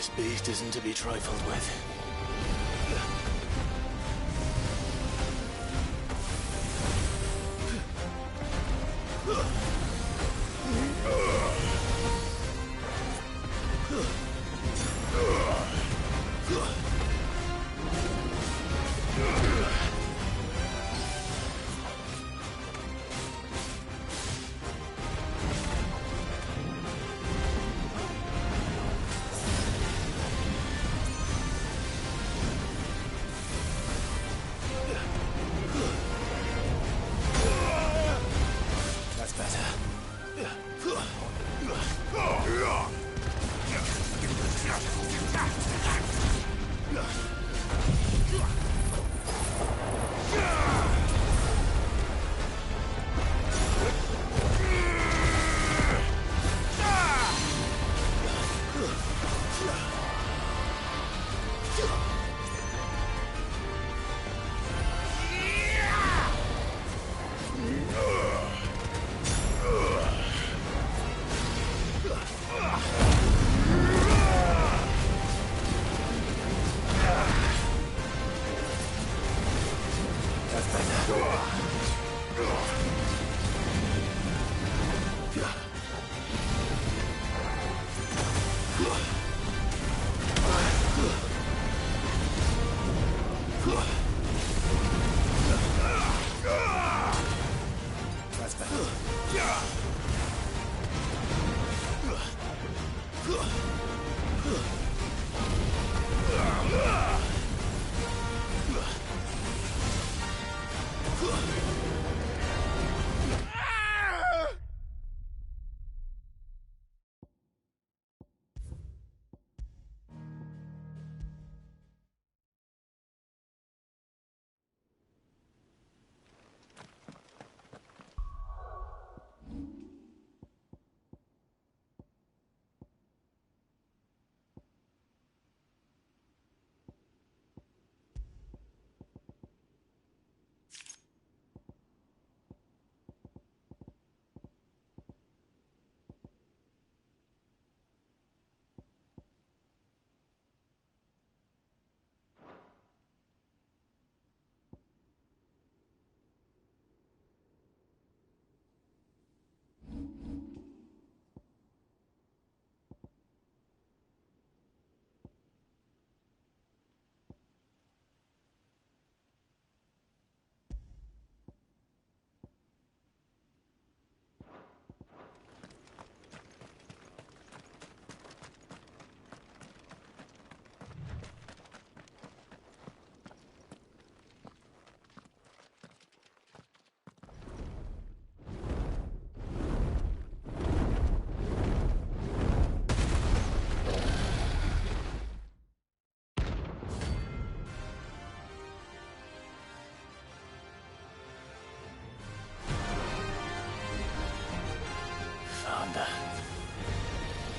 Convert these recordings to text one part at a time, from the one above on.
This beast isn't to be trifled with.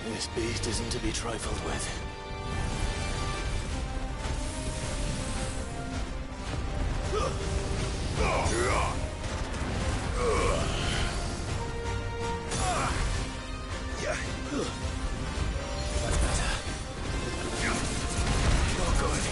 This beast isn't to be trifled with. That's better. Not good.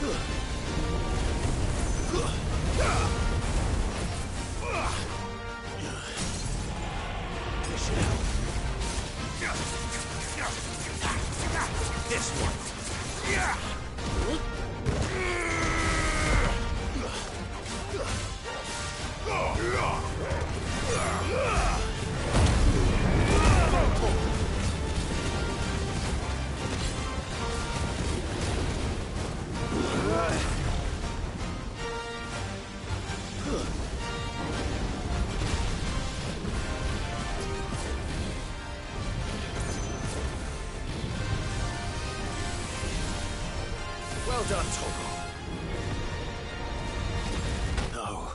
Ugh. this one. Yeah. Well done, Togo. No.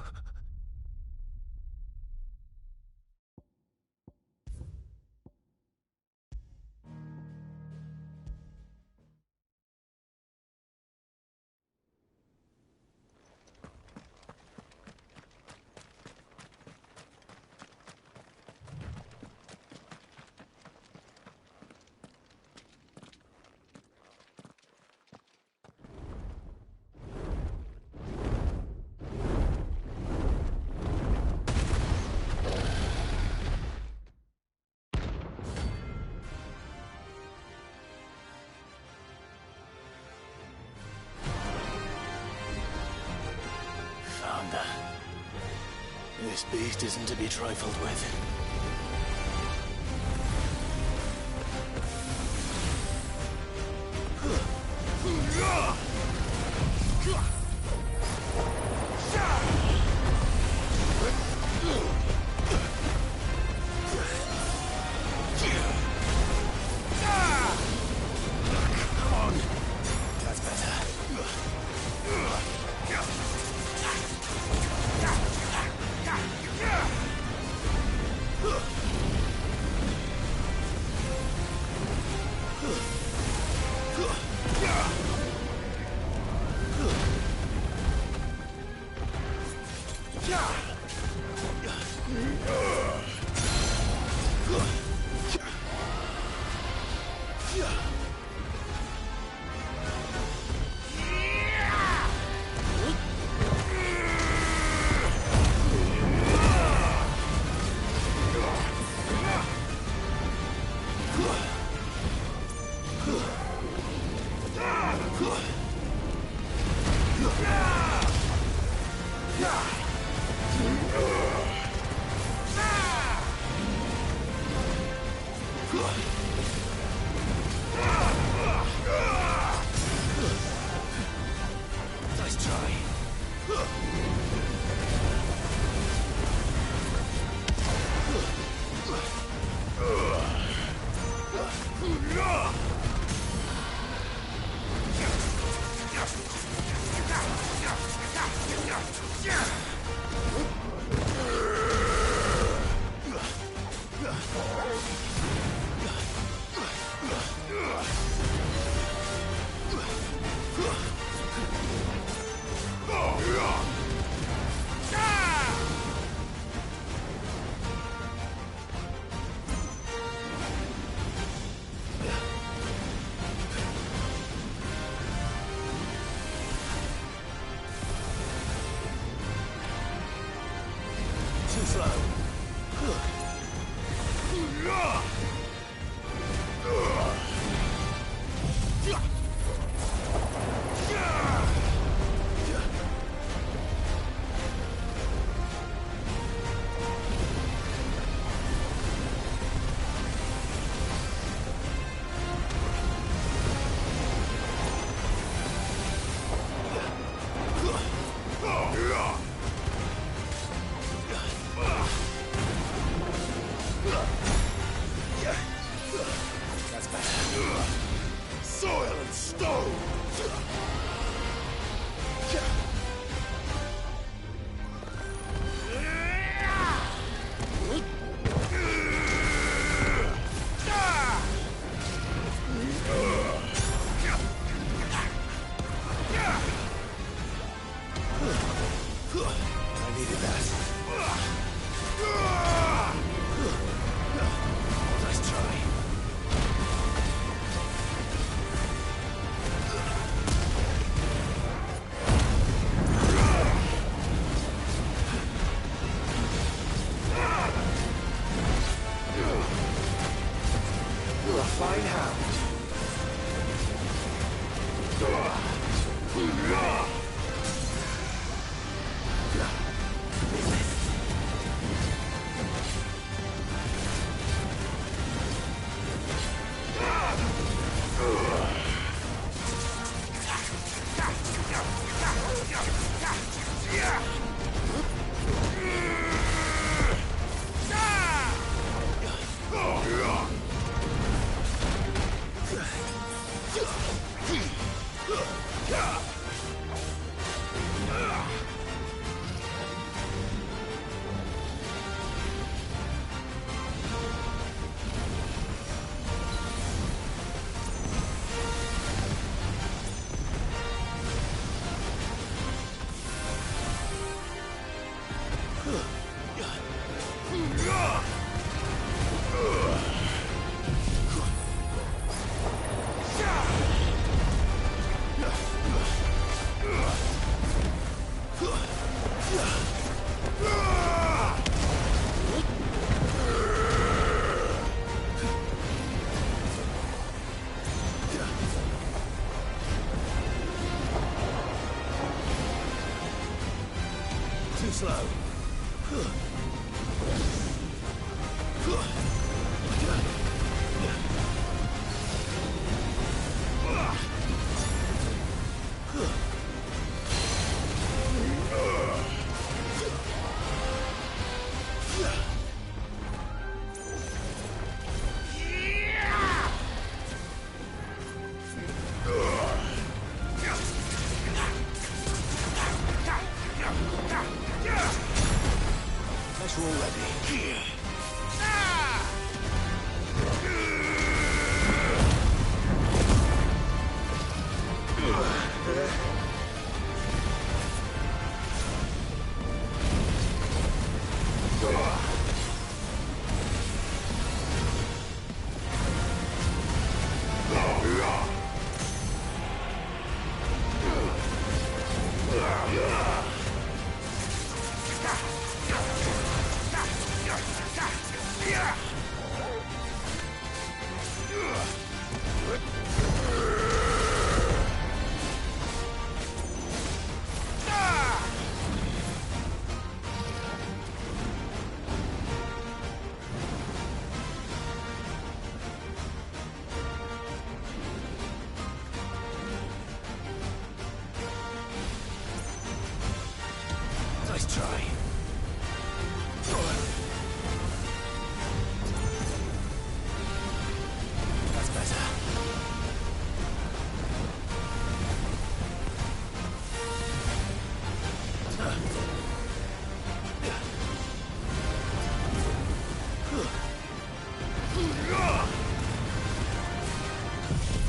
This beast isn't to be trifled with. Come on. That's better. Nice try. Too slow. That's better. Soil and stone! I needed that. Nice try. You're a fine hound.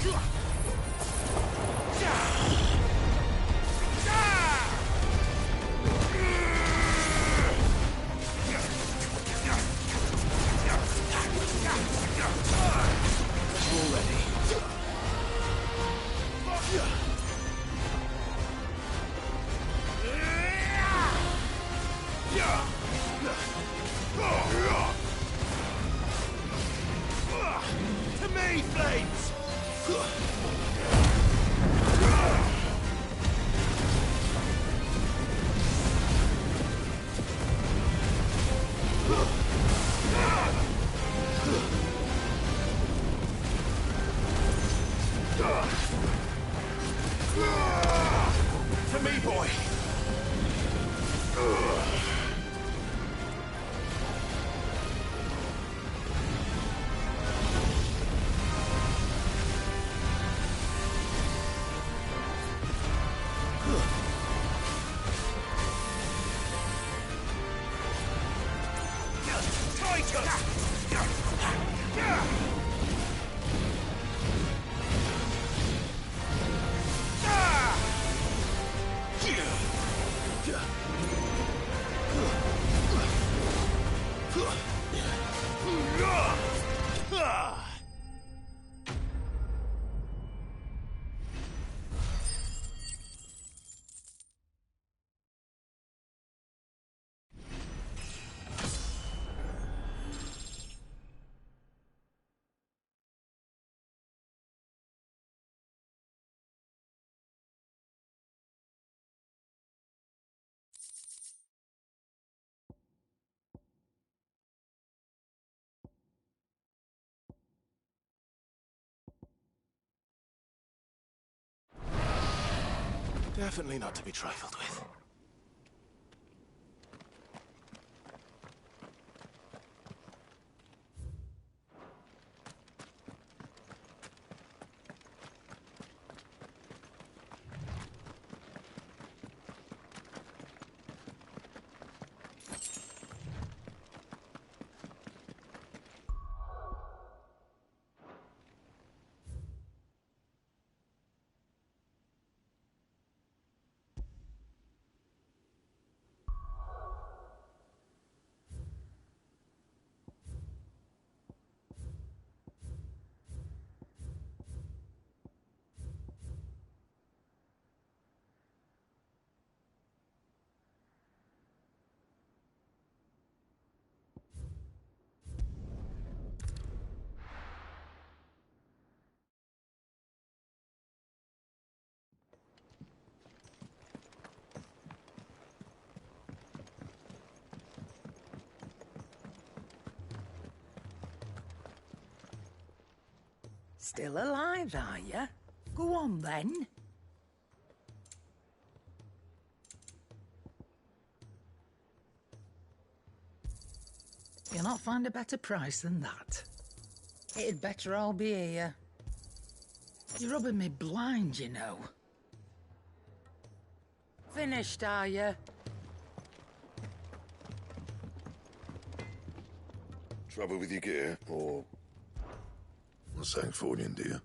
To me, flames! To me, boy! Definitely not to be trifled with. Still alive, are you? Go on, then. You'll not find a better price than that. It'd better all be here. You're rubbing me blind, you know. Finished, are you? Trouble with your gear, or what's saying forwarding, do you?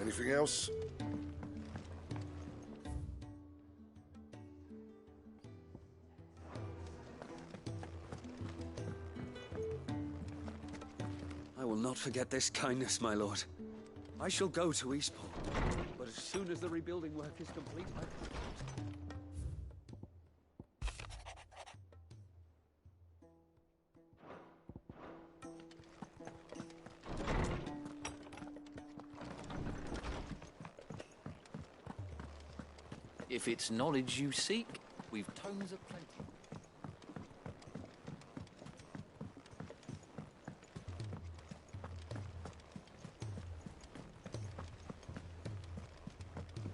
Anything else? I will not forget this kindness, my lord. I shall go to Eastport, but as soon as the rebuilding work is complete, If it's knowledge you seek, we've tomes of plenty.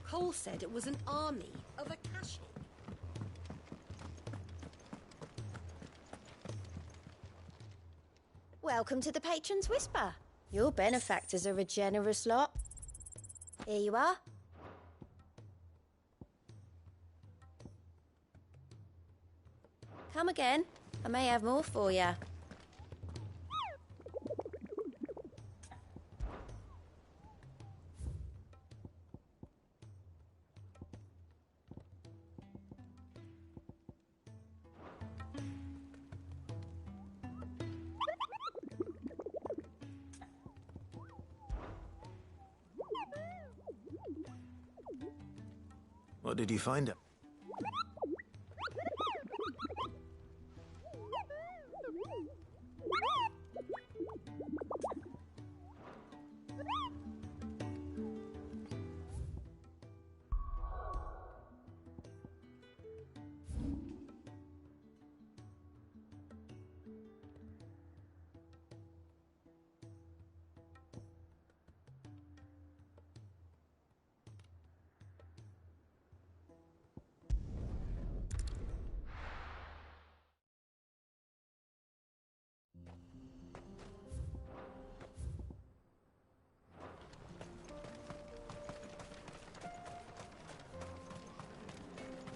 Cole said it was an army of Akashi. Welcome to the Patron's Whisper. Your benefactors are a generous lot. Here you are. Come again. I may have more for you. What did you find out?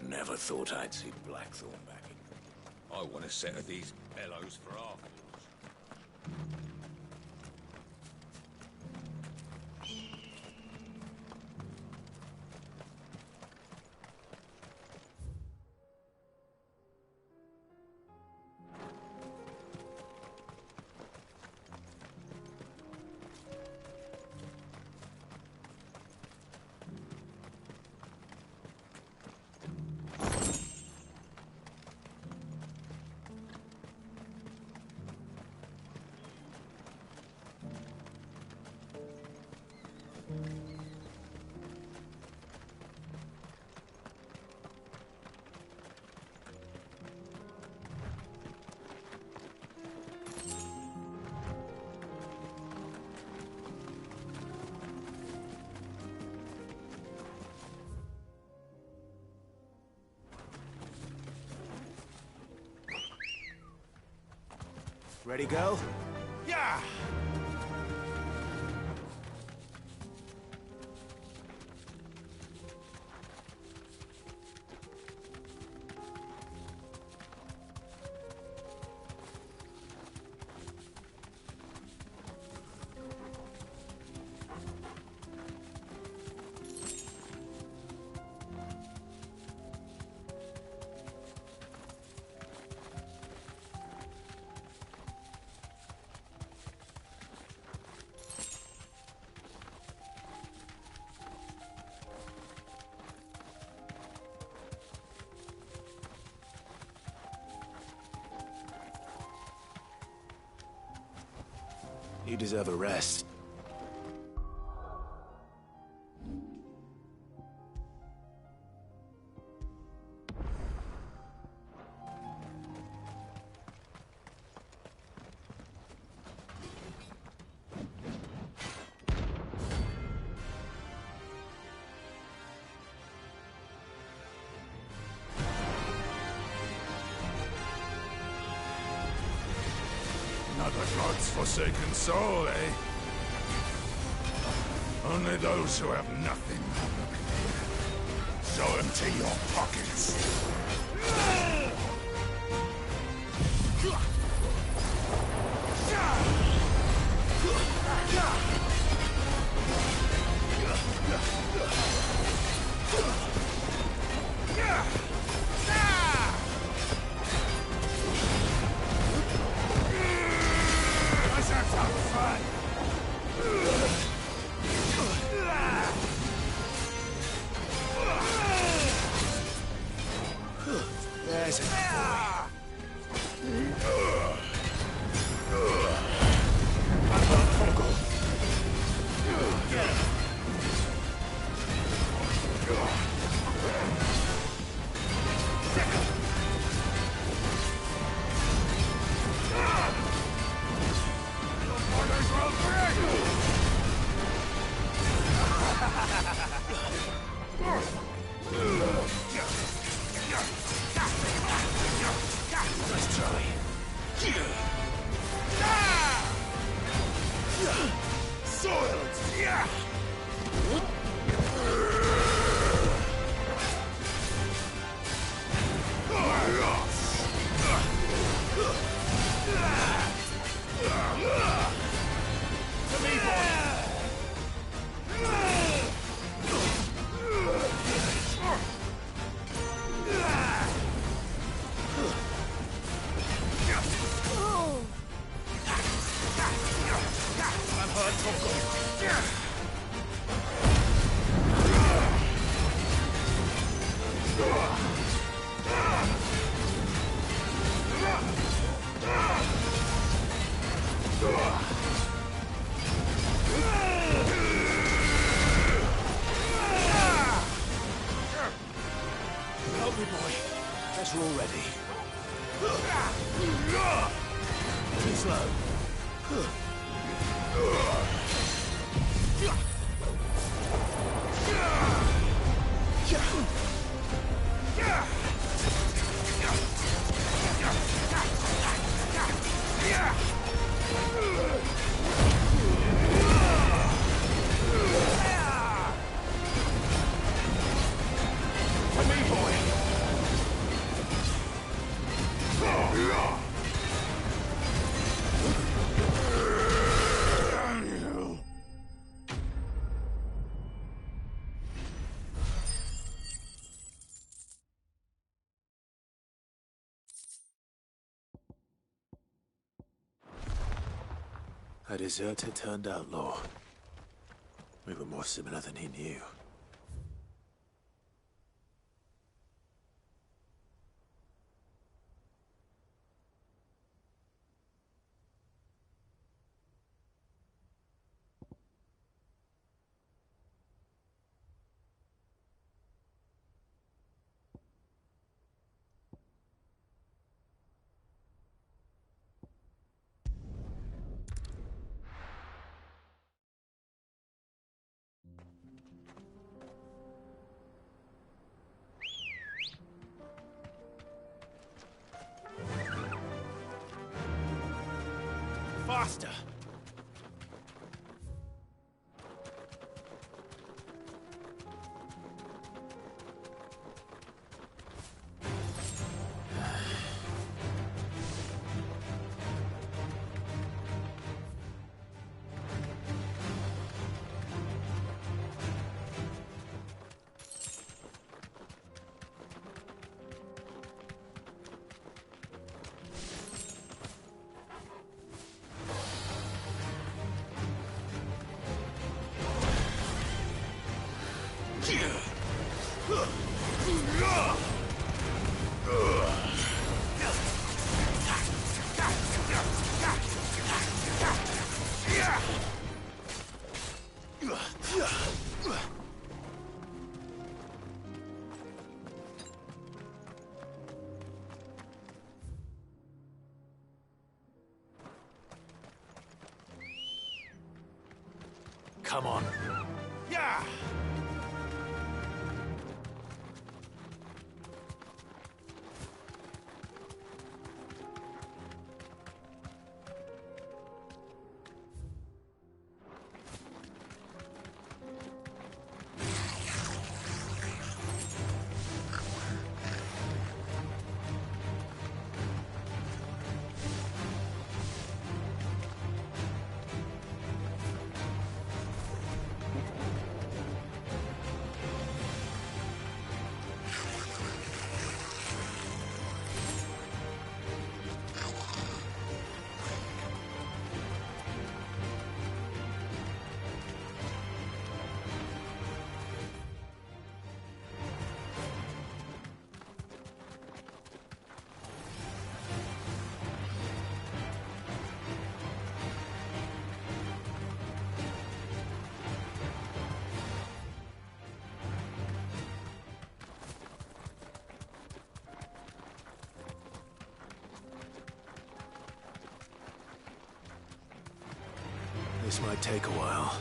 Never thought I'd see Blackthorn back in. I want a set of these bellows for our cause. Ready, go? Yeah! You deserve a rest. Another God's forsaken soul, eh? Only those who have nothing. So empty your pockets. Let's have some fun. There's it. me, boy. Better already. Too slow. To me, boy. A deserter turned outlaw. We were more similar than he knew. Faster! Come on. Yeah! This might take a while.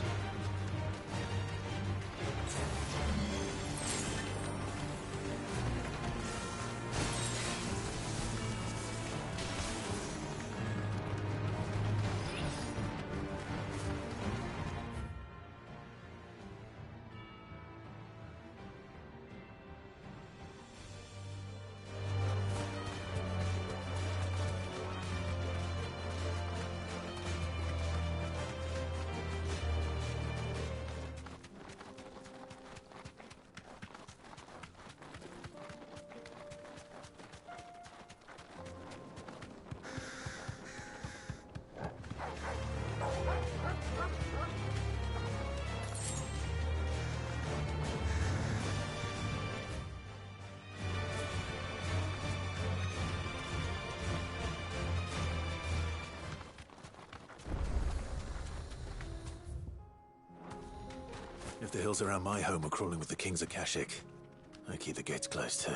If the hills around my home are crawling with the King's Akashic, I keep the gates closed too.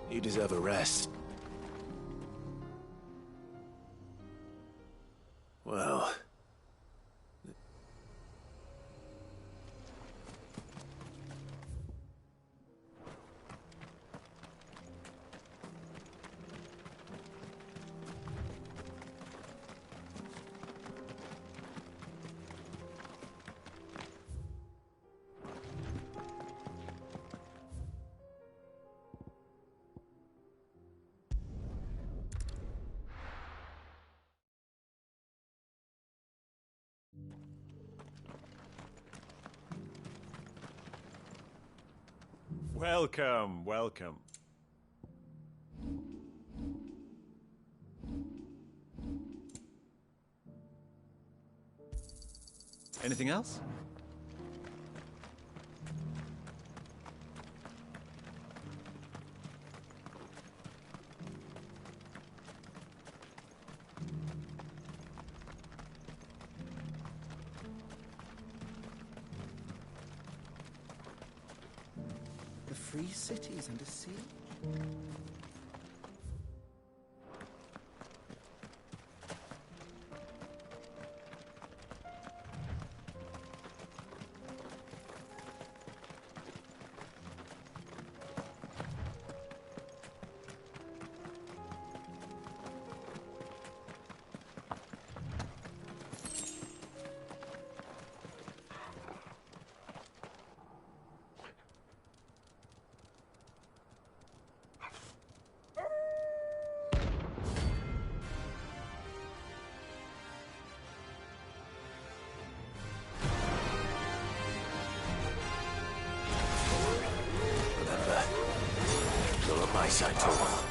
You deserve a rest. Well... Welcome, welcome. Anything else? The free city is under siege. My side too.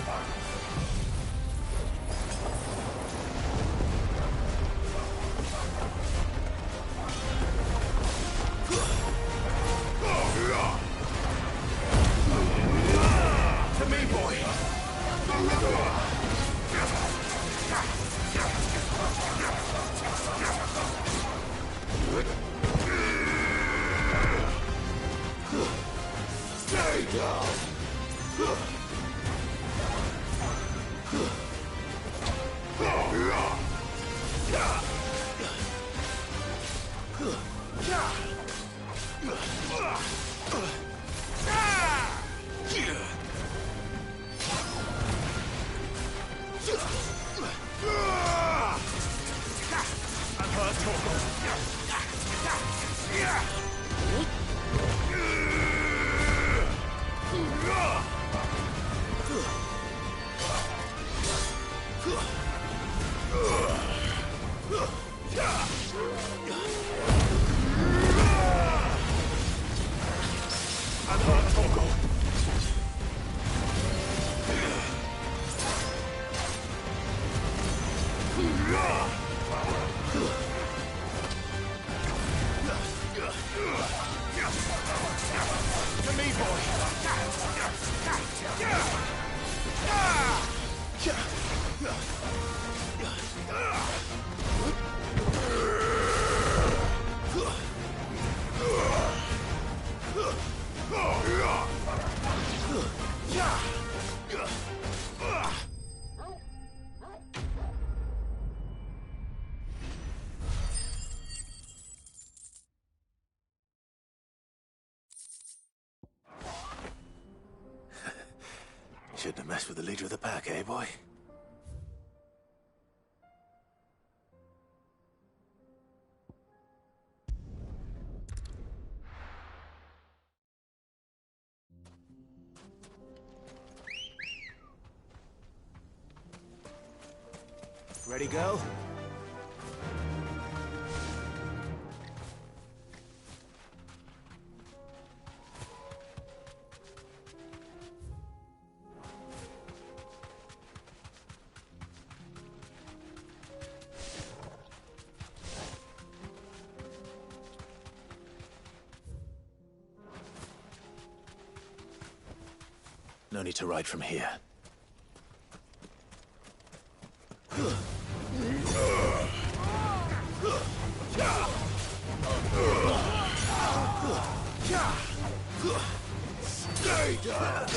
Shouldn't have messed with the leader of the pack, eh, boy? Ready, go? No need to ride from here. Stay down!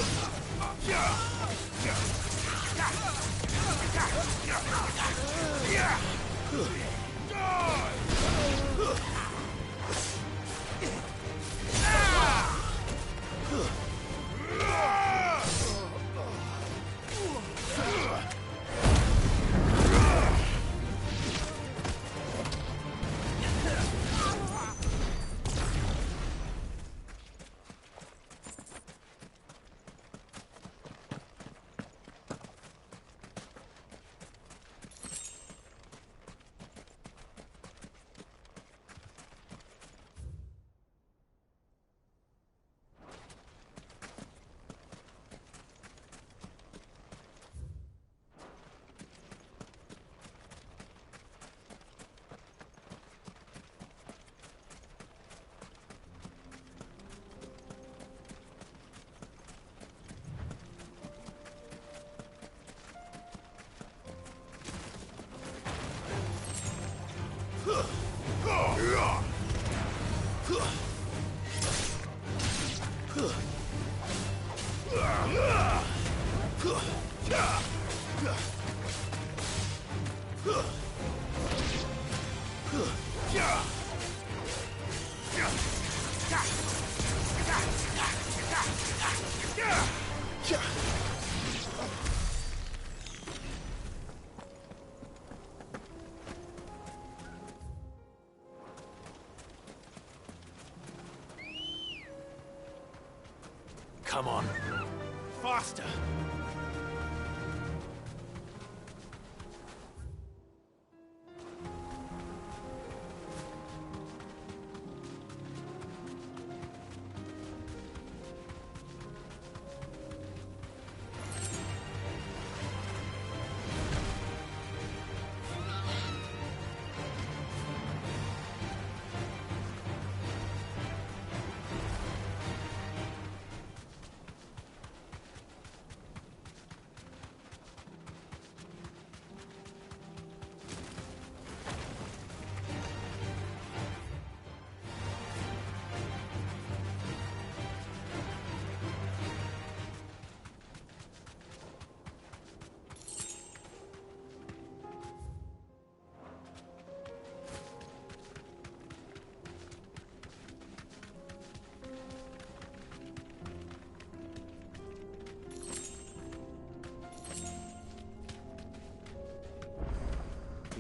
Come on. Faster!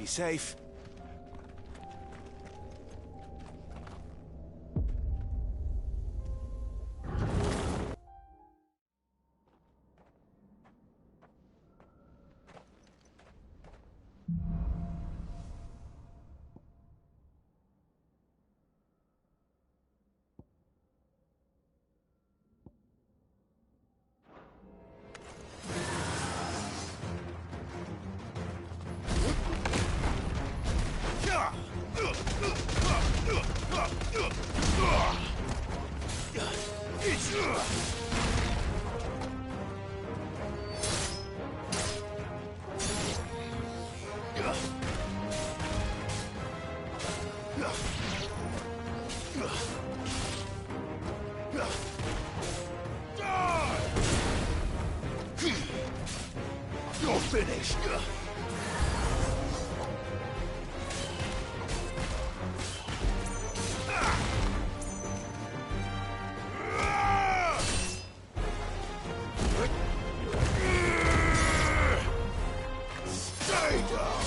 Be safe. You're finished. Stay down.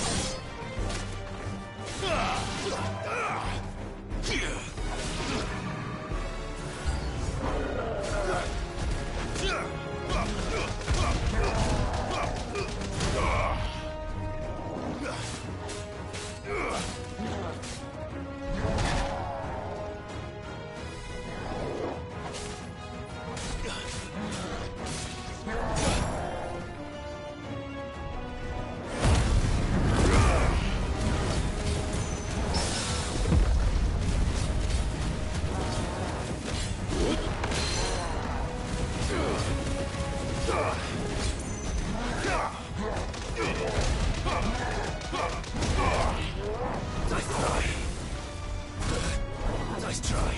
Nice try.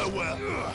nowhere.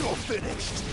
You're finished.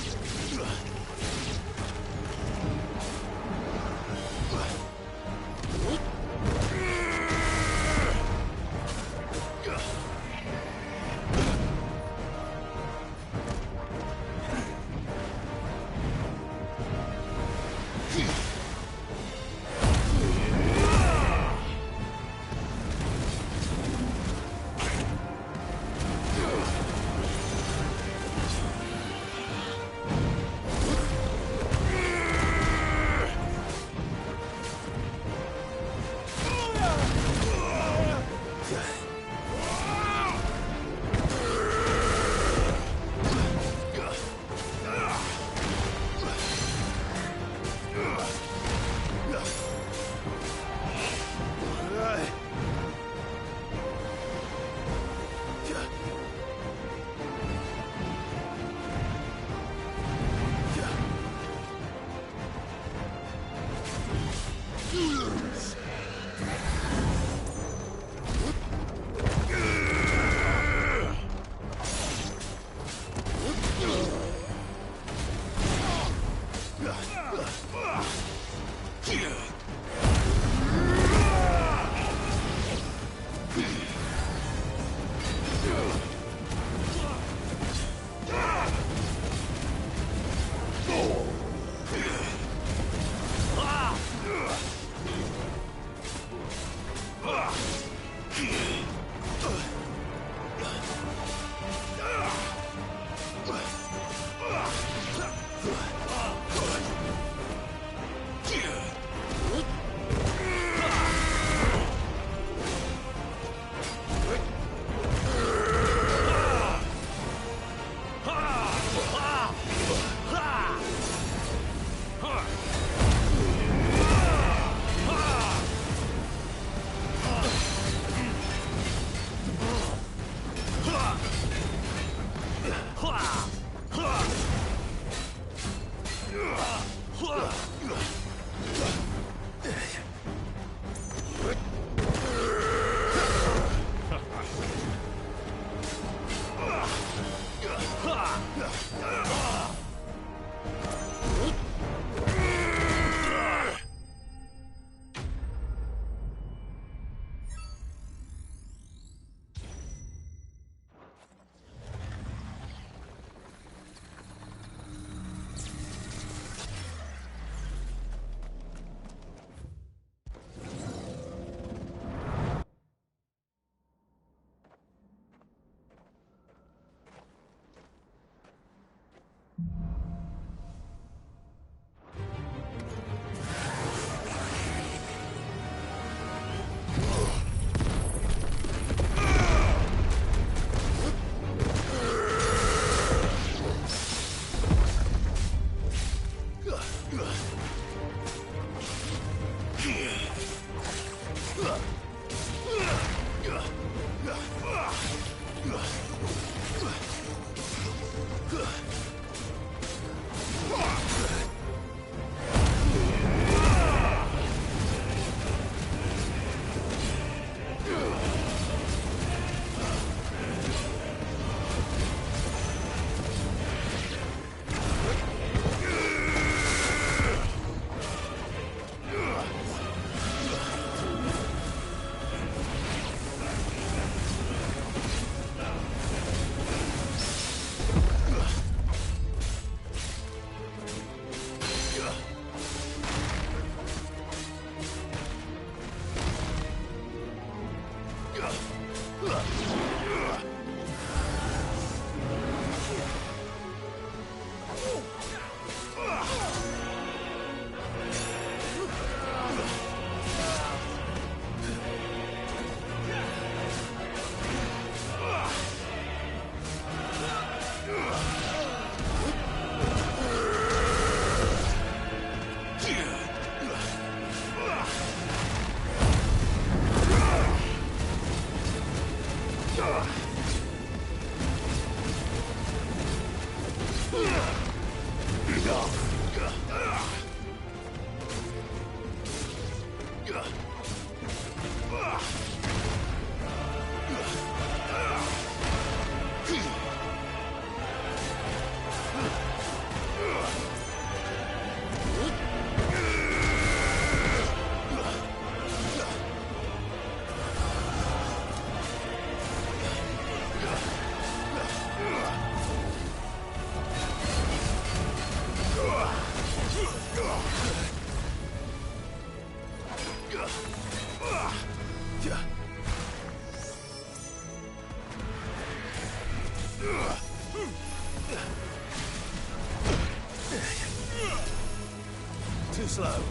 Too slow.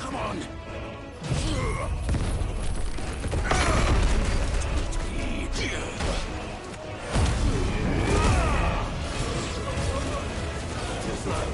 Come on. Too slow.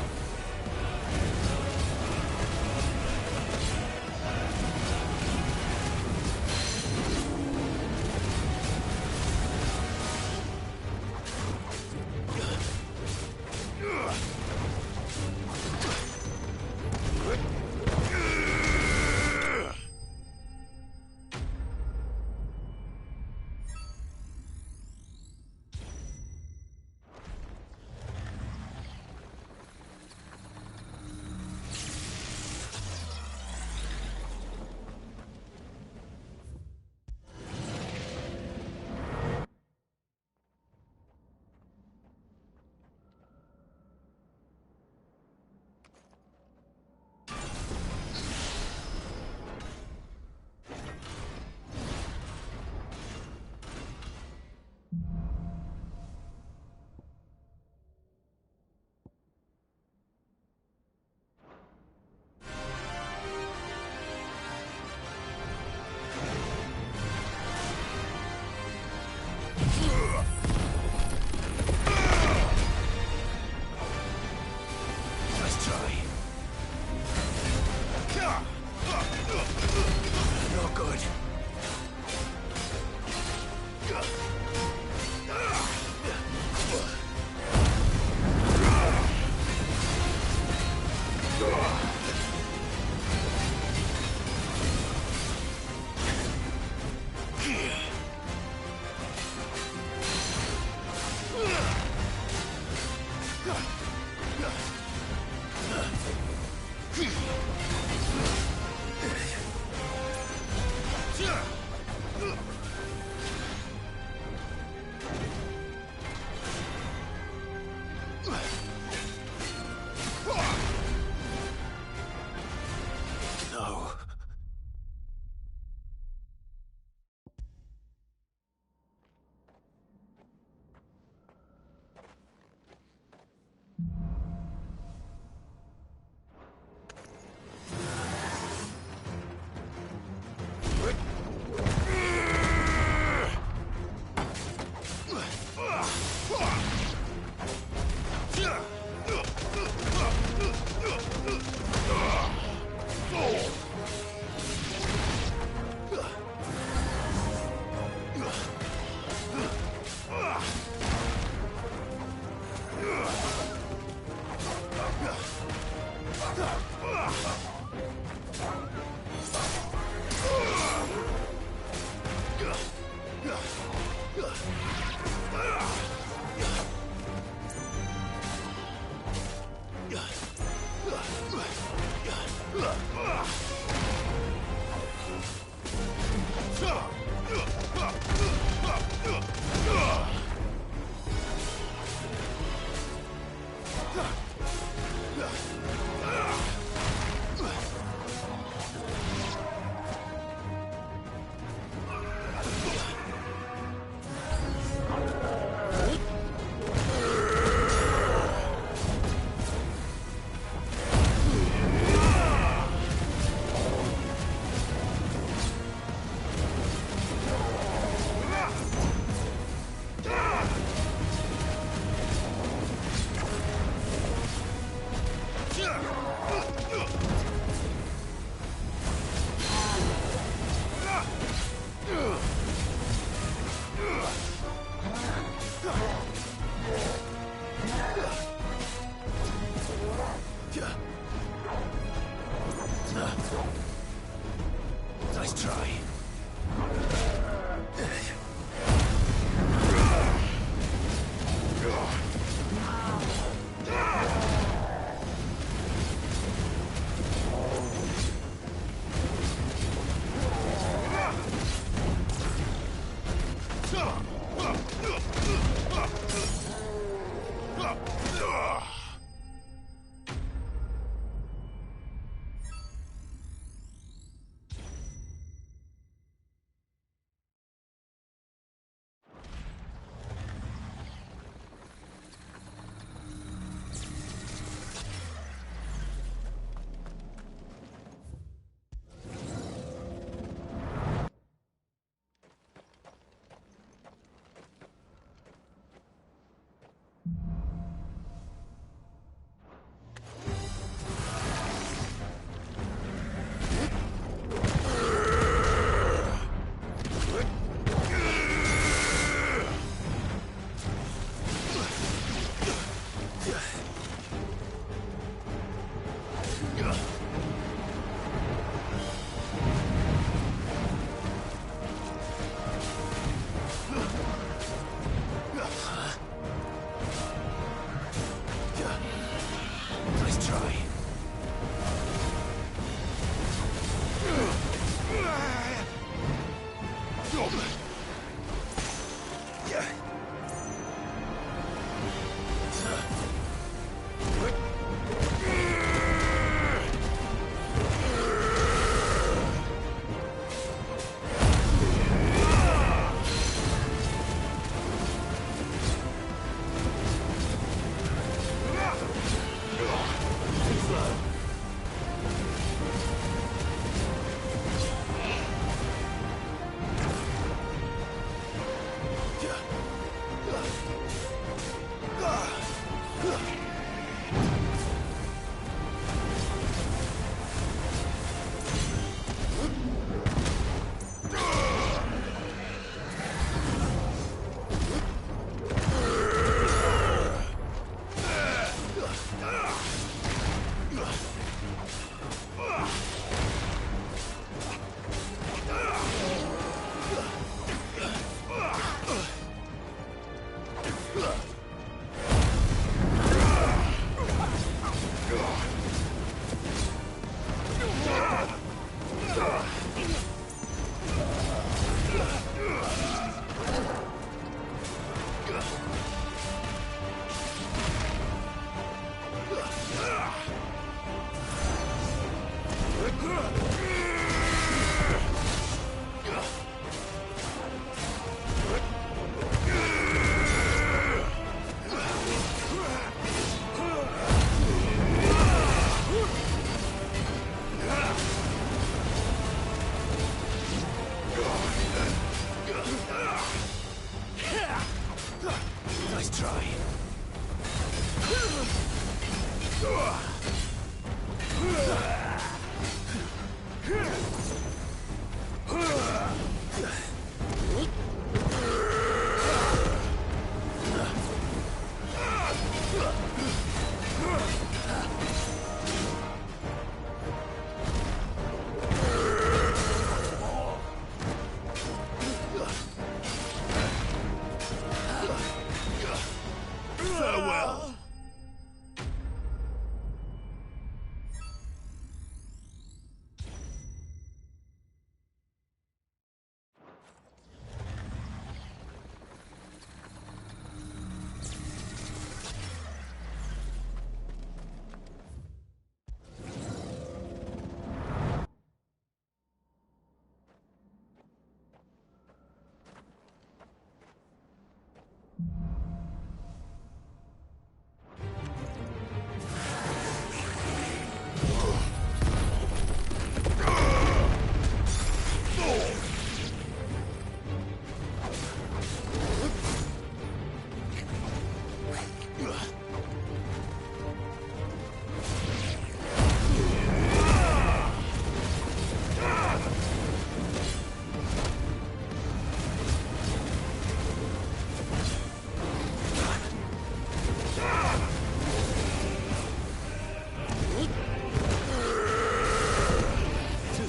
Nice try.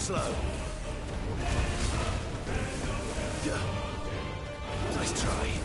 slow. Nice try.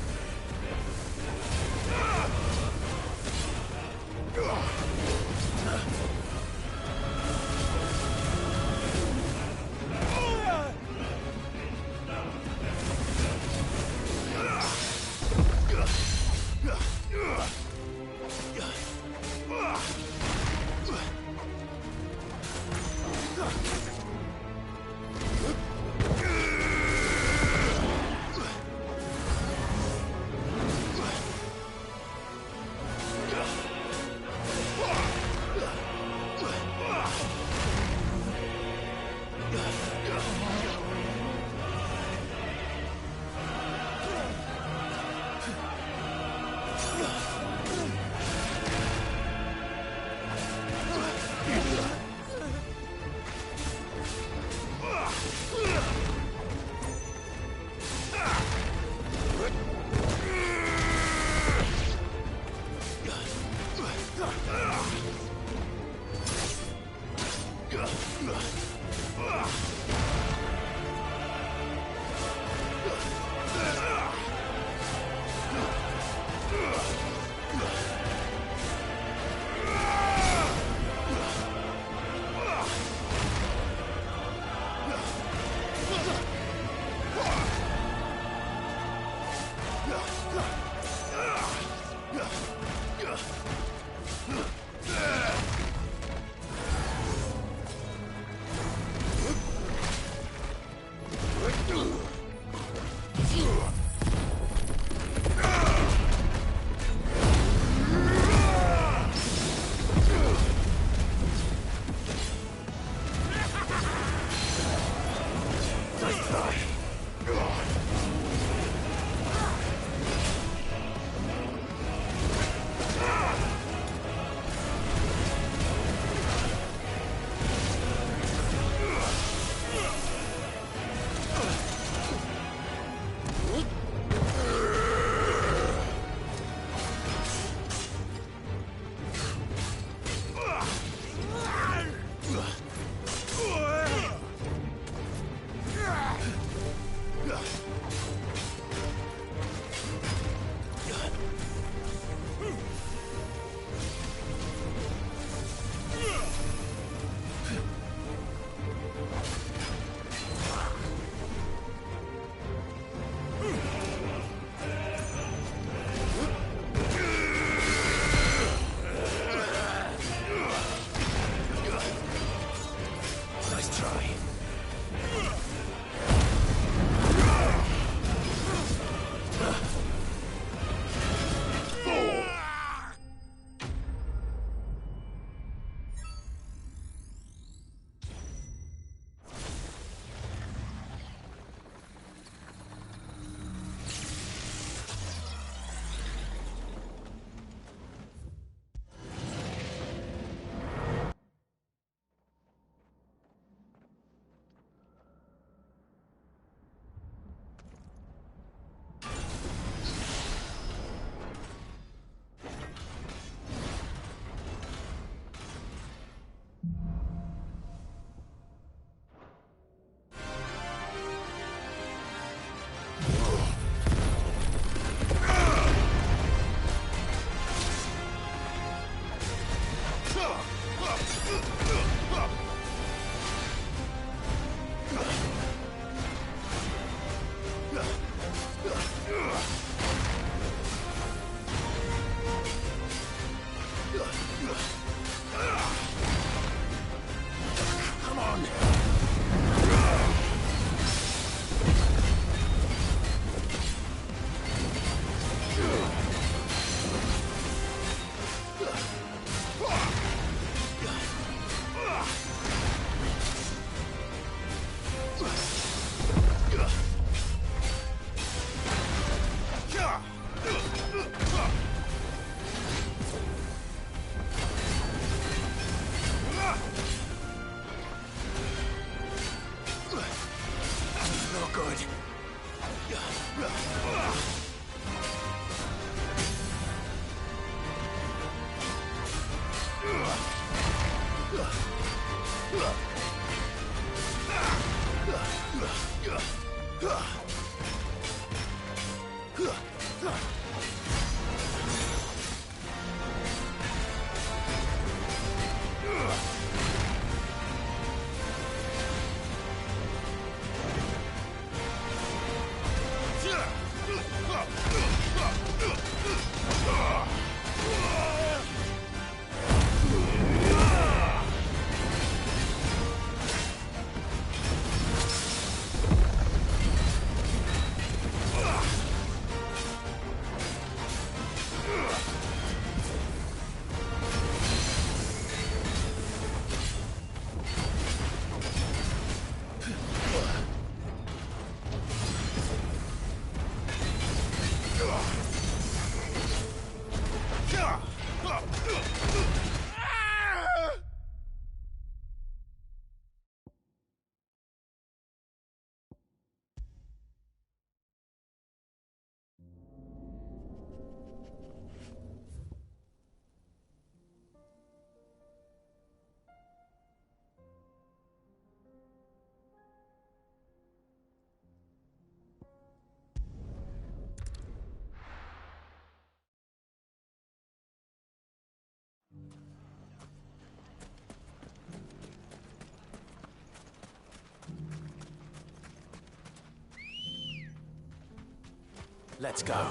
Let's go.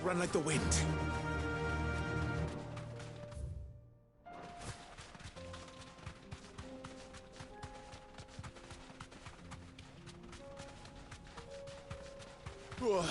Run like the wind. Whoa.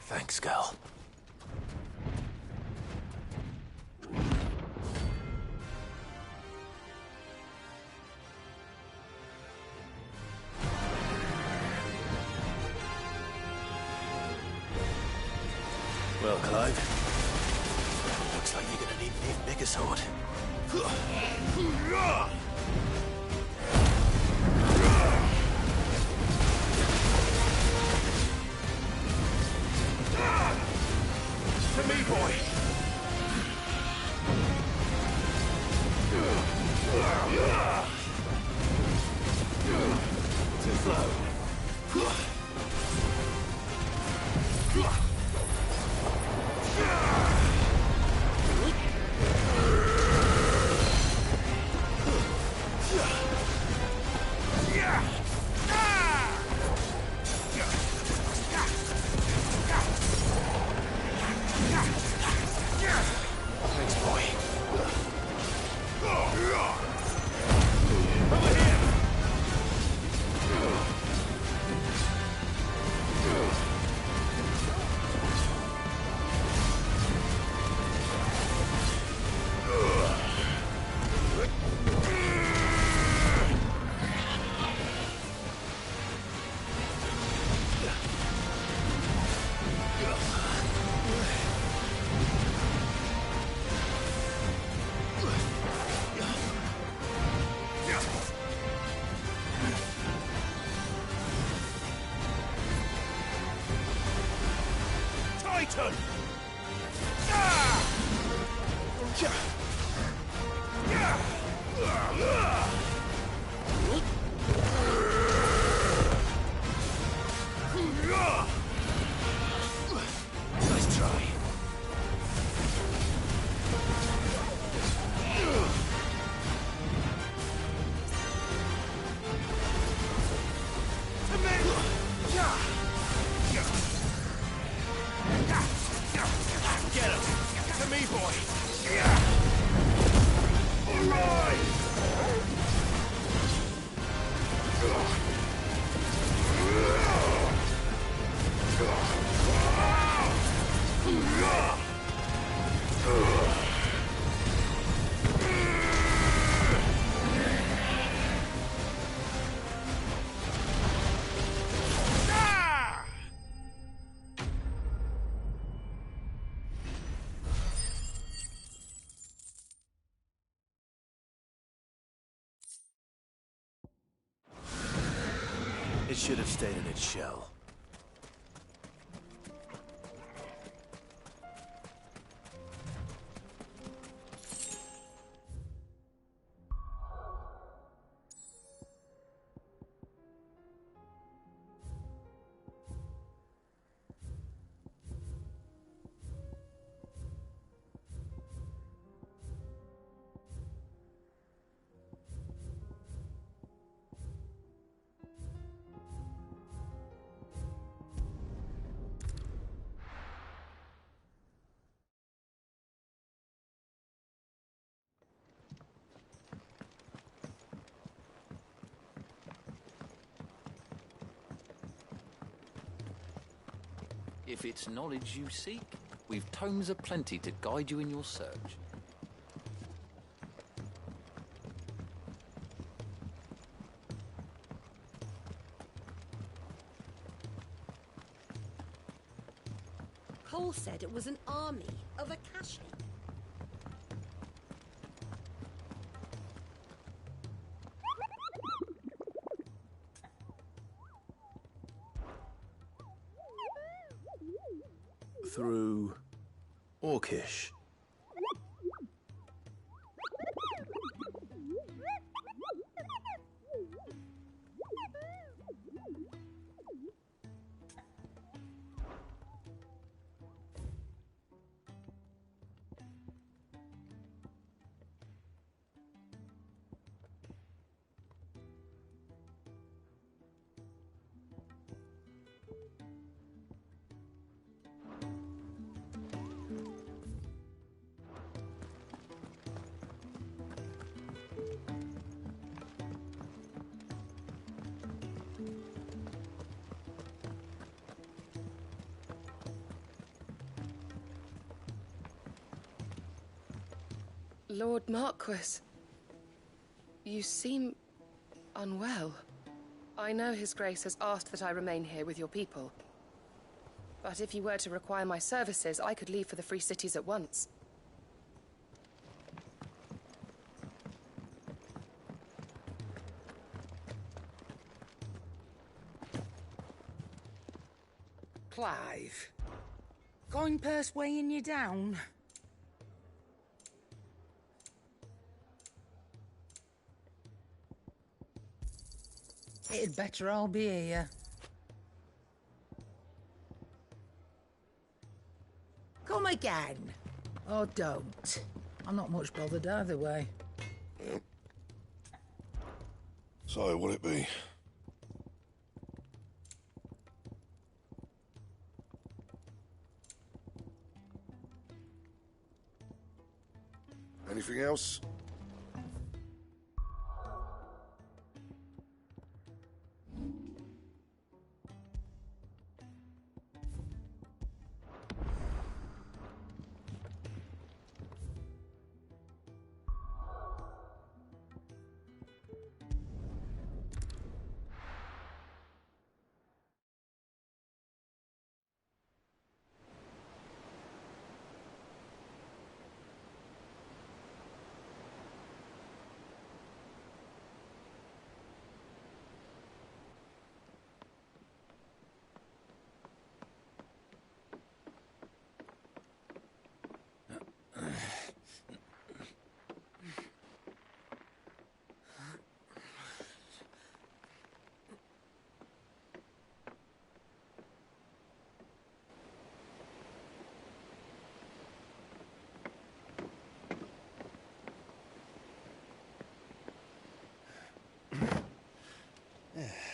Thanks, girl. Well, Clive, looks like you're gonna need an even bigger sword. To me, boy! Too slow. Thanks, boy. Over here! Titan! Nice try. It should have stayed in its shell. If it's knowledge you seek, we've tomes aplenty to guide you in your search. Cole said it was an army of Akashi. Through Orcish. Lord Marquis, you seem unwell. I know His Grace has asked that I remain here with your people. But if you were to require my services, I could leave for the Free Cities at once. Clive. Coin purse weighing you down? It'd better all be here. Come again. Or don't. I'm not much bothered either way. So, what'll it be? Anything else?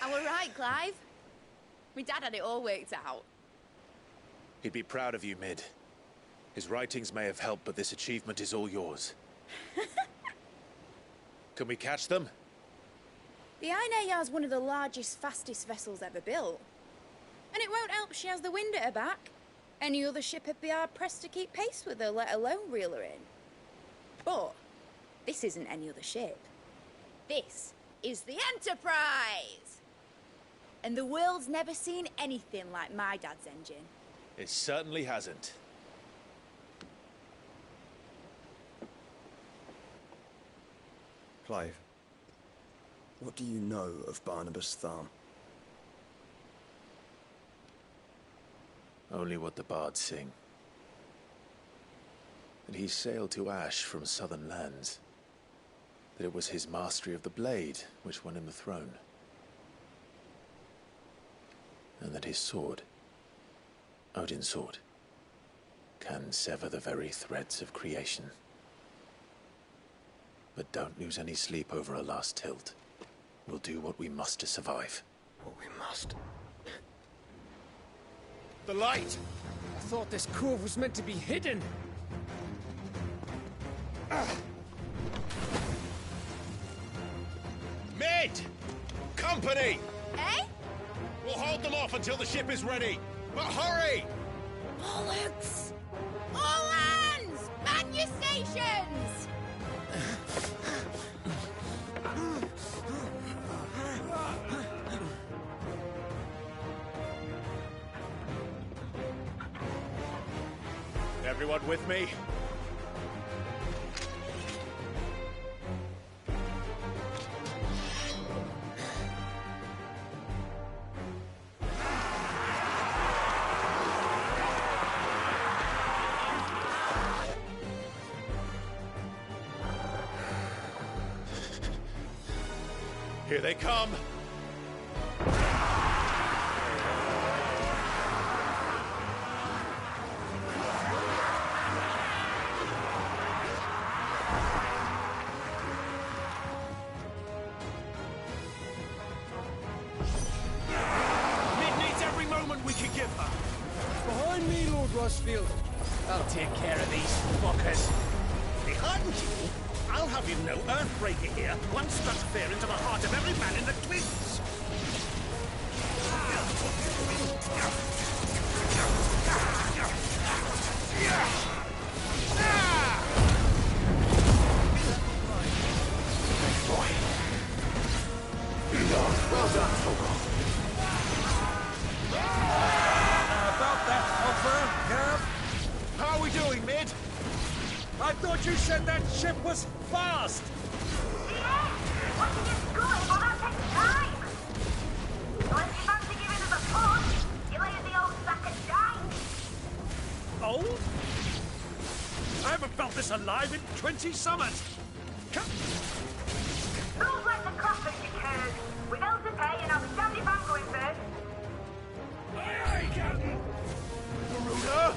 I were right, Clive. My dad had it all worked out. He'd be proud of you, Mid. His writings may have helped, but this achievement is all yours. Can we catch them? The Aina is one of the largest, fastest vessels ever built. And it won't help she has the wind at her back. Any other ship would be hard-pressed to keep pace with her, let alone reel her in. But this isn't any other ship. This is the Enterprise! And the world's never seen anything like my dad's engine. It certainly hasn't. Clive, what do you know of Barnabas Tharm? Only what the bards sing. That he sailed to Ash from southern lands. That it was his mastery of the blade which won him the throne. And that his sword, Odin's sword, can sever the very threads of creation. But don't lose any sleep over a last tilt. We'll do what we must to survive. What we must? The light! I thought this cove was meant to be hidden. Mid! Company! Eh? We'll hold them off until the ship is ready. But hurry! Bollocks! All hands! Man your stations! Everyone with me? Here they come! Behind me, Lord Rosfield. I'll take care of these fuckers. Behind you? I'll have you know Earthbreaker here once struck fear into the heart of every man in the Twins. Well done, Thor. About that offer, Gav? How are we doing, Mid? I thought you said that ship was fast! Yeah! What did you going? Well, that takes time! Unless you fancy giving us a push, you lay in the old sack of shite! Old? I haven't felt this alive in 20 summers! Who's let the crossers, you curd? With bills to pay and I'll be damned if I'm going first! Aye, aye, Captain! Garuda!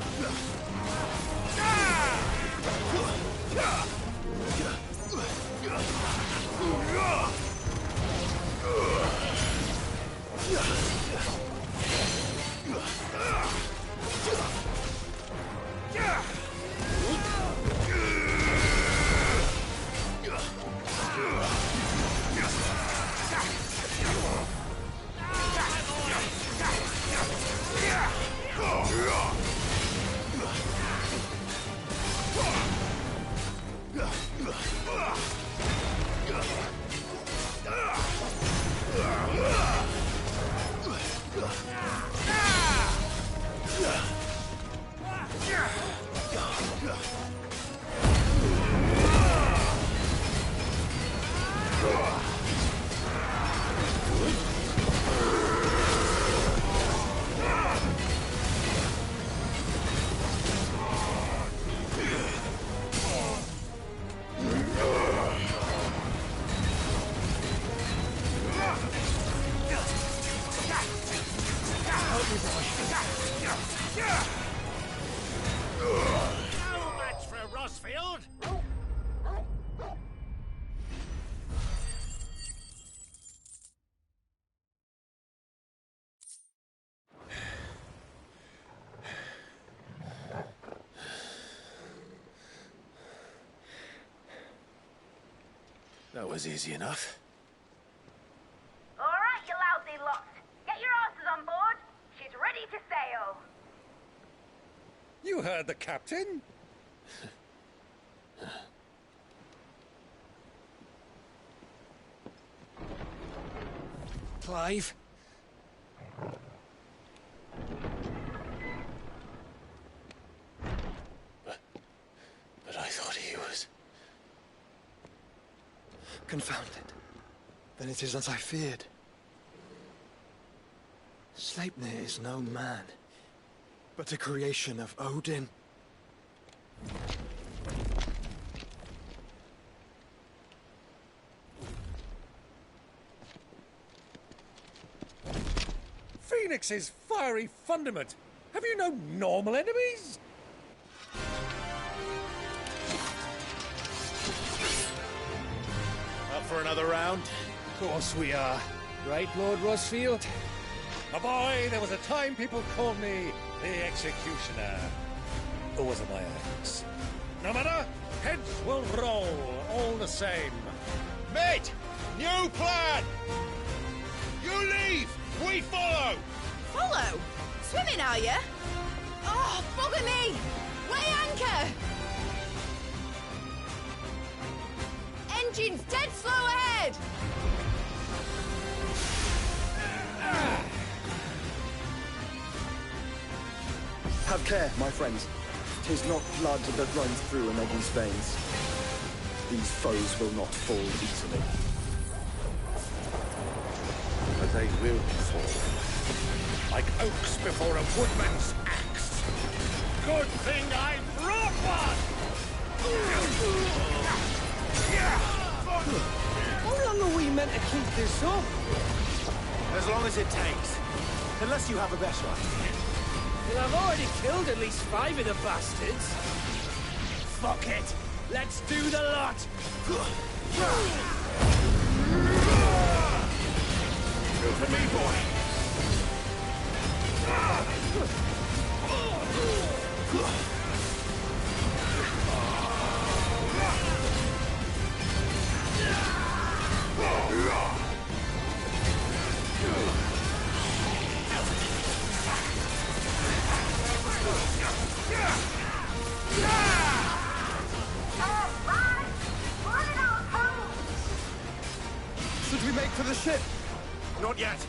No match for Rosfield! That was easy enough. All right, you lousy lot. Get your asses on board. She's ready to sail. You heard the captain? Clive? But I thought he was... Confounded. Then it is as I feared. Sleipnir is no man. but a creation of Odin. Phoenix's fiery fundament. Have you no normal enemies? Up for another round? Of course we are. Right, Lord Rosfield? My boy, there was a time people called me the Executioner. Or was it my axe? No matter, heads will roll, all the same. Mate! New plan! You leave! We follow! Follow? Swimming, are you? Oh, bugger me! Weigh anchor! Engine's dead slow ahead! Have care, my friends. 'Tis not blood that runs through an enemy's veins. These foes will not fall easily. But they will fall. Like oaks before a woodman's axe. Good thing I brought one! How long are we meant to keep this up? As long as it takes. Unless you have a better idea. Well, I've already killed at least 5 of the bastards. Fuck it! Let's do the lot! Go for me, boy! Should we make for the ship? Not yet.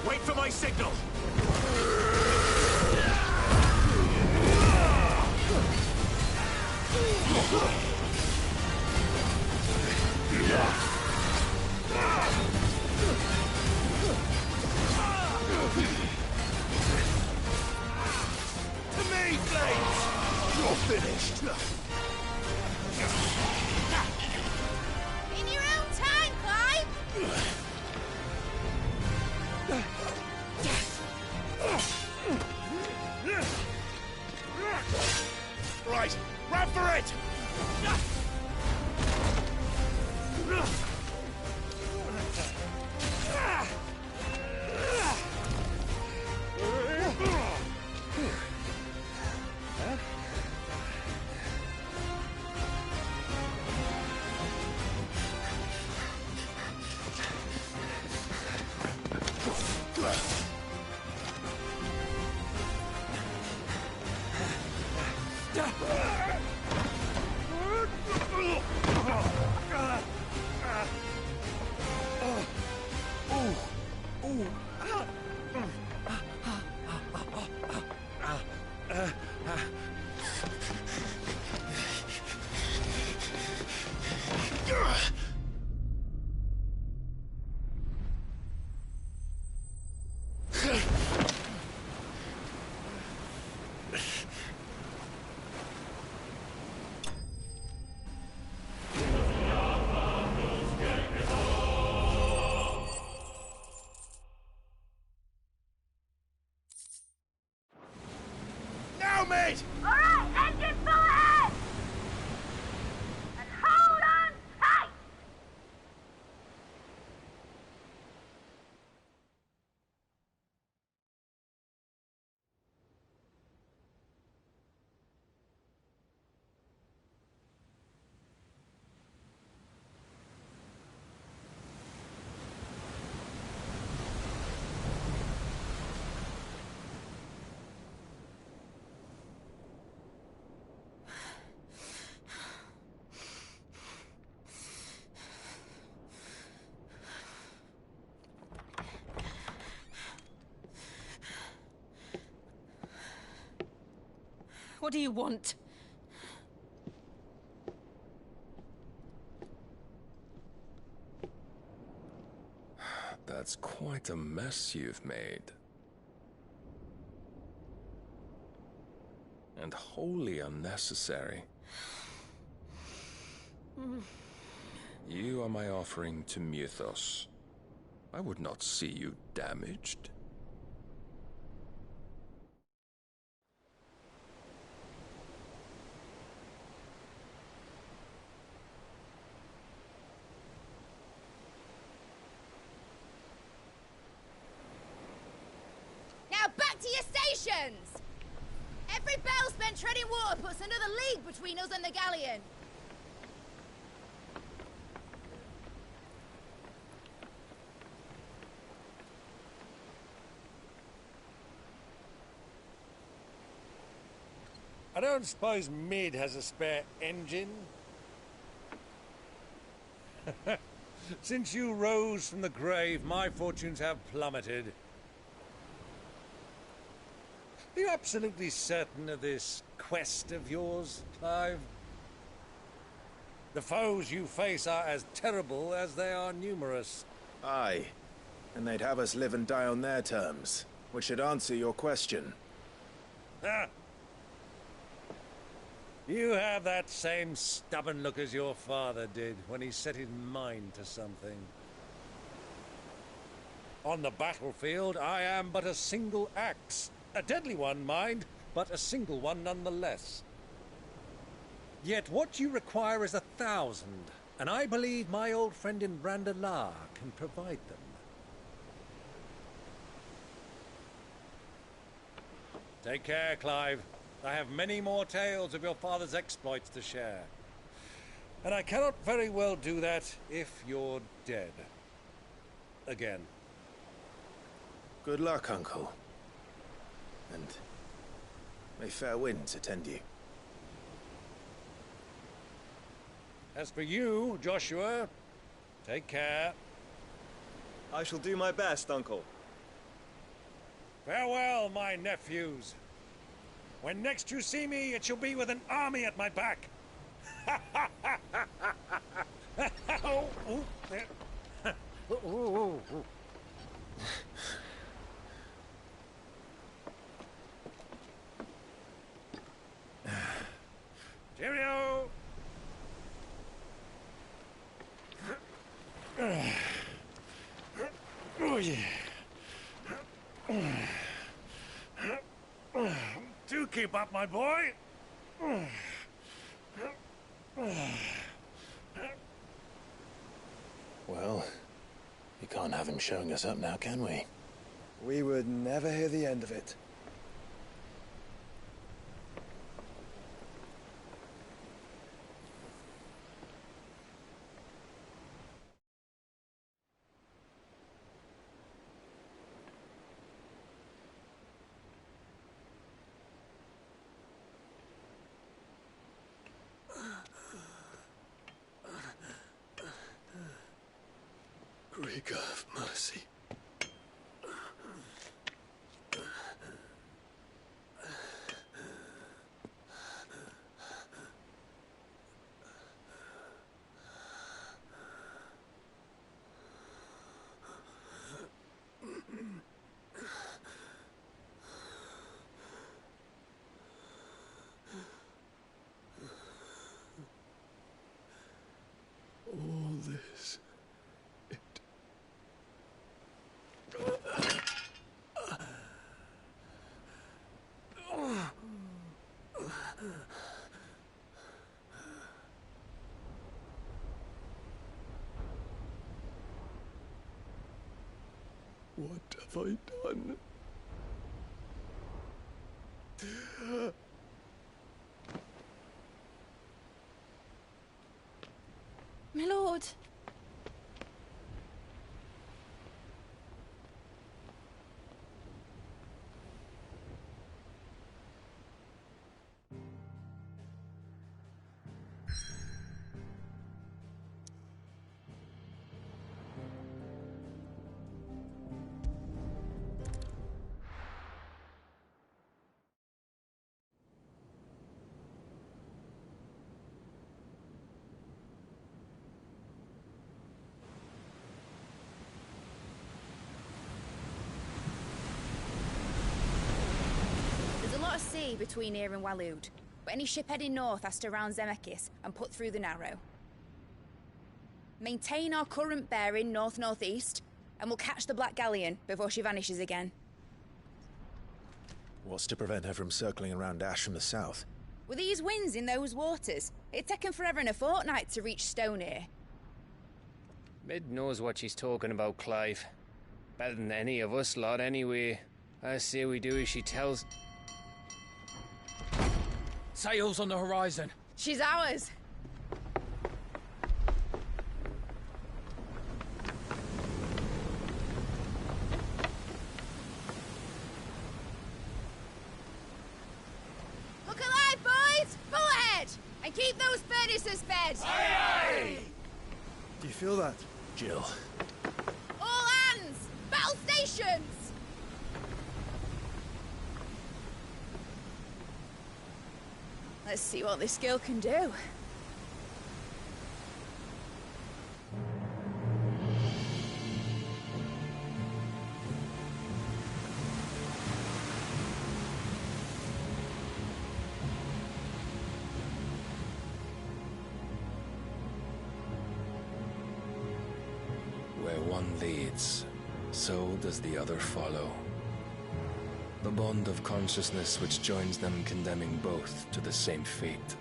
Wait for my signal. To me, Blades! You're finished! In your own time, Clive! Right, run for it! Now, mate! Alright, engine full ahead! And hold on tight! What do you want? That's quite a mess you've made. and wholly unnecessary. You are my offering to Mythos. I would not see you damaged. Now back to your stations! Every bell spent treading water puts another league between us and the galleon. I don't suppose Mid has a spare engine? Since you rose from the grave, my fortunes have plummeted. Are you absolutely certain of this quest of yours, Clive? The foes you face are as terrible as they are numerous. Aye, and they'd have us live and die on their terms, which should answer your question. Ha! You have that same stubborn look as your father did when he set his mind to something. On the battlefield, I am but a single axe. A deadly one, mind, but a single one nonetheless. Yet what you require is 1,000, and I believe my old friend in Brandalar can provide them. Take care, Clive. I have many more tales of your father's exploits to share. And I cannot very well do that if you're dead. Again. Good luck, Uncle. And may fair winds attend you. As for you, Joshua, take care. I shall do my best, Uncle. Farewell, my nephews. When next you see me, it shall be with an army at my back. Oh, oh, there. Oh, oh, oh. Cheerio! Oh, yeah. Do keep up, my boy. Well, you can't have him showing us up now, can we? We would never hear the end of it. Greek have mercy. All this. What have I done? My lord. lot of sea between here and Waloed, but any ship heading north has to round Zemeckis and put through the Narrow. Maintain our current bearing north-northeast, and we'll catch the Black Galleon before she vanishes again. What's to prevent her from circling around Ash from the south? With these winds in those waters, it'd taken forever and a fortnight to reach Stone here. Mid knows what she's talking about, Clive. Better than any of us lot, anyway. I say we do as she tells. Sails on the horizon. She's ours. Look alive, boys! Full ahead! And keep those furnaces fed! Aye, aye! Do you feel that? Jill. All hands! Battle stations! Let's see what this girl can do. Where one leads, so does the other follow. The bond of consciousness which joins them condemning both to the same fate.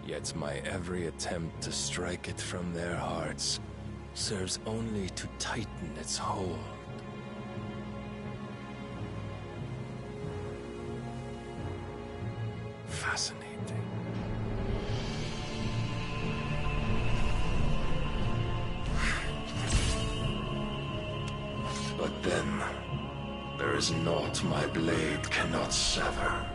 Yet my every attempt to strike it from their hearts serves only to tighten its hold. Fascinating. But then, there is naught my blade cannot sever.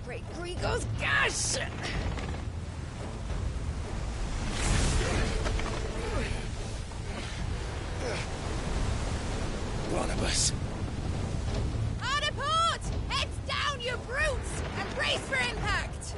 Great Gregor's gosh! Barnabas. Hard port! Heads down, you brutes! And brace for impact!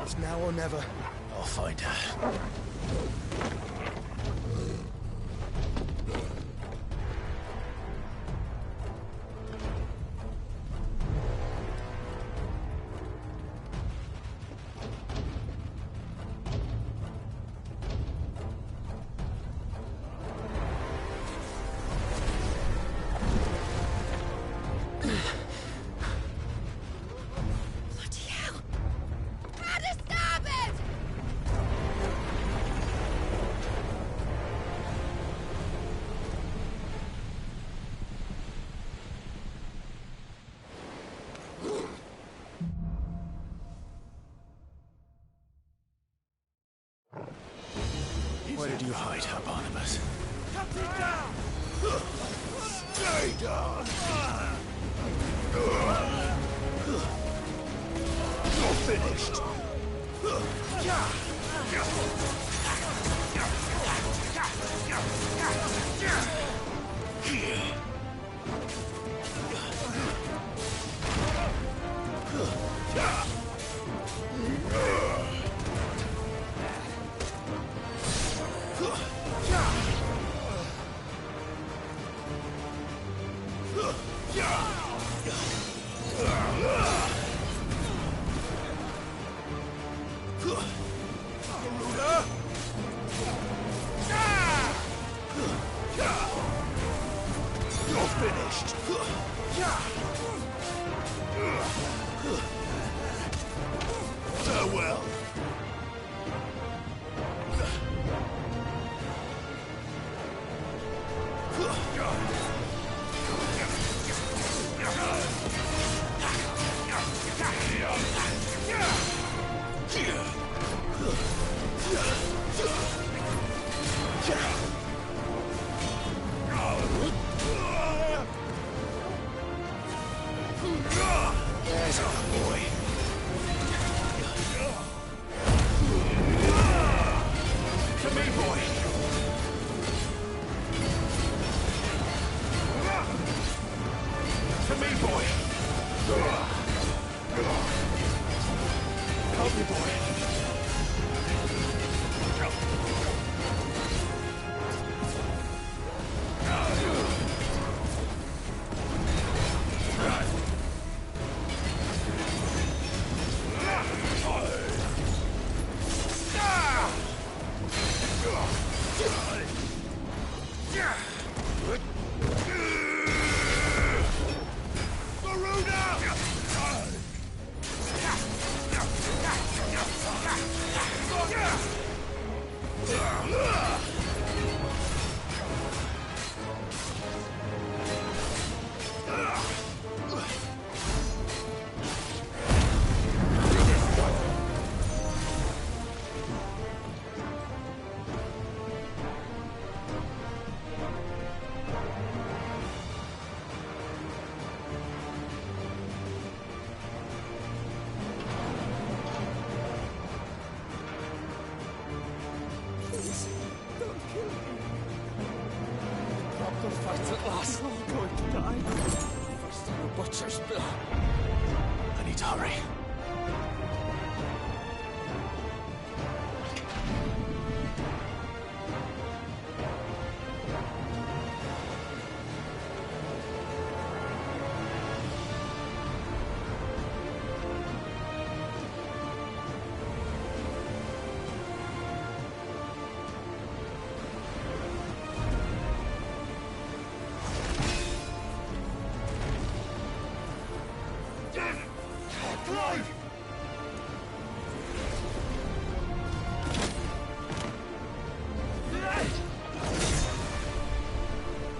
It's now or never. I'll find her. Bloody hell! How to starboard! Where did you hide her, Barnabas? Cut it down! Stay down! You're finished! You're finished! There's our boy. To me, boy. To me, boy. Help me, boy. At last, we're all going to die. First in the butcher's bill. I need to hurry.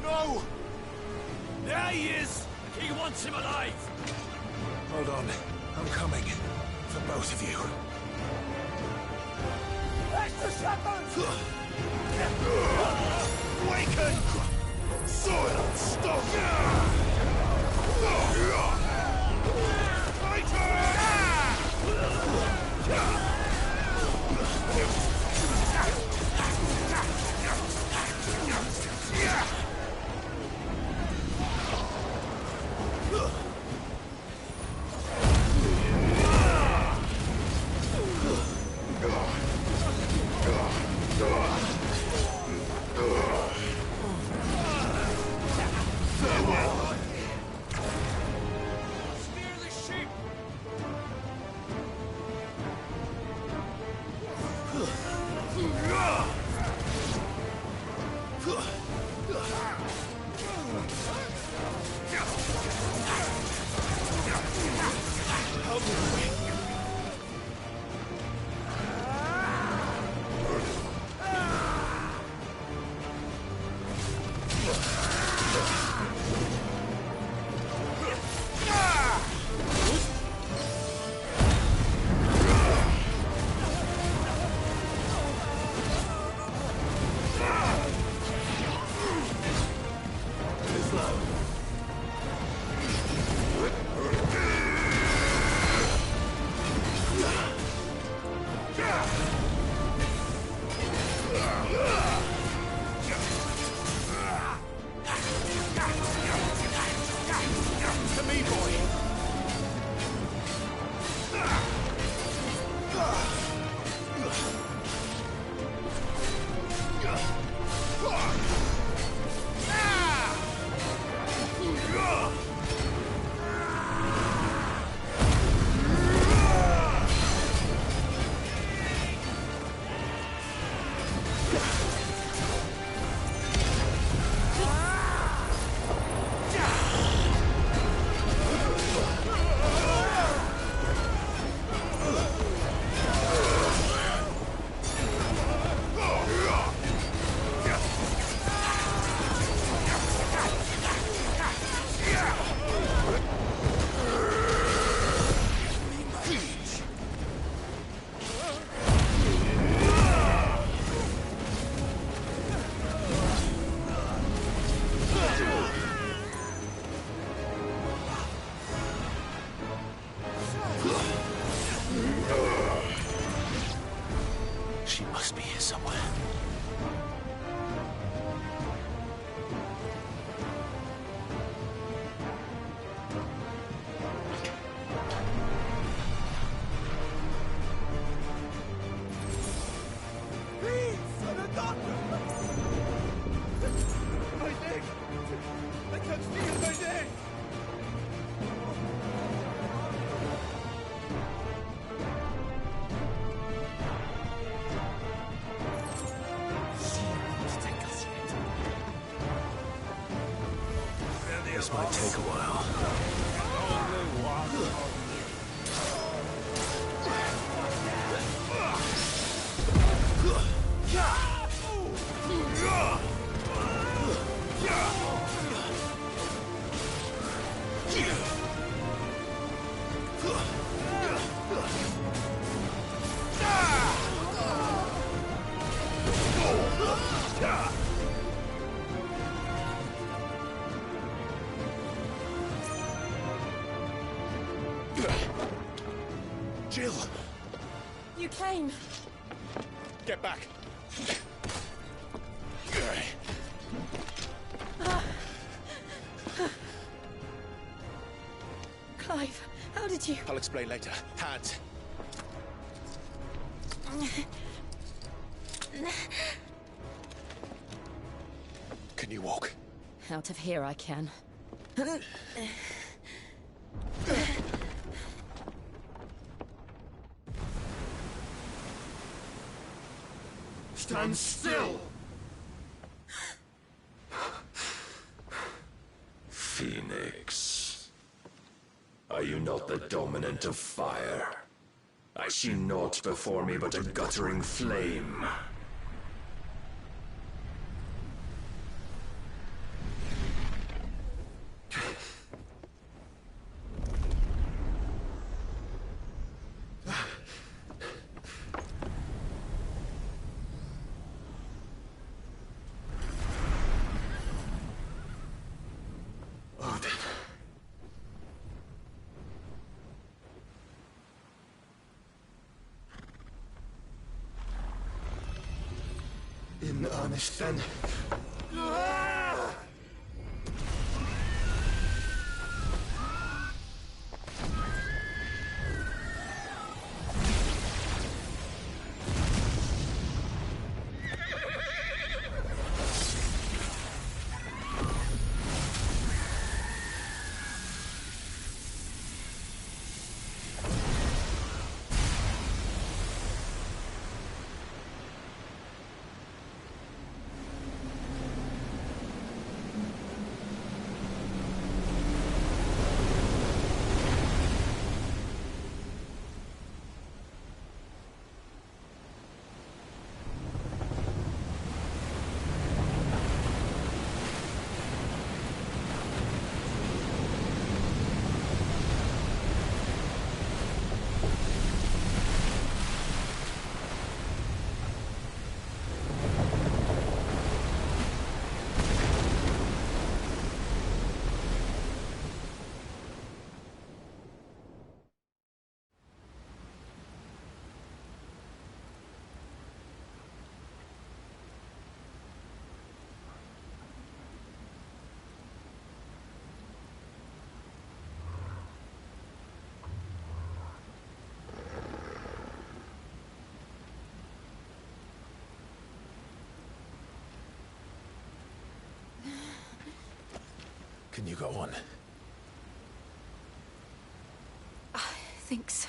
No! There he is! He wants him alive! Hold on. I'm coming. For both of you. That's the shepherd! Awaken! Soil stone! She must be here somewhere. Please, the doctor! My leg! I can't feel my leg! This might take a while. Jill! You came. Get back! Clive, how did you... I'll explain later. Hands. Can you walk? Out of here I can. Stand still! Phoenix. Are you not the dominant of fire? I see naught before me but a guttering flame. In earnest, then. Can you go on? I think so.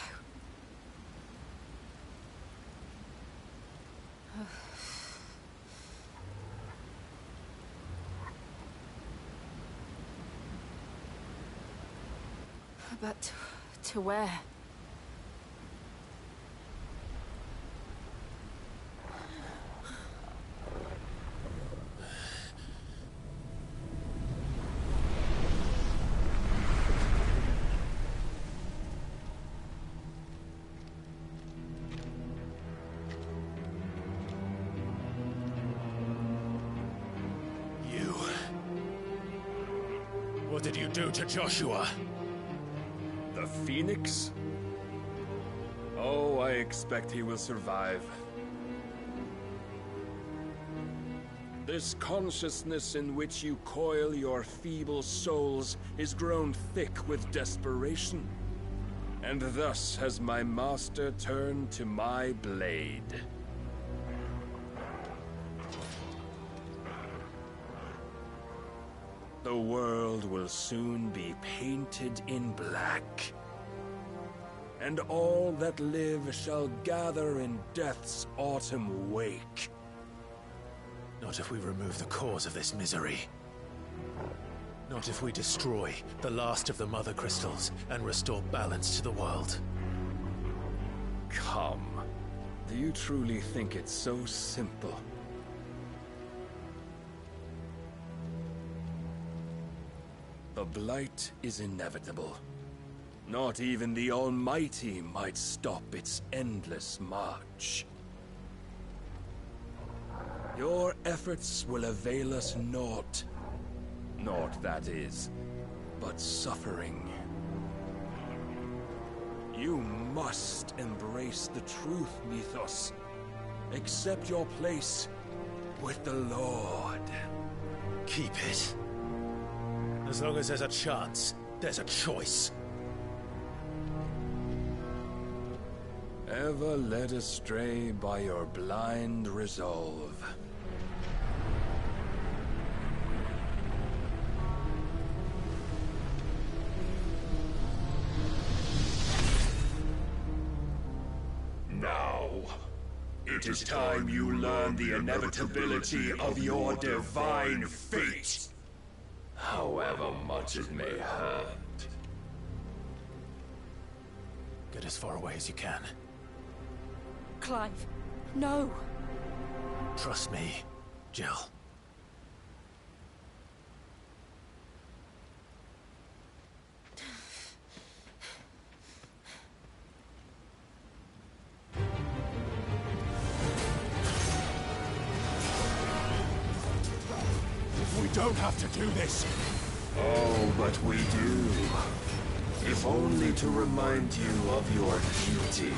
But to where? What did you do to Joshua? The Phoenix? Oh, I expect he will survive. This consciousness in which you coil your feeble souls is grown thick with desperation. And thus has my master turned to my blade. The world will soon be painted in black. And all that live shall gather in death's autumn wake. Not if we remove the cause of this misery. Not if we destroy the last of the Mother Crystals and restore balance to the world. Come. Do you truly think it's so simple? The Blight is inevitable. Not even the Almighty might stop its endless march. Your efforts will avail us naught. Naught, that is, but suffering. You must embrace the truth, Mythos. Accept your place with the Lord. Keep it. As long as there's a chance, there's a choice. Ever led astray by your blind resolve. Now, it is time you learn the inevitability of your divine fate, however much it may hurt. Get as far away as you can. Clive, no. Trust me, Jill. We don't have to do this. Oh, but we do. If only to remind you of your duty.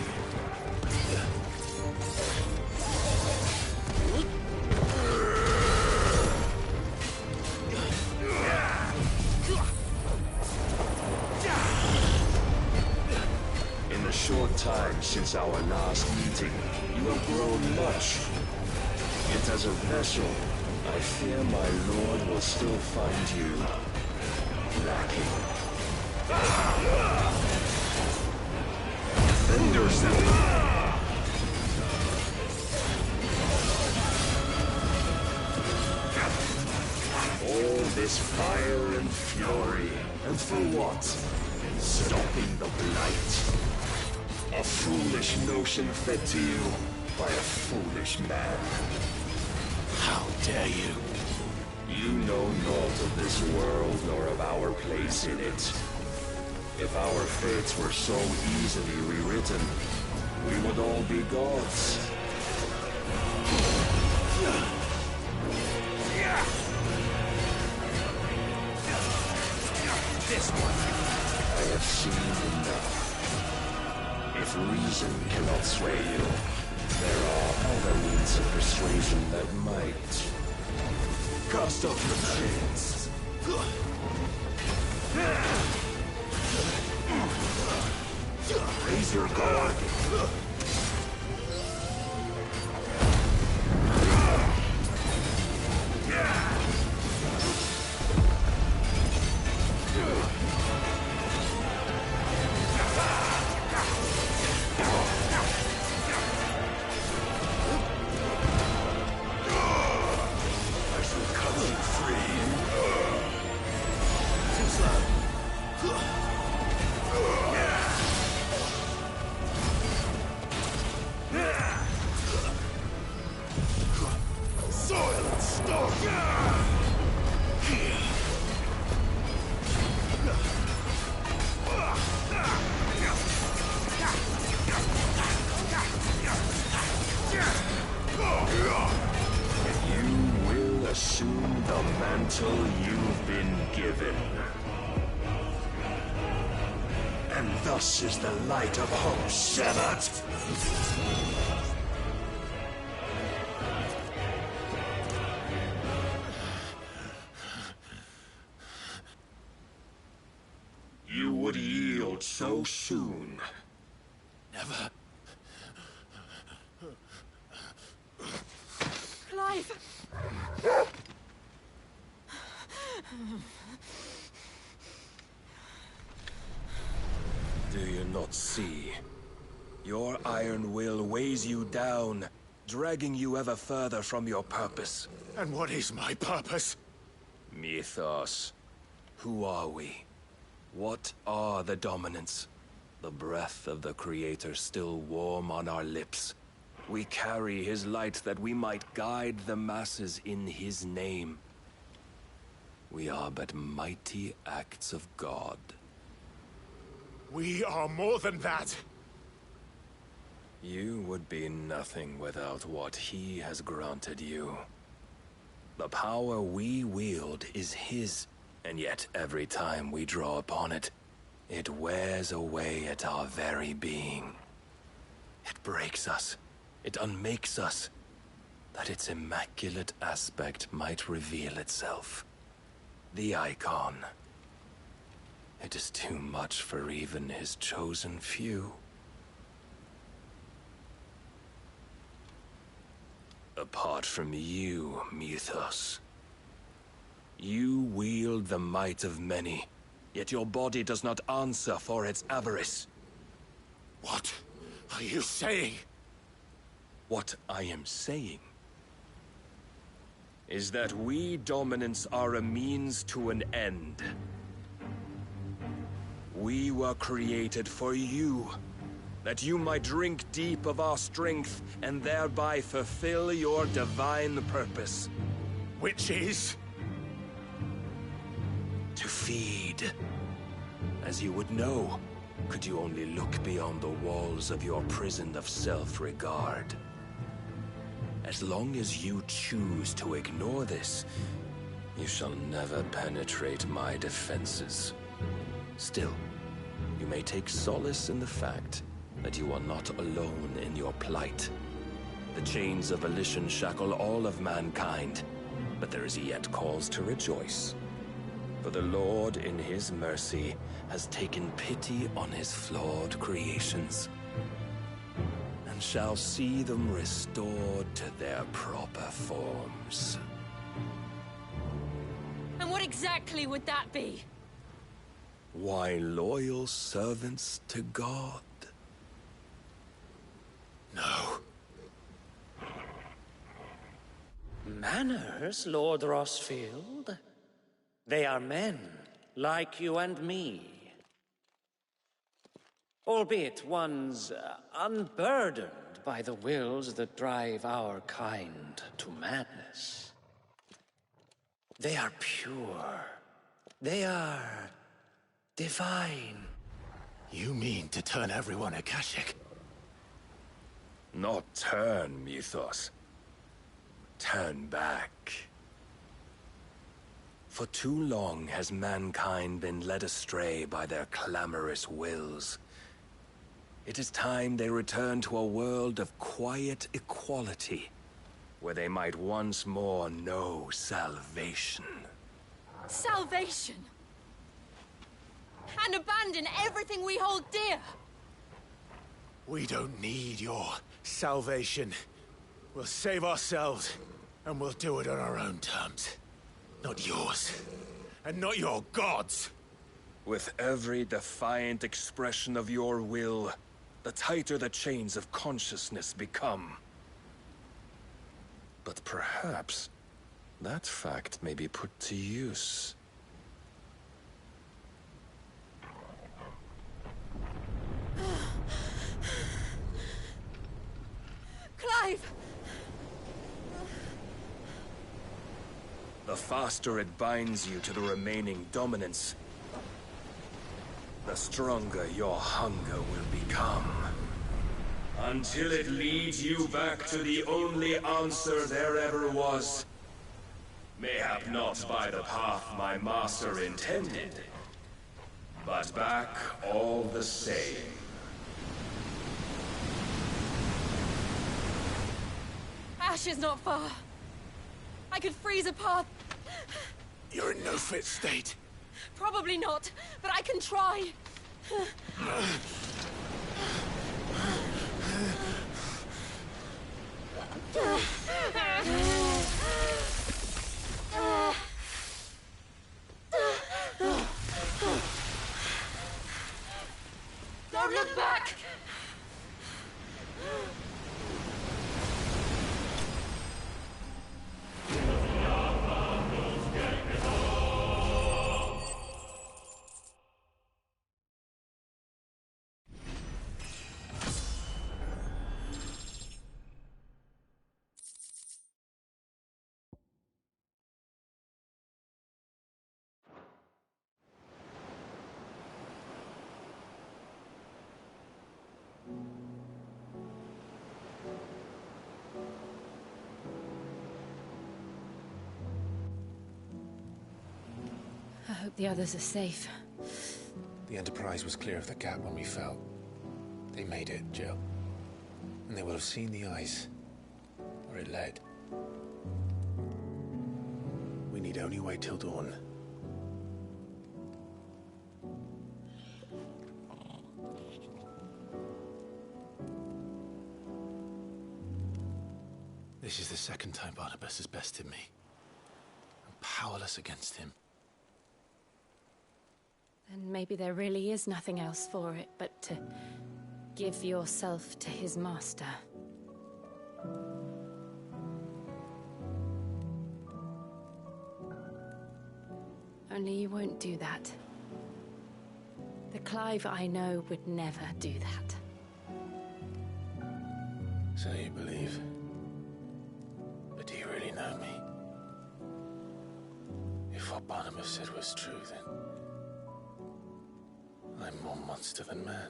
In the short time since our last meeting, you have grown much. Yet as a vessel, I fear my lord will still find you lacking. All this fire and fury, and for what? Stopping the Blight. A foolish notion fed to you by a foolish man. How dare you? You know naught of this world nor of our place in it. If our fates were so easily rewritten, we would all be gods. This one. I have seen enough. If reason cannot sway you, there are other means of persuasion that might. Cast off your chains. Raise your guard. Assume the mantle you've been given. And thus is the light of hope severed. would yield so soon. Never. Clive! Do you not see? Your iron will weighs you down, dragging you ever further from your purpose. And what is my purpose? Mythos. Who are we? What are the dominants? The breath of the Creator still warm on our lips. We carry his light that we might guide the masses in his name. We are but mighty acts of God. We are more than that. You would be nothing without what he has granted you. The power we wield is his, and yet every time we draw upon it, it wears away at our very being. It breaks us. It unmakes us, that its immaculate aspect might reveal itself. The icon. It is too much for even his chosen few. Apart from you, Mythos. You wield the might of many, yet your body does not answer for its avarice. What are you saying? What I am saying is that we dominants are a means to an end. We were created for you, that you might drink deep of our strength and thereby fulfill your divine purpose. Which is? To feed. As you would know, could you only look beyond the walls of your prison of self-regard. As long as you choose to ignore this, you shall never penetrate my defenses. Still, you may take solace in the fact that you are not alone in your plight. The chains of volition shackle all of mankind, but there is yet cause to rejoice. For the Lord, in his mercy, has taken pity on his flawed creations, and shall see them restored to their proper forms. And what exactly would that be? Why, loyal servants to God. No. Manners, Lord Rossfield? They are men, like you and me. Albeit ones unburdened by the wills that drive our kind to madness. They are pure. They are divine. You mean to turn everyone Akashic? Not turn, Mythos. Turn back. For too long has mankind been led astray by their clamorous wills. It is time they return to a world of quiet equality, where they might once more know salvation. Salvation! And abandon everything we hold dear! We don't need your salvation. We'll save ourselves, and we'll do it on our own terms. Not yours. And not your gods! With every defiant expression of your will, the tighter the chains of consciousness become. But perhaps that fact may be put to use. Clive! The faster it binds you to the remaining dominance, the stronger your hunger will become. Until it leads you back to the only answer there ever was. Mayhap not by the path my master intended, but back all the same. Ash is not far. I could freeze a path. You're in no fit state. Probably not, but I can try. Don't look back! I hope the others are safe. The Enterprise was clear of the gap when we fell. They made it, Jill. And they will have seen the ice, where it led. We need only wait till dawn. This is the second time Barnabas has bested me. I'm powerless against him. Then maybe there really is nothing else for it but to give yourself to his master. Only you won't do that. The Clive I know would never do that. So you believe? But do you really know me? If what Barnabas said was true, then I'm more monster than man.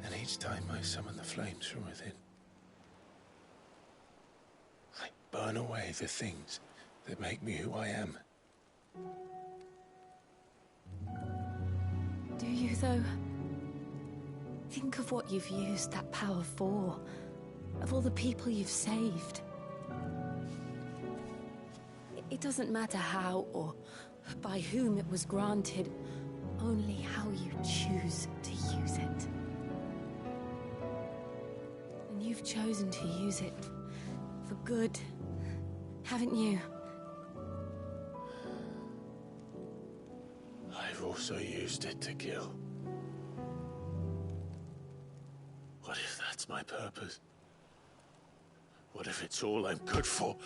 And each time I summon the flames from within, I burn away the things that make me who I am. Do you, though? Think of what you've used that power for, of all the people you've saved. It doesn't matter how or by whom it was granted, only how you choose to use it. And you've chosen to use it for good, haven't you? I've also used it to kill. What if that's my purpose? What if it's all I'm good for?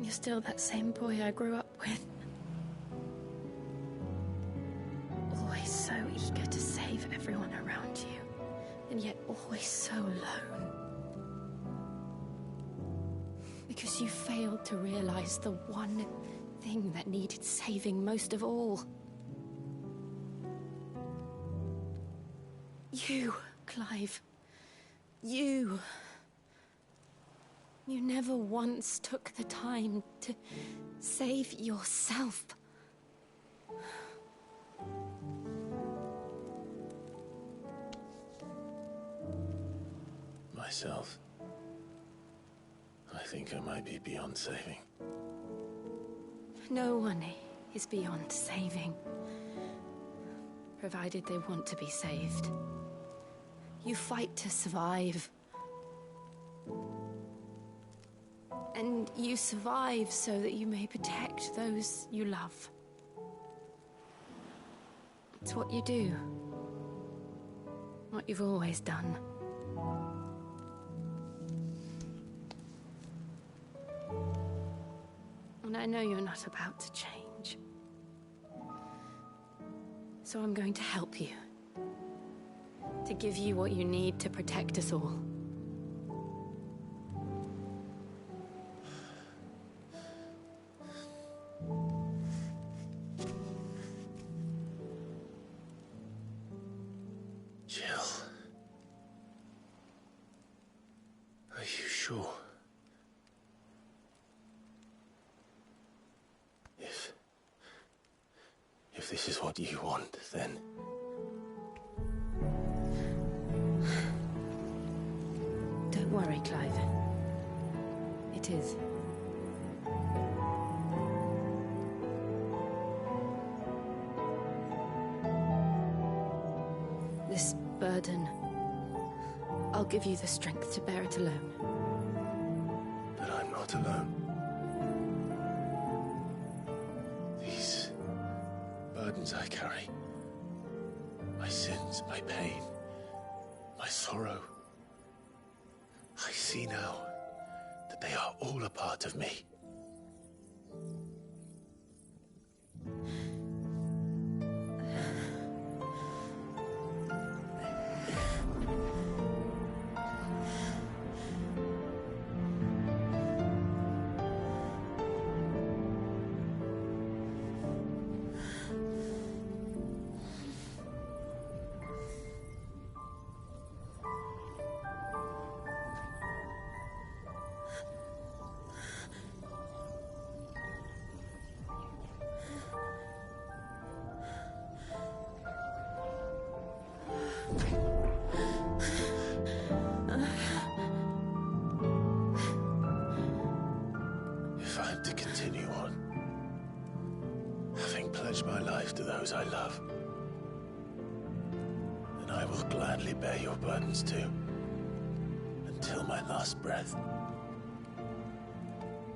You're still that same boy I grew up with. Always so eager to save everyone around you, and yet always so alone. Because you failed to realize the one thing that needed saving most of all. You, Clive. You. You never once took the time to save yourself. Myself? I think I might be beyond saving. No one is beyond saving, provided they want to be saved. You fight to survive. And you survive so that you may protect those you love. It's what you do. What you've always done. And I know you're not about to change. So I'm going to help you. To give you what you need to protect us all. Jill. Are you sure? If this is what you want, then burden, I'll give you the strength to bear it alone. But I'm not alone. These burdens I carry, my sins, my pain, my sorrow, I see now that they are all a part of me. If I'm to continue on, having pledged my life to those I love, then I will gladly bear your burdens too, until my last breath.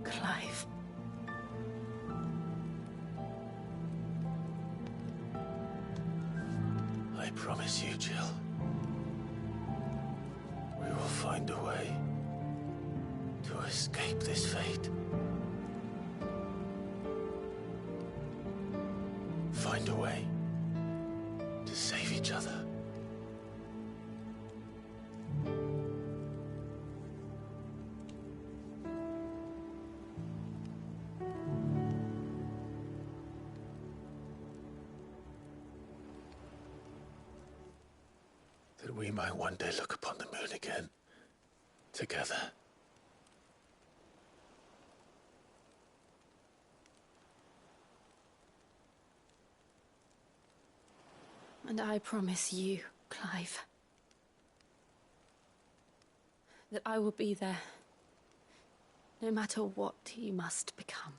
Clive. I promise you, Jill, we will find a way to escape this fate. Find a way to save each other. That we might one day look upon the moon again, together. And I promise you, Clive, that I will be there, no matter what you must become.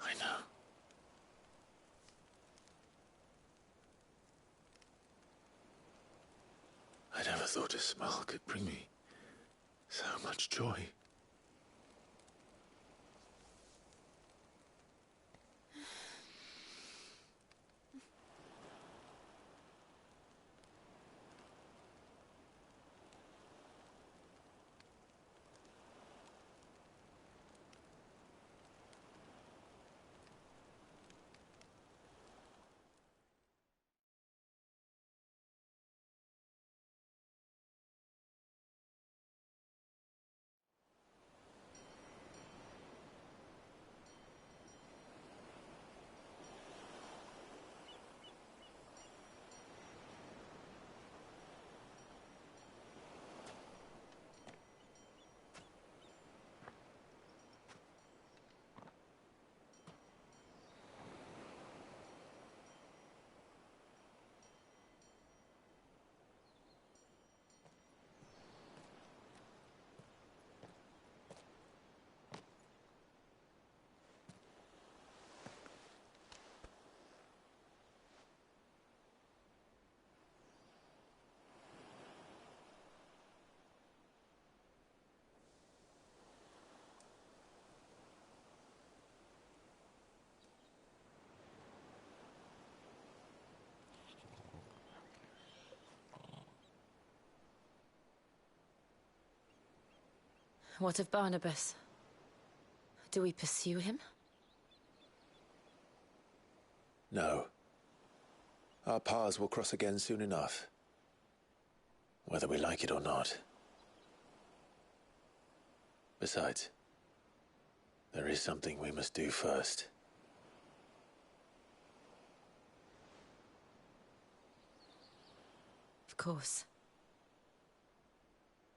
I know. I never thought a smile could bring me so much joy. What of Barnabas? Do we pursue him? No. Our paths will cross again soon enough, whether we like it or not. Besides, there is something we must do first. Of course.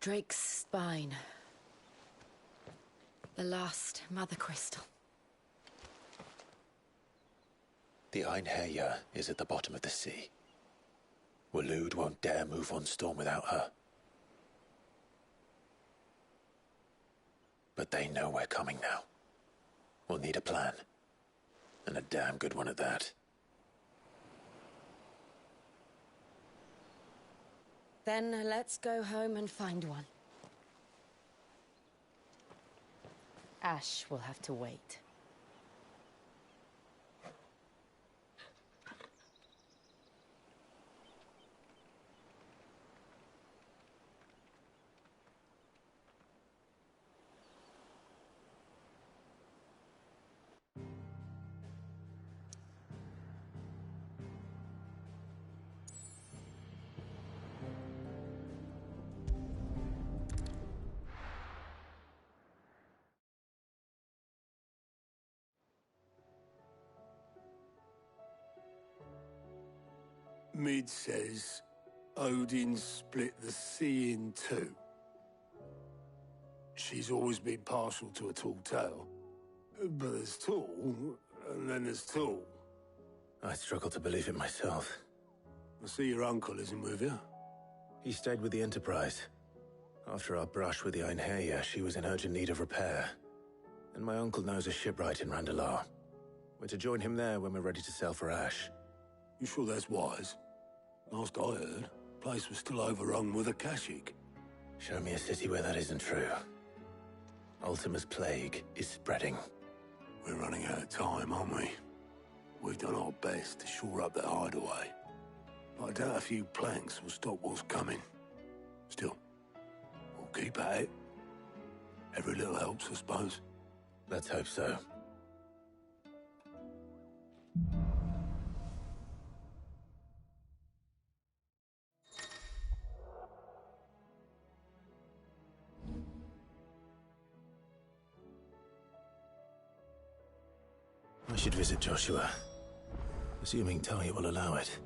Drake's spine. The last Mother Crystal. The Einherjar is at the bottom of the sea. Waloed won't dare move on Storm without her. But they know we're coming now. We'll need a plan. And a damn good one at that. Then let's go home and find one. Ash will have to wait. Mid says Odin split the sea in two. She's always been partial to a tall tale. But there's tall, and then there's tall. I struggle to believe it myself. I see your uncle isn't with you. He stayed with the Enterprise. After our brush with the Einherja, she was in urgent need of repair. And my uncle knows a shipwright in Randalar. We're to join him there when we're ready to sail for Ash. You sure that's wise? Last I heard, the place was still overrun with Akashic. Show me a city where that isn't true. Ultima's plague is spreading. We're running out of time, aren't we? We've done our best to shore up that hideaway. But I doubt a few planks will stop what's coming. Still, we'll keep at it. Every little helps, I suppose. Let's hope so. I should visit Joshua, assuming Talia will allow it.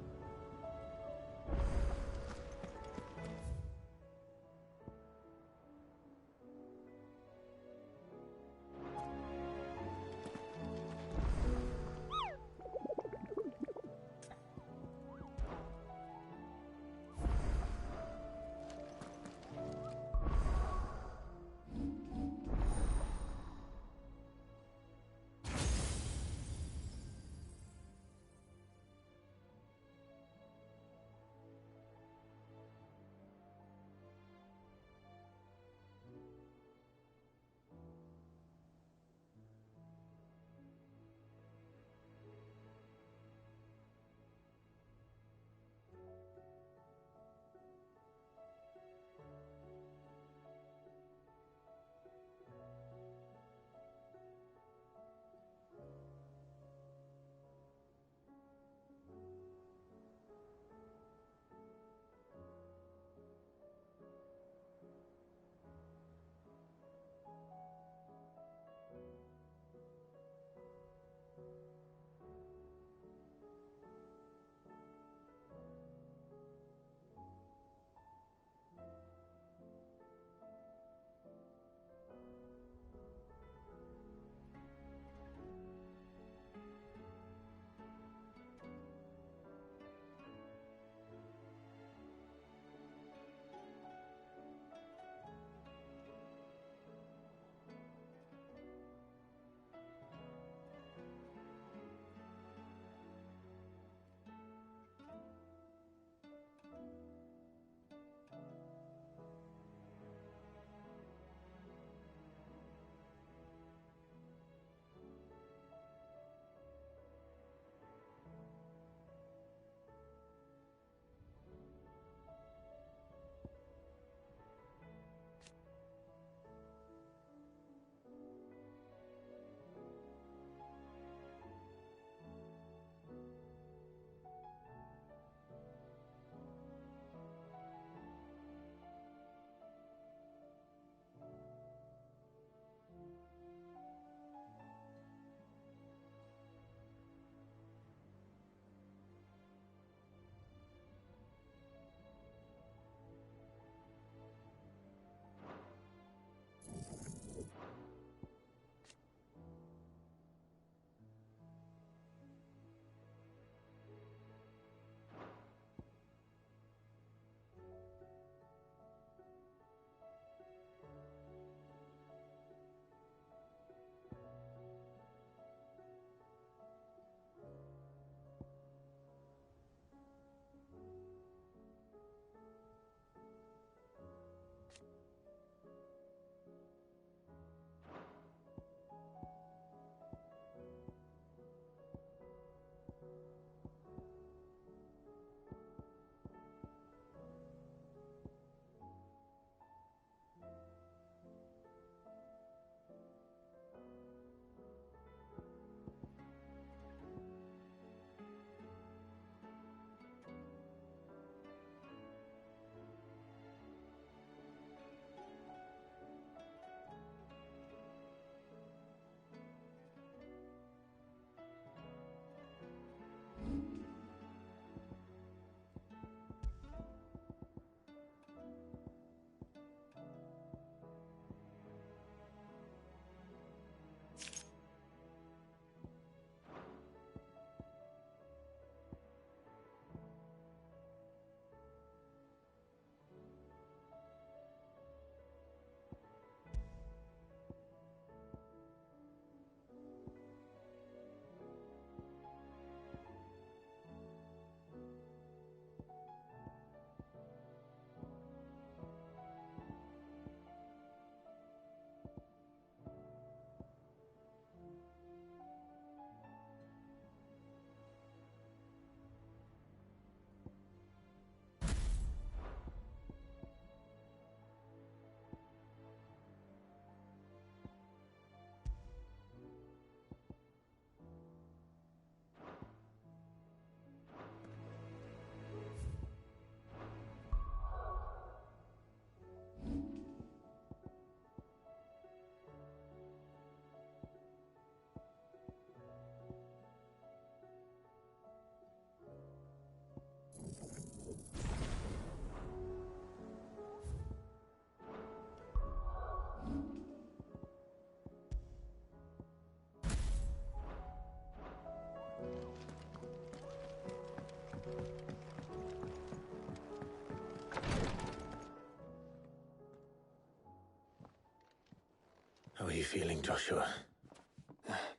How are you feeling, Joshua?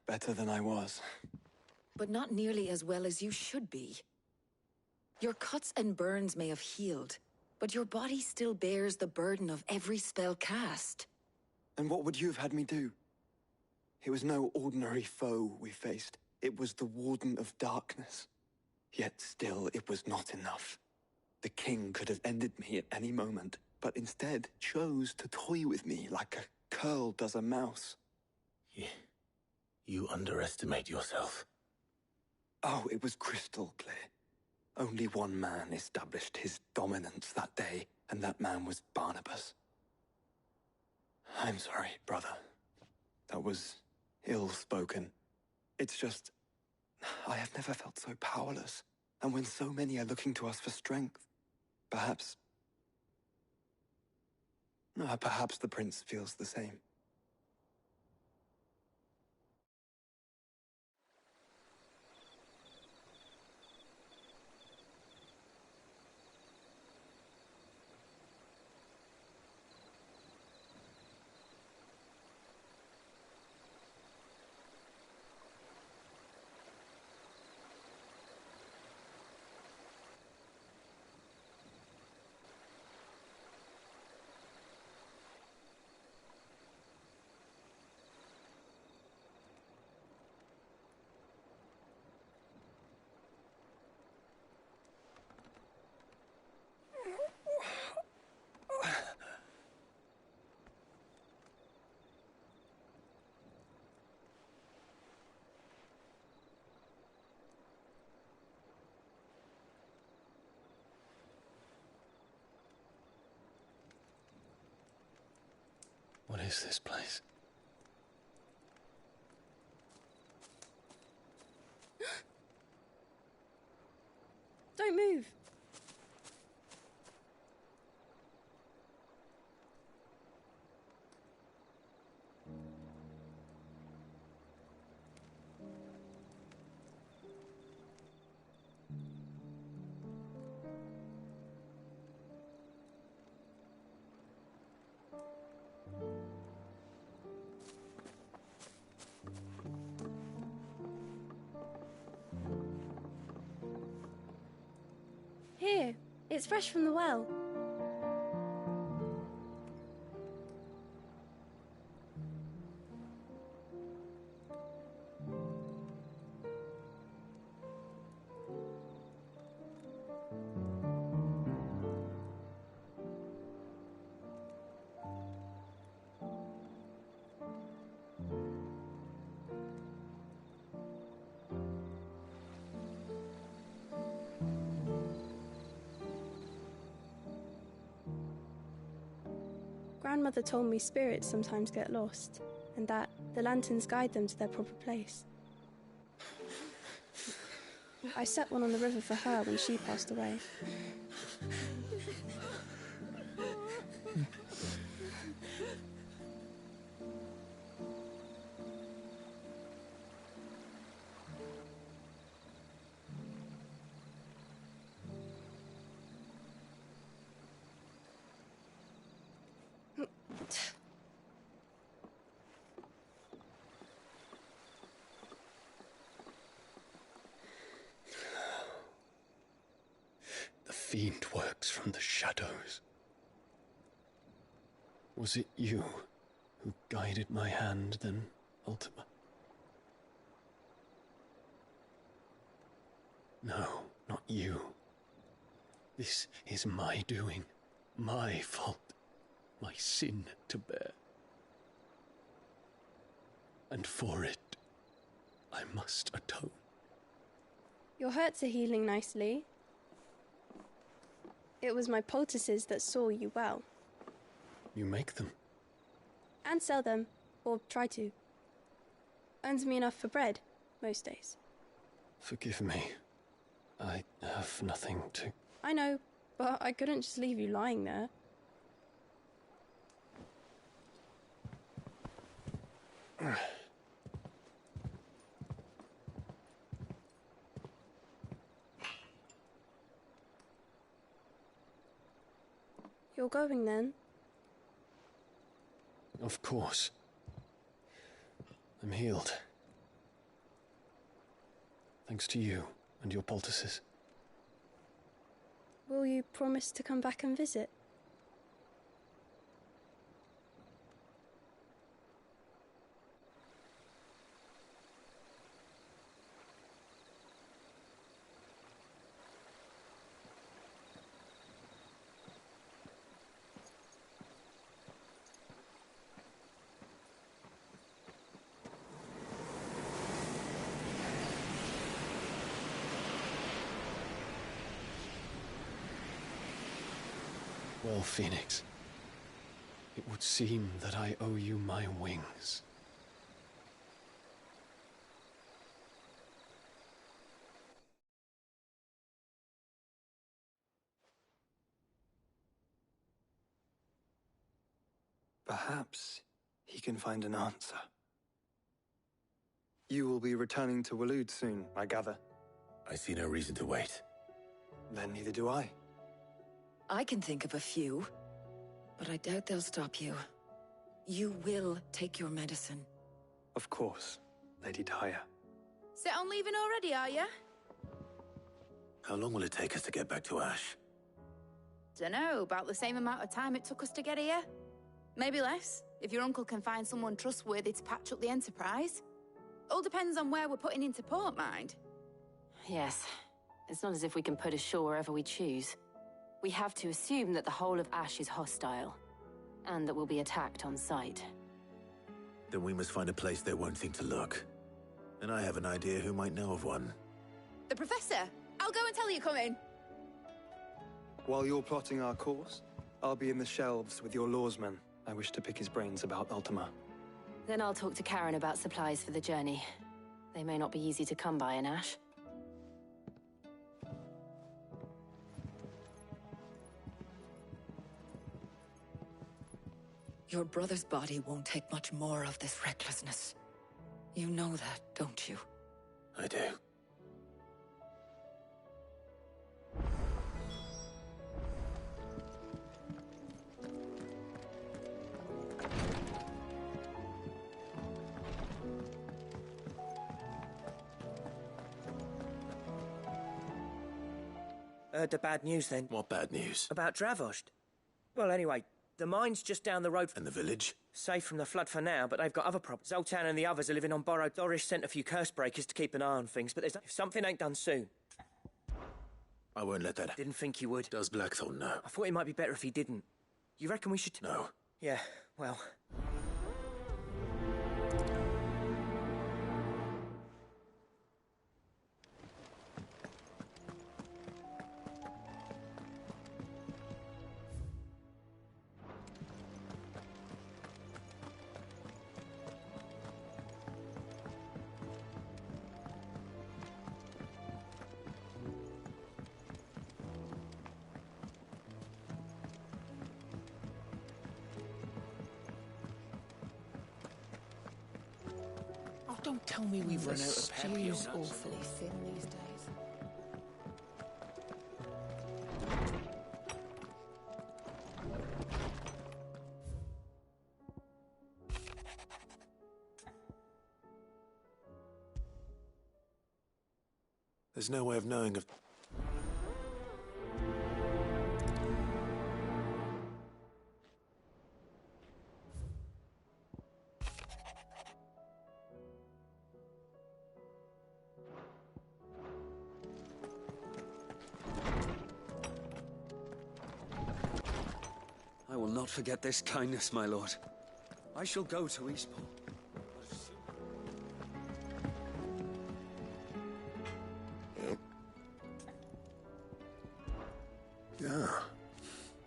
Better than I was. But not nearly as well as you should be. Your cuts and burns may have healed, but your body still bears the burden of every spell cast. And what would you have had me do? It was no ordinary foe we faced. It was the Warden of Darkness. Yet still, it was not enough. The king could have ended me at any moment, but instead chose to toy with me like a curl does a mouse. You underestimate yourself. Oh, it was crystal clear. Only one man established his dominance that day, and that man was Barnabas. I'm sorry, brother. That was ill-spoken. It's just, I have never felt so powerless. And when so many are looking to us for strength, perhaps the prince feels the same. What is this place? Don't move. Here, it's fresh from the well. Grandmother told me spirits sometimes get lost, and that the lanterns guide them to their proper place. I set one on the river for her when she passed away. The fiend works from the shadows. Was it you who guided my hand then, Ultima? No, not you. This is my doing, my fault, my sin to bear. And for it, I must atone. Your hurts are healing nicely. It was my poultices that saw you well. You make them? And sell them, or try to. Earns me enough for bread, most days. Forgive me. I have nothing to... I know, but I couldn't just leave you lying there. You're going then? Of course. I'm healed. Thanks to you and your poultices. Will you promise to come back and visit? Well, Phoenix, it would seem that I owe you my wings. Perhaps he can find an answer. You will be returning to Waloed soon, I gather. I see no reason to wait. Then neither do I. I can think of a few, but I doubt they'll stop you. You will take your medicine. Of course, Lady Daya. Set on leaving already, are you? How long will it take us to get back to Ash? Dunno, about the same amount of time it took us to get here. Maybe less, if your uncle can find someone trustworthy to patch up the Enterprise. All depends on where we're putting into port, mind. Yes. It's not as if we can put ashore wherever we choose. We have to assume that the whole of Ash is hostile, and that we'll be attacked on sight. Then we must find a place they won't think to look. And I have an idea who might know of one. The Professor! I'll go and tell you coming! While you're plotting our course, I'll be in the shelves with your lawsman. I wish to pick his brains about Ultima. Then I'll talk to Karen about supplies for the journey. They may not be easy to come by in Ash. Your brother's body won't take much more of this recklessness. You know that, don't you? I do. Heard the bad news then? What bad news? About Dravost. Well, anyway, the mine's just down the road. And the village? Safe from the flood for now, but they've got other problems. Zoltan and the others are living on borrowed. Doris sent a few curse breakers to keep an eye on things, but if something ain't done soon... I won't let that... Didn't think you would. Does Blackthorn know? I thought it might be better if he didn't. You reckon we should... No. Yeah, well... Don't tell me we've run out of pepper. Stew's awfully thin these days. There's no way of knowing if... I will not forget this kindness, my lord. I shall go to Eastport. Yep. Yeah.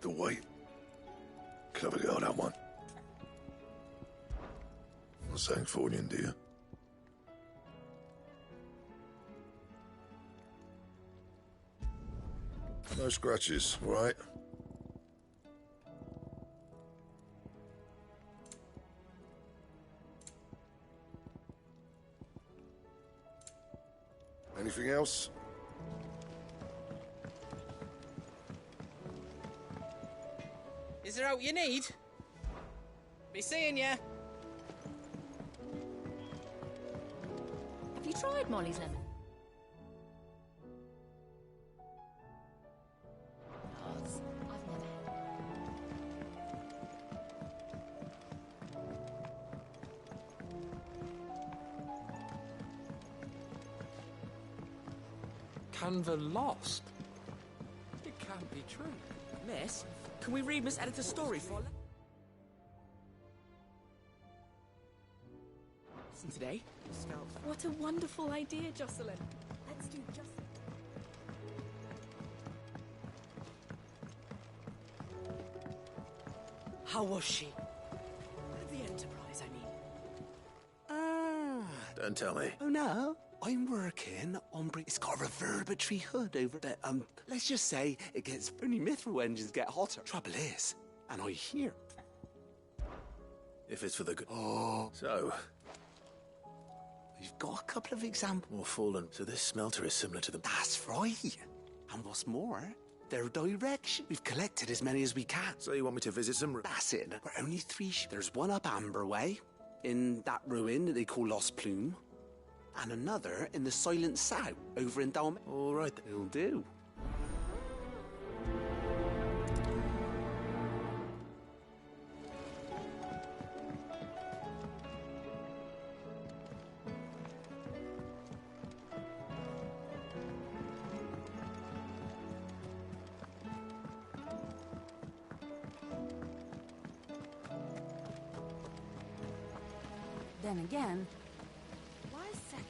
The white. Clever girl, that one. Not saying Fordian, do you? No scratches, right? Anything else? Is there out you need? Be seeing ya. tried Molly's lemon? Nods. I've never had. Canva lost? It can't be true. Miss, can we read Miss Editor's story for listen today? What a wonderful idea, Jocelyn. Let's do Jocelyn. How was she? The Enterprise, I mean. Don't tell me. Oh, no. I'm working on... It's got a reverberatory hood over there. Let's just say it gets... Only mithril engines get hotter. Trouble is, and I hear... If it's for the good... Oh. So... We've got a couple of examples. More fallen. So this smelter is similar to the... That's right. And what's more, their direction. We've collected as many as we can. So you want me to visit some... That's it. We're only 3 There's one up Amber Way, in that ruin that they call Lost Plume, and another in the Silent South, over in Dalmet. All right, then. It'll do. Then again, why is Sector?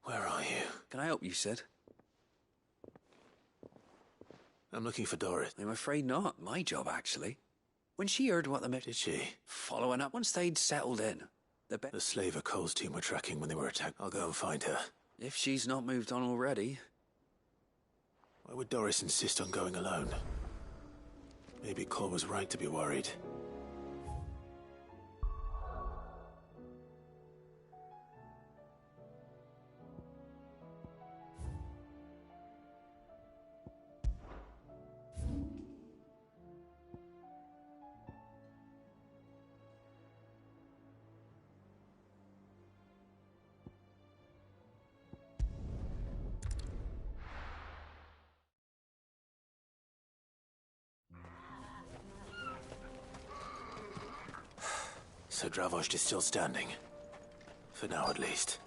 Where are you? Can I help you, Sid? I'm looking for Doris. I'm afraid not. My job, actually. When she heard what the... Did she? Following up, once they'd settled in. The slaver Cole's team were tracking when they were attacked. I'll go and find her. If she's not moved on already. Why would Doris insist on going alone? Maybe Cole was right to be worried. So Dravost is still standing. For now, at least.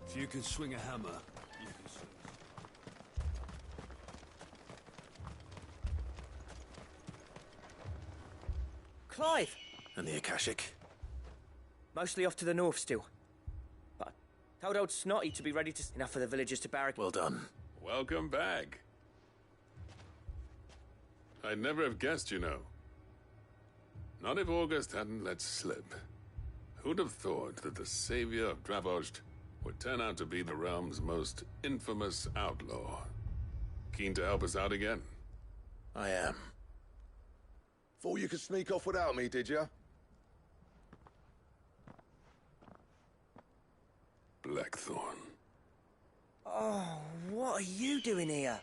If you can swing a hammer, you can swing. Clive! And the Akashic? Mostly off to the north still. But I told old Snotty to be ready to... Enough for the villagers to barrack... Well done. Welcome back. I'd never have guessed, you know. Not if August hadn't let slip. Who'd have thought that the savior of Dravost would turn out to be the realm's most infamous outlaw? Keen to help us out again? I am. Thought you could sneak off without me, did you? Blackthorn. Oh, what are you doing here?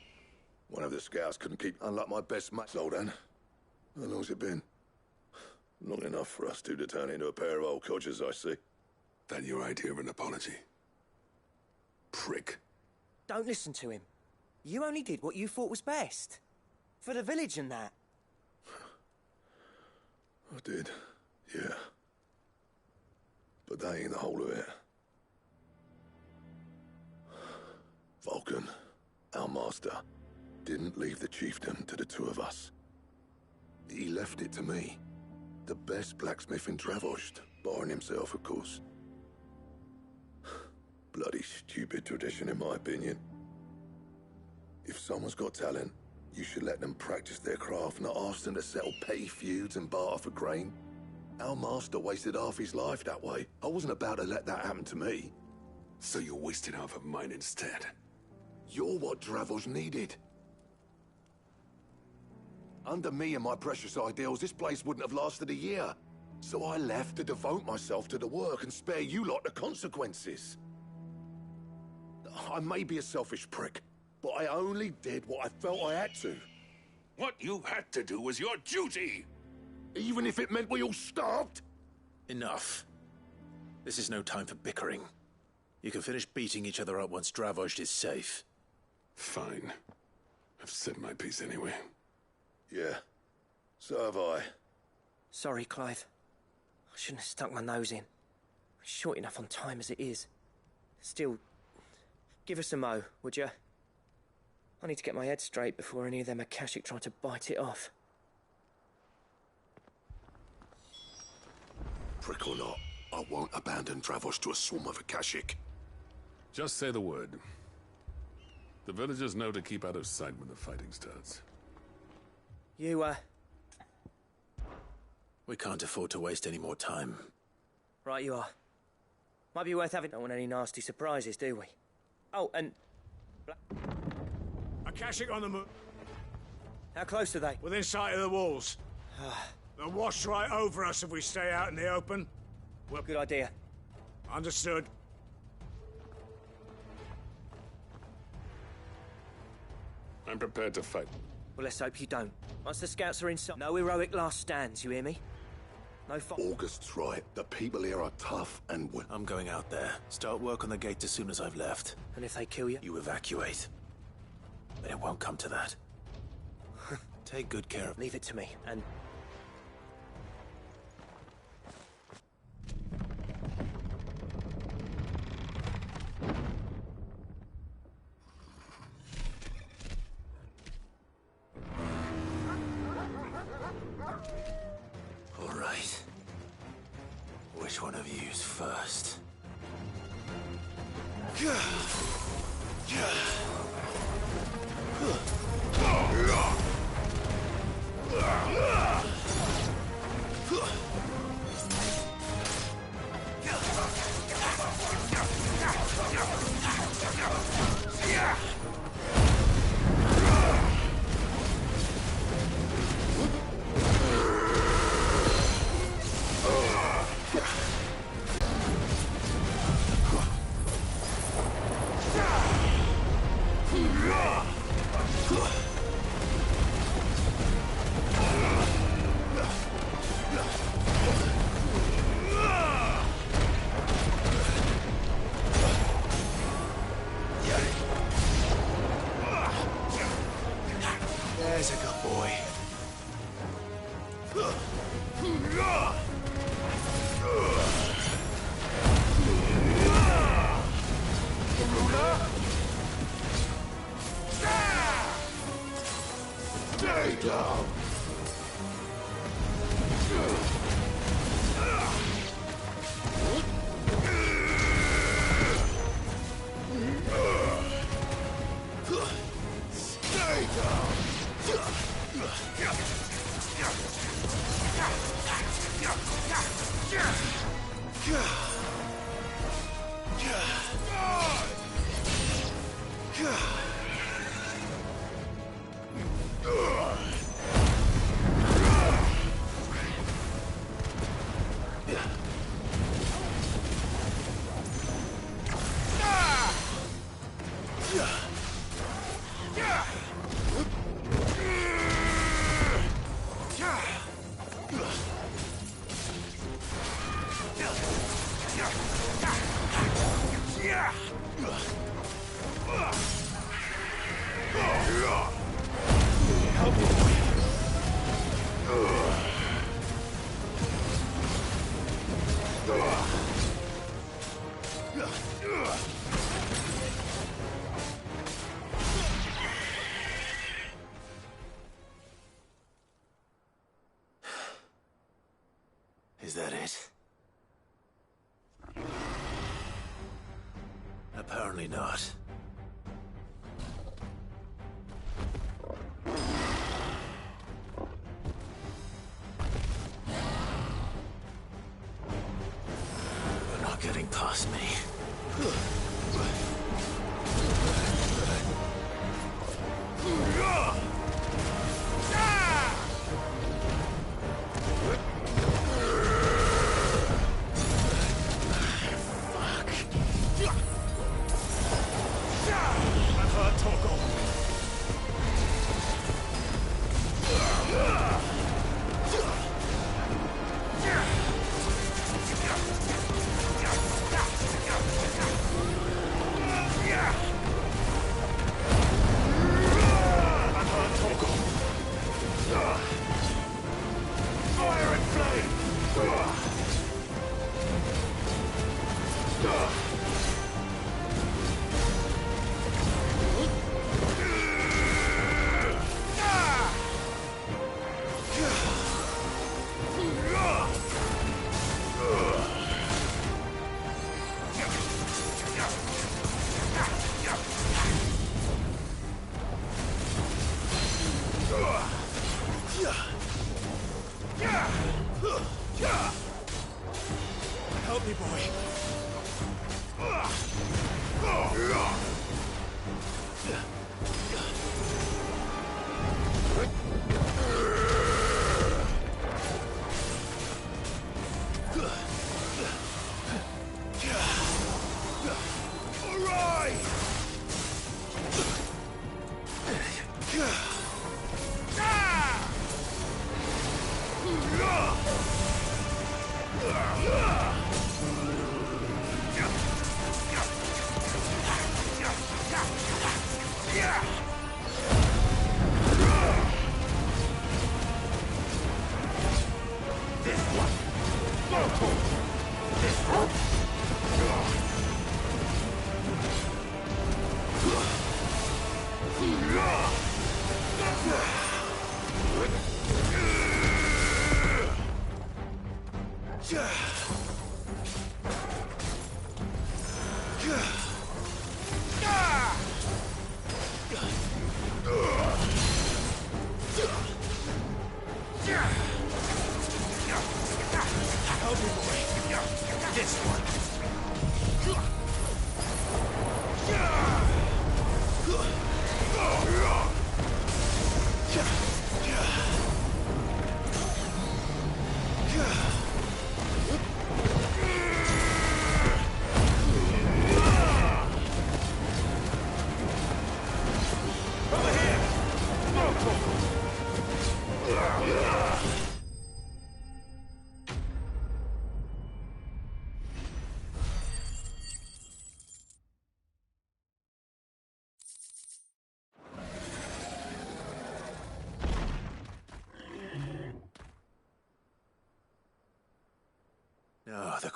One of the scouts couldn't keep, unlike my best mate, Zoldan. How long's it been? Long enough for us two to turn into a pair of old codgers, I see. That your idea of an apology? Prick. Don't listen to him. You only did what you thought was best. For the village and that. I did, yeah. But that ain't the whole of it. Vulcan, our master, didn't leave the chieftain to the two of us. He left it to me. The best blacksmith in Dravost, barring himself, of course. Bloody stupid tradition, in my opinion. If someone's got talent, you should let them practice their craft, not ask them to settle petty feuds and barter for grain. Our master wasted half his life that way. I wasn't about to let that happen to me. So you wasted half of mine instead? You're what Dravost needed. Under me and my precious ideals, this place wouldn't have lasted a year. So I left to devote myself to the work and spare you lot the consequences. I may be a selfish prick, but I only did what I felt I had to. What you had to do was your duty! Even if it meant we all starved? Enough. This is no time for bickering. You can finish beating each other up once Dravozd is safe. Fine. I've said my piece anyway. Yeah. So have I. Sorry, Clive. I shouldn't have stuck my nose in. We're short enough on time as it is. Still, give us a mo, would you? I need to get my head straight before any of them Akashic try to bite it off. Prick or not, I won't abandon Dravozd to a swarm of Akashic. Just say the word. The villagers know to keep out of sight when the fighting starts. You, We can't afford to waste any more time. Right you are. Might be worth having. Don't want any nasty surprises, do we? Oh, and... Akashic on the move. How close are they? Within sight of the walls. They'll wash right over us if we stay out in the open. Well, good idea. Understood. I'm prepared to fight. Well, let's hope you don't. Once the scouts are inside, no heroic last stands, you hear me? No fight. August's right. The people here are tough and... I'm going out there. Start work on the gate as soon as I've left. And if they kill you? You evacuate. But it won't come to that. Take good care of... Leave it to me, and... All right. Which one of you's first? There's a good boy. Stay down! Stay down! Is that it? Apparently not. You're not getting past me.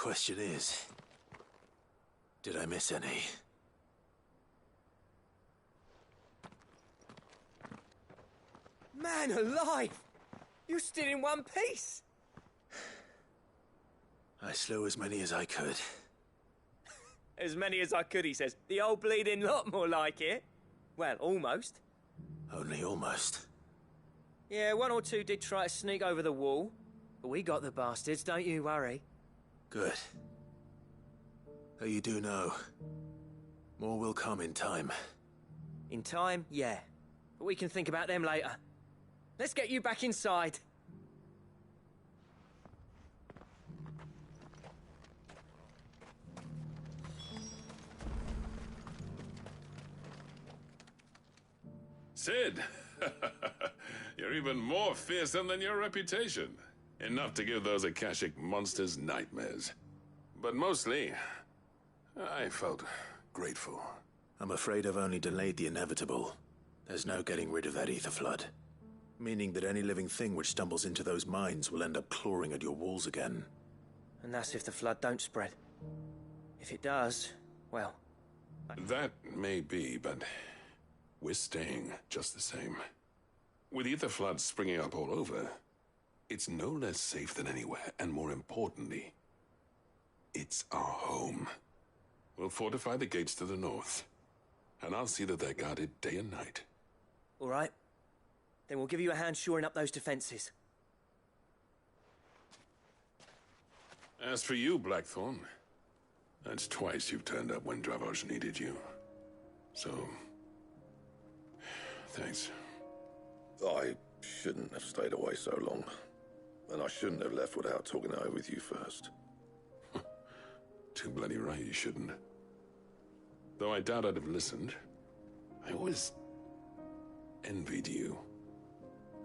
question is, did I miss any? Man alive! You're still in one piece! I slew as many as I could. As many as I could, he says. The old bleeding lot, more like it. Well, almost. Only almost. Yeah, one or two did try to sneak over the wall. But we got the bastards, don't you worry. Good. Though you do know, more will come in time. In time, yeah. But we can think about them later. Let's get you back inside. Sid! You're even more fearsome than your reputation. Enough to give those Akashic monsters nightmares. But mostly, I felt grateful. I'm afraid I've only delayed the inevitable. There's no getting rid of that ether flood. Meaning that any living thing which stumbles into those mines will end up clawing at your walls again. And that's if the flood don't spread. If it does, well... That may be, but we're staying just the same. With ether floods springing up all over, it's no less safe than anywhere, and more importantly, it's our home. We'll fortify the gates to the north, and I'll see that they're guarded day and night. All right. Then we'll give you a hand shoring up those defenses. As for you, Blackthorn, that's twice you've turned up when Dravosh needed you. So, thanks. I shouldn't have stayed away so long. And I shouldn't have left without talking it over with you first. Too bloody right you shouldn't. Though I doubt I'd have listened. I always envied you.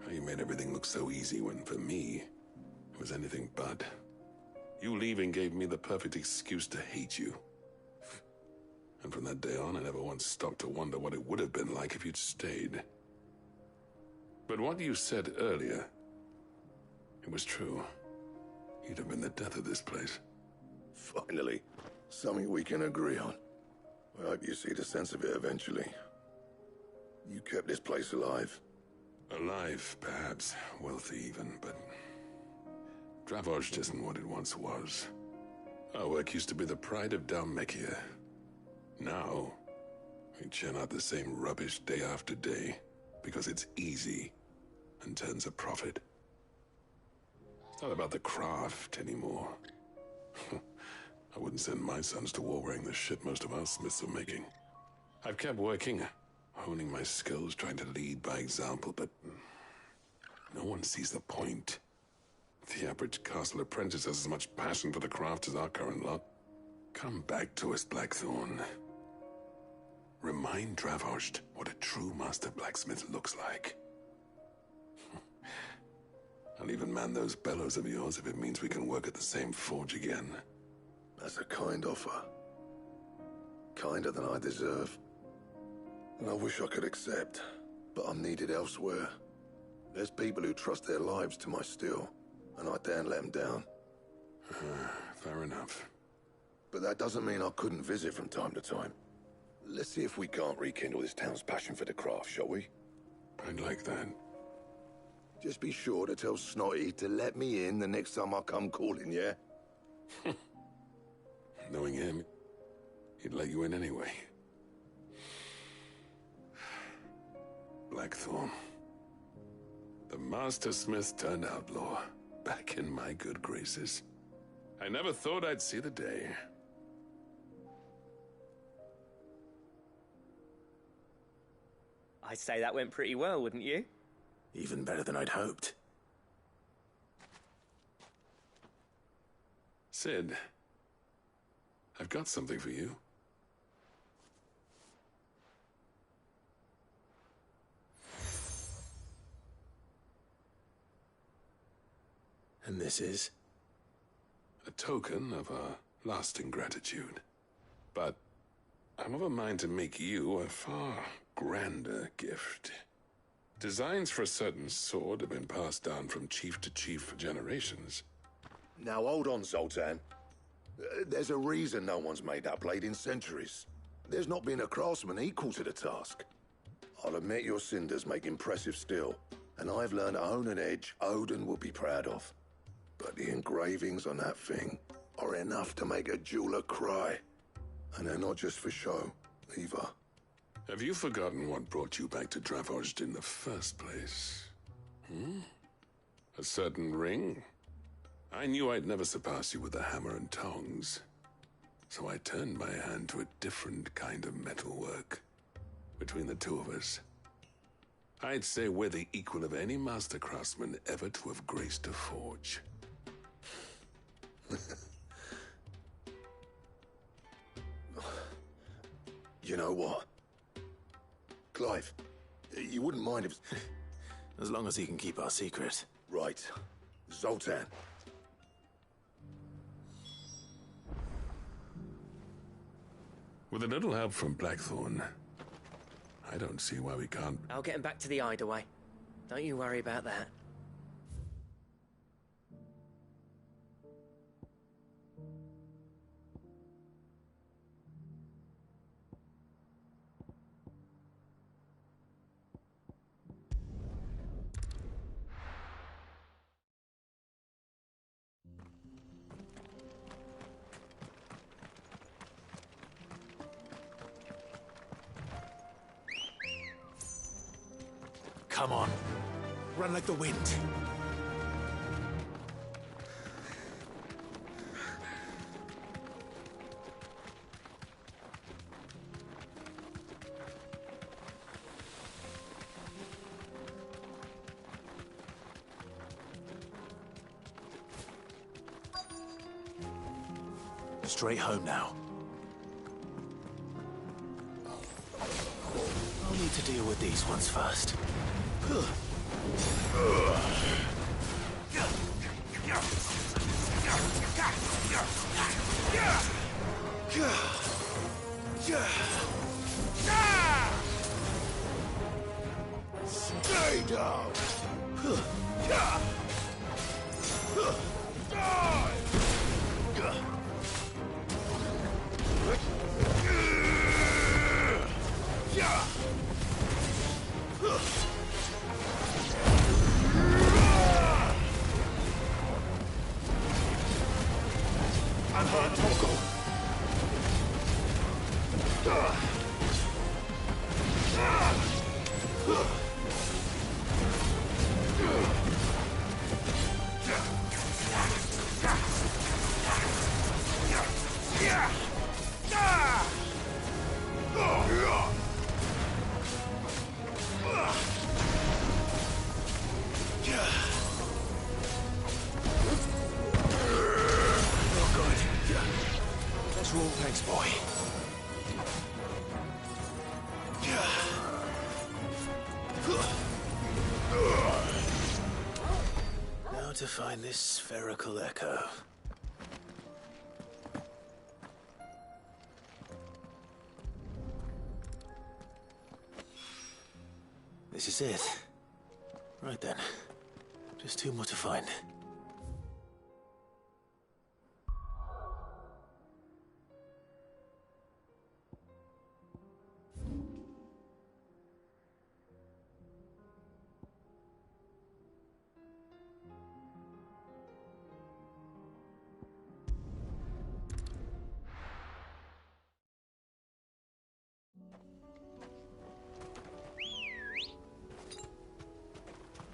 How you made everything look so easy when, for me, it was anything but. You leaving gave me the perfect excuse to hate you. And from that day on, I never once stopped to wonder what it would have been like if you'd stayed. But what you said earlier, it was true. You'd have been the death of this place. Finally, something we can agree on. I hope you see the sense of it eventually. You kept this place alive. Alive, perhaps. Wealthy even, but... Dravosh isn't what it once was. Our work used to be the pride of Dalmekia. Now, we churn out the same rubbish day after day, because it's easy and turns a profit. It's not about the craft anymore. I wouldn't send my sons to war wearing the shit most of our smiths are making. I've kept working, honing my skills, trying to lead by example, but no one sees the point. The average castle apprentice has as much passion for the craft as our current lot. Come back to us, Blackthorn. Remind Dravosh what a true master blacksmith looks like. I'll even man those bellows of yours if it means we can work at the same forge again. That's a kind offer. Kinder than I deserve. And I wish I could accept, but I'm needed elsewhere. There's people who trust their lives to my steel, and I daren't let them down. Fair enough. But that doesn't mean I couldn't visit from time to time. Let's see if we can't rekindle this town's passion for the craft, shall we? I'd like that. Just be sure to tell Snotty to let me in the next time I come calling, yeah? Knowing him, he'd let you in anyway. Blackthorn. The Master Smith turned outlaw, back in my good graces. I never thought I'd see the day. I'd say that went pretty well, wouldn't you? Even better than I'd hoped. Sid, I've got something for you. And this is? A token of our lasting gratitude. But I'm of a mind to make you a far grander gift. Designs for a certain sword have been passed down from chief to chief for generations. Now hold on, Zoltan. There's a reason no one's made that blade in centuries. There's not been a craftsman equal to the task. I'll admit your cinders make impressive steel, and I've learned to own an edge Odin will be proud of. But the engravings on that thing are enough to make a jeweler cry. And they're not just for show, either. Have you forgotten what brought you back to Dravozd in the first place? Hmm? A certain ring? I knew I'd never surpass you with the hammer and tongs. So I turned my hand to a different kind of metalwork. Between the two of us, I'd say we're the equal of any master craftsman ever to have graced a forge. You know what? Clive, you wouldn't mind if... As long as he can keep our secret. Right. Zoltan. With a little help from Blackthorn, I don't see why we can't... I'll get him back to the hideaway. Don't you worry about that. Come on. Run like the wind. Straight home now. I'll need to deal with these ones first. Stay down! Unhurt Toggle. Thanks, boy. Now to find this spherical echo. This is it. Right then. Just two more to find.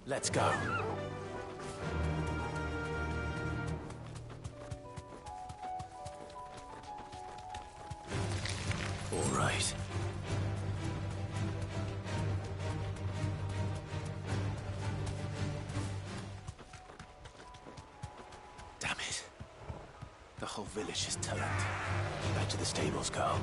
Let's go. All right. Damn it. The whole village is turned. Back to the stables, Carl.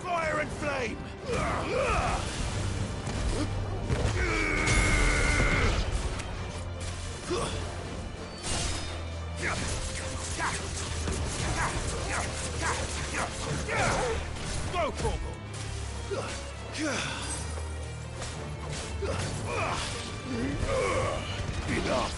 Fire and flame! Go, Corporal! Enough!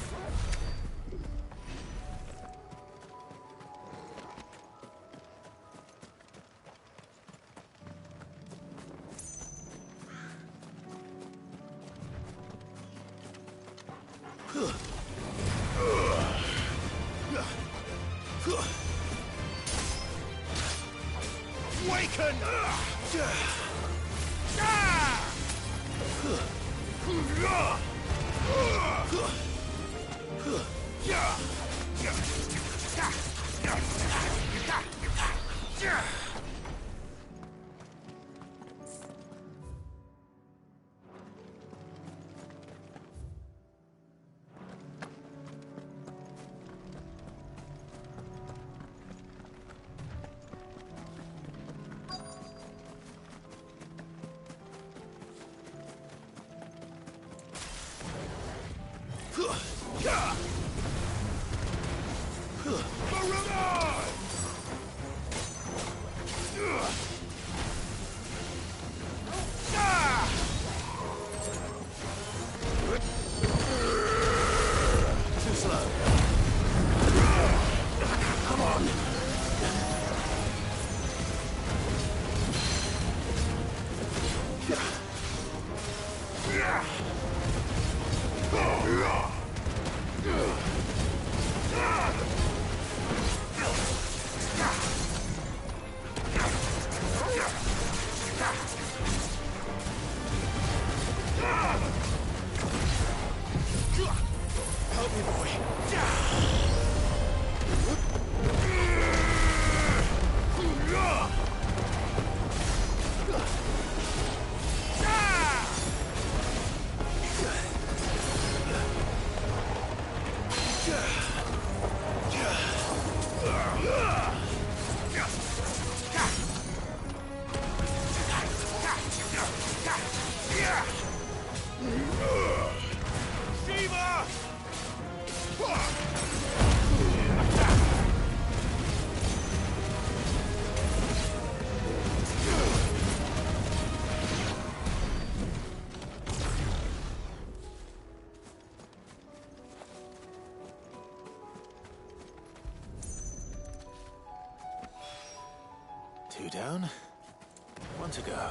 Waken! Too slow. Come on. Help me, boy. Shiva! Two down, one to go.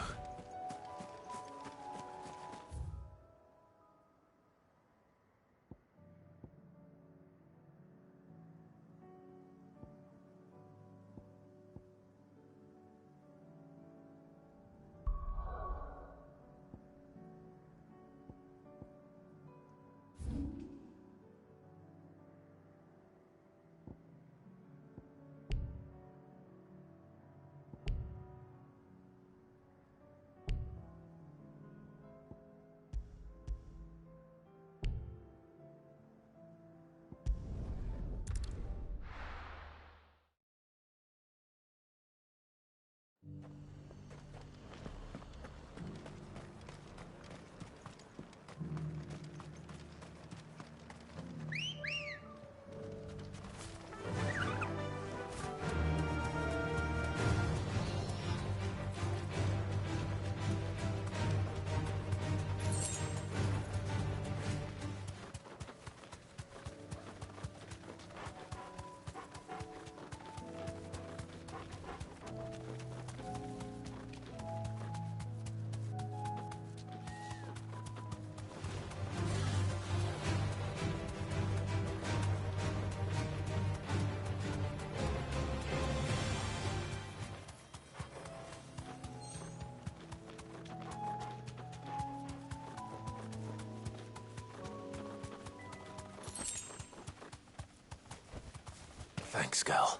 Thanks, Gal.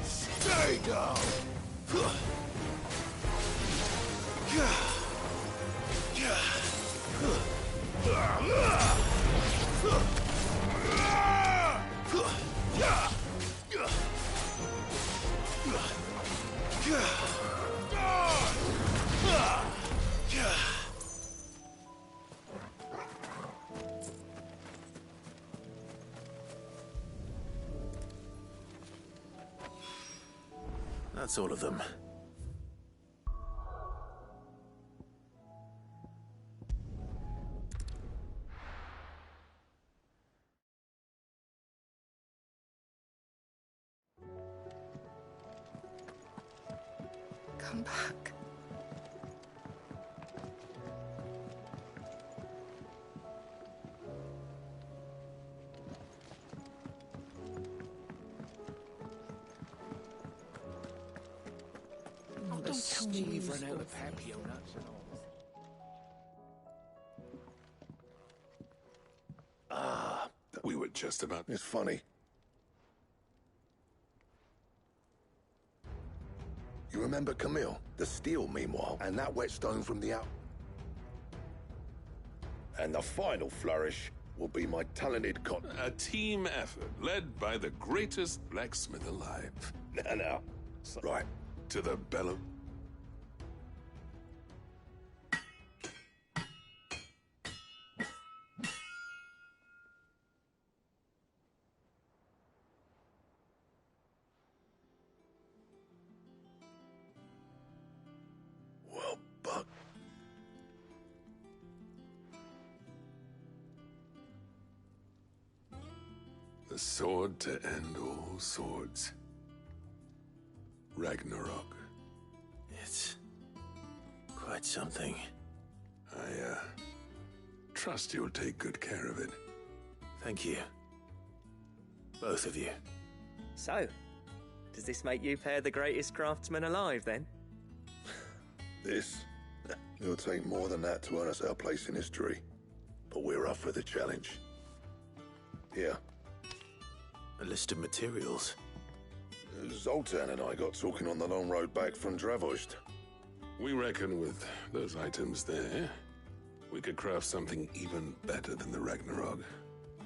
Stay down! That's all of them. Come back. Don't tell me we've run out of papio nuts and all. We were just about... It's funny. You remember Camille? The steel, meanwhile, and that whetstone from the out... And the final flourish will be my talented A team effort led by the greatest blacksmith alive. No. Right. To the bellow. Well, Buck. The sword to end all swords. Ragnarok. It's quite something. I trust you'll take good care of it. Thank you. Both of you. So, does this make you pair the greatest craftsmen alive, then? This? It'll take more than that to earn us our place in history. But we're up for the challenge. Here. A list of materials. Zoltan and I got talking on the long road back from Dravost. We reckon with those items there, we could craft something even better than the Ragnarok.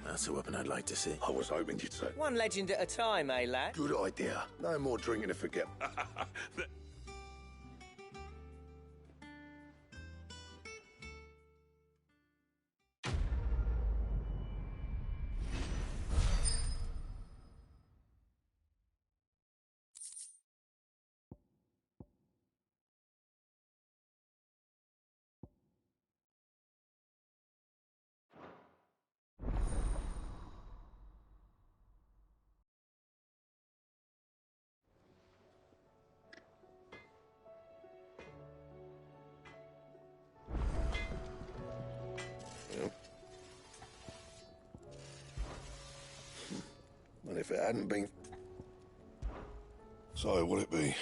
That's a weapon I'd like to see. I was hoping you'd say. One legend at a time, eh, lad? Good idea. No more drinking to forget. And if it hadn't been... So, what'd it be?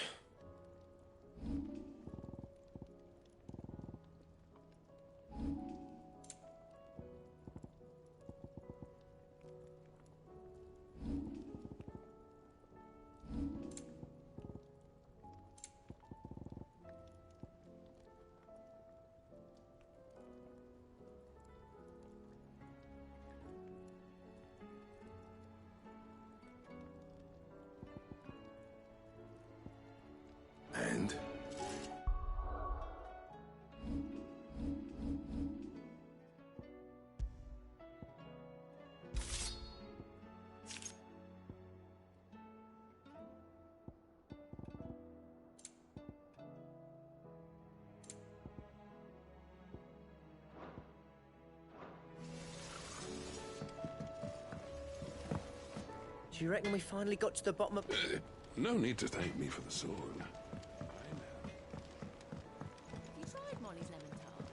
Do you reckon we finally got to the bottom of... No need to thank me for the sword. You tried Molly's lemon tarts?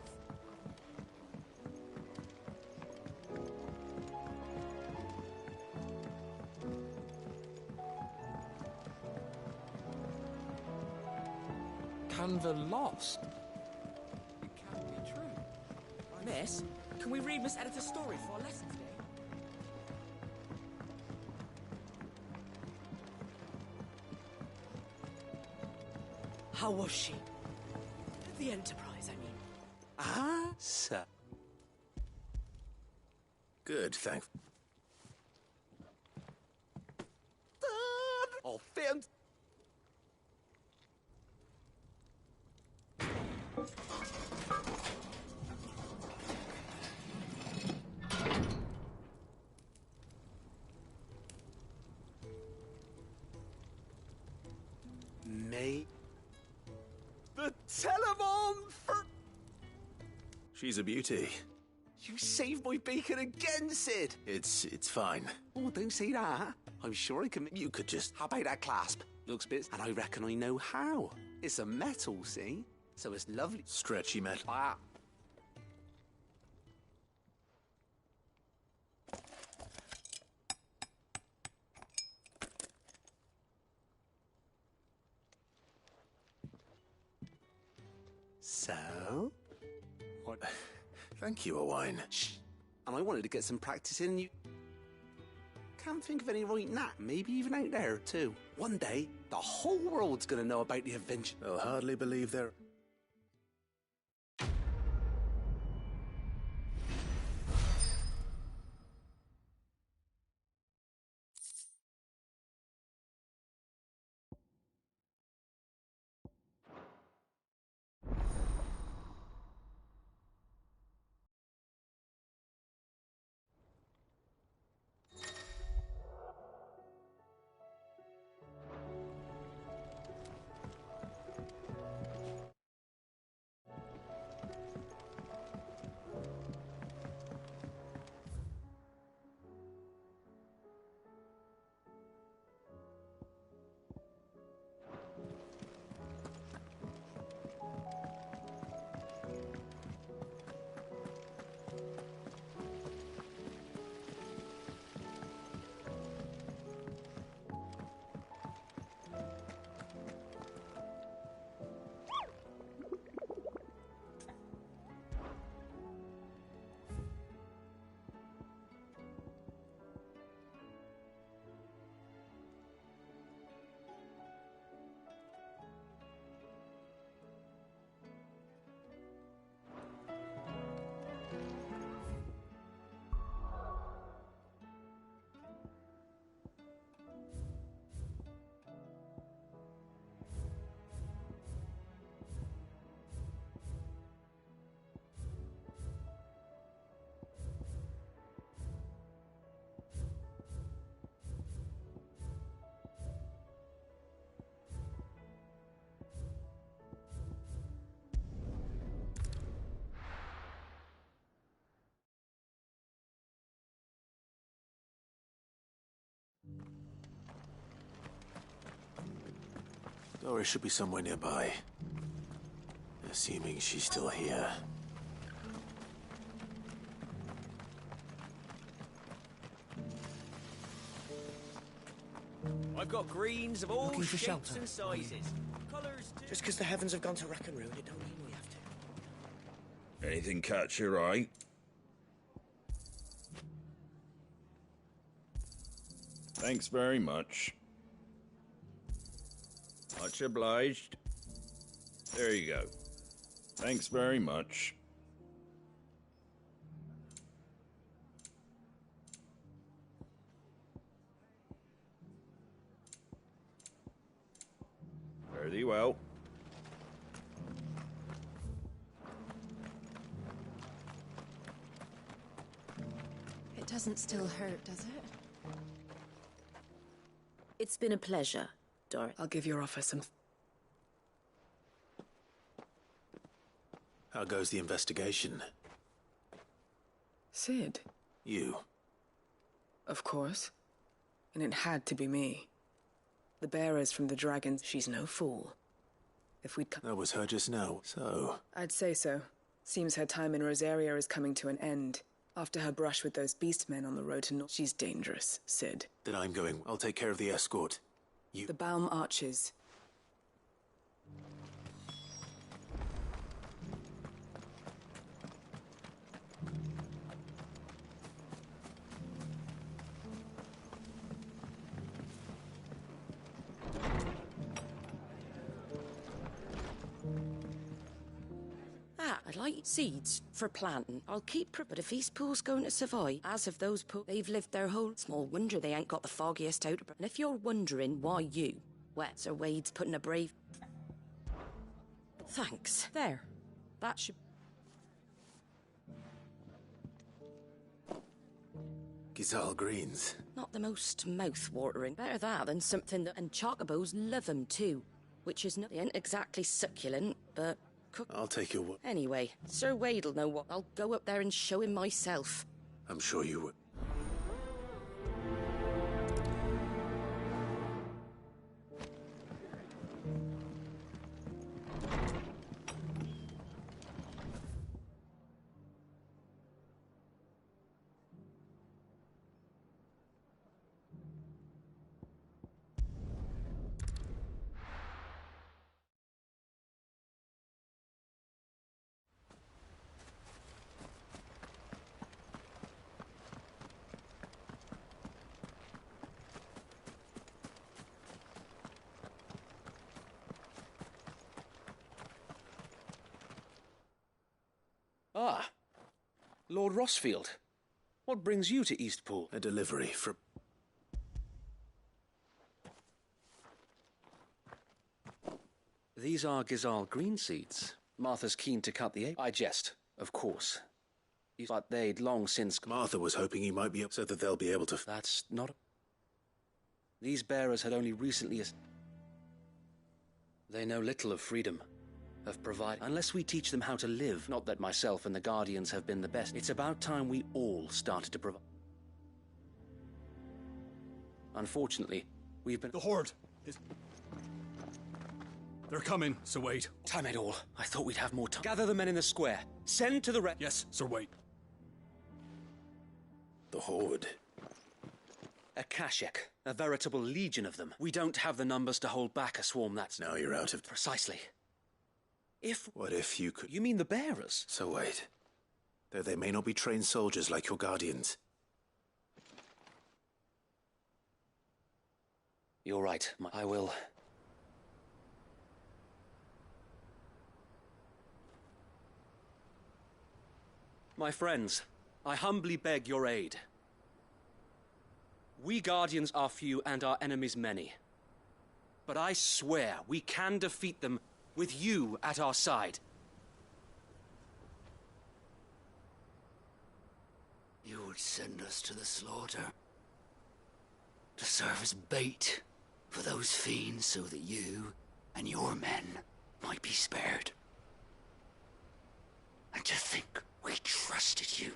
Canva lost? It can't be true. Miss, can we read Miss Editor's story for our lesson today? How was she? The Enterprise, I mean. Ah, sir. Good, thanks. Oh, filmed. May the Telemon for... She's a beauty. You saved my beacon again, Sid. It's fine. Oh, don't say that. I'm sure I can... You could just... How about that clasp? Looks bits, and I reckon I know how. It's a metal, see? So it's lovely. Stretchy metal. Ah. So? What? Thank you, Owain. Shh. And I wanted to get some practice in. You can't think of any right now. Maybe even out there, too. One day, the whole world's gonna know about the adventure. They'll hardly believe they're... Doris should be somewhere nearby. Assuming she's still here. I've got greens of all Looking for shapes shelter. and sizes. Colours too. Just because the heavens have gone to rack and ruin, it don't mean we have to. Anything catch your eye? Thanks very much. Much obliged. There you go. Thanks very much. Fare thee well. It doesn't still hurt, does it? It's been a pleasure, Dorothy. I'll give your offer some... How goes the investigation? Sid? You. Of course. And it had to be me. The bearers from the dragons, she's no fool. If we'd come... That was her just now, so... I'd say so. Seems her time in Rosaria is coming to an end. After her brush with those beastmen on the road to North, she's dangerous, Sid. Then I'm going. I'll take care of the escort. You... The Baum Arches. I'd like seeds for planting. I'll keep but if Eastpool's going to survive, as of those they've lived their whole... Small wonder they ain't got the foggiest out of... And if you're wondering why you... Well, Sir Wade's putting a brave... Thanks. There. That should... Giselle Greens. Not the most mouth-watering. Better that than something that... And chocobos love 'em too. Which is not... They ain't exactly succulent, but... I'll take your word. Anyway, Sir Wade'll know what. I'll go up there and show him myself. I'm sure you would. Ah, Lord Rossfield. What brings you to Eastpool? A delivery from... These are Giselle green seeds. Martha's keen to cut the ape. I jest, of course. But they'd long since... Martha was hoping you might be up so that they'll be able to... That's not... These bearers had only recently... They know little of freedom. Of provide. Unless we teach them how to live, not that myself and the Guardians have been the best, it's about time we all started to provide. Unfortunately, we've been... The Horde is... They're coming, Sir Wade. Time it all. I thought we'd have more time. Gather the men in the square. Send to the rest. Yes, Sir Wade. The Horde. A Kashek. A veritable legion of them. We don't have the numbers to hold back a swarm that's... Now you're out of... Precisely. If... What if you could... You mean the bearers? So wait. Though they may not be trained soldiers like your Guardians. You're right. I will... My friends, I humbly beg your aid. We Guardians are few and our enemies many. But I swear we can defeat them with you at our side. You would send us to the slaughter. To serve as bait for those fiends so that you and your men might be spared. And to think we trusted you.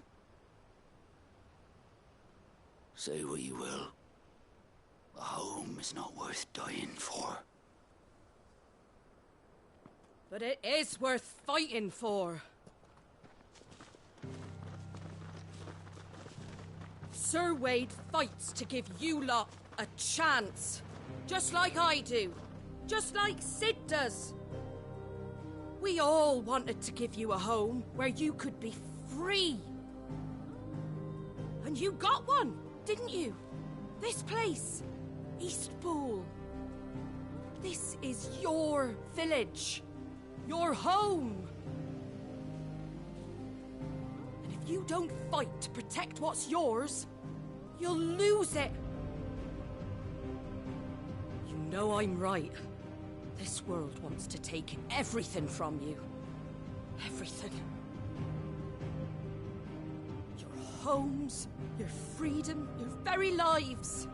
Say what you will. A home is not worth dying for. But it is worth fighting for. Sir Wade fights to give you lot a chance. Just like I do. Just like Sid does. We all wanted to give you a home where you could be free. And you got one, didn't you? This place, Eastpool. This is your village. Your home! And if you don't fight to protect what's yours, you'll lose it! You know I'm right. This world wants to take everything from you. Everything. Your homes, your freedom, your very lives.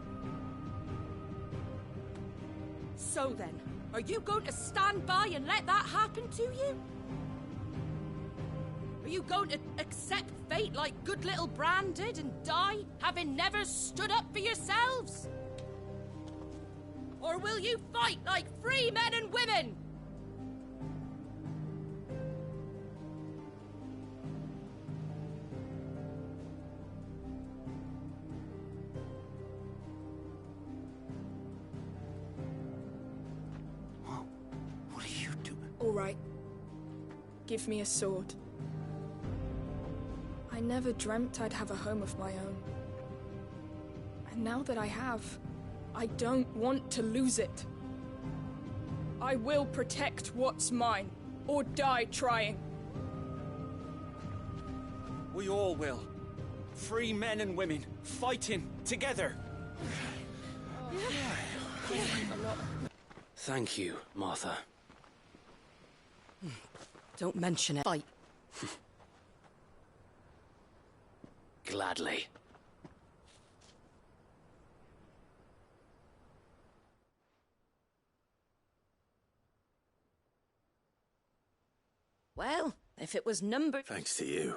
So then, are you going to stand by and let that happen to you? Are you going to accept fate like good little Bran did and die, having never stood up for yourselves? Or will you fight like free men and women? What are you doing? All right. Give me a sword. I never dreamt I'd have a home of my own. And now that I have, I don't want to lose it. I will protect what's mine, or die trying. We all will. Free men and women, fighting together. Thank you, Martha. Don't mention it. Fight. Gladly. Well, if it was number... Thanks to you.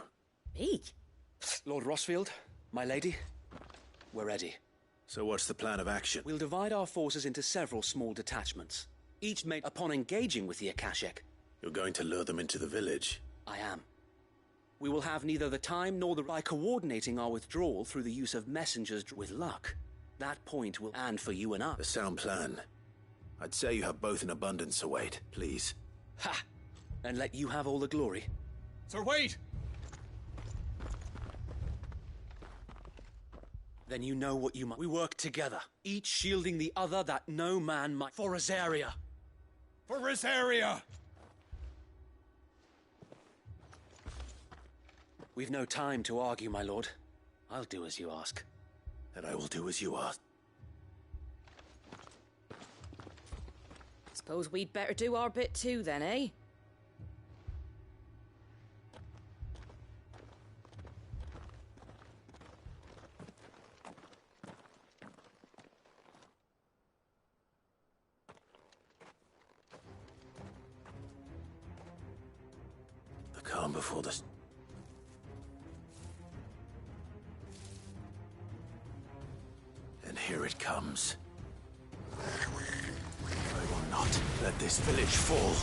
Me? Lord Rosfield, my lady, we're ready. So what's the plan of action? We'll divide our forces into several small detachments, each made upon engaging with the Akashic. You're going to lure them into the village? I am. We will have neither the time nor the... By coordinating our withdrawal through the use of messengers with luck, that point will... And for you and us. A sound plan. I'd say you have both in abundance, Sir Wade. Please. Ha! And let you have all the glory. Sir Wade! Then you know what you must... We work together, each shielding the other that no man might... For Rosaria! For Rosaria! We've no time to argue, my lord. I'll do as you ask. And I will do as you ask. Suppose we'd better do our bit too, then, eh? The calm before the... And here it comes. I will not let this village fall.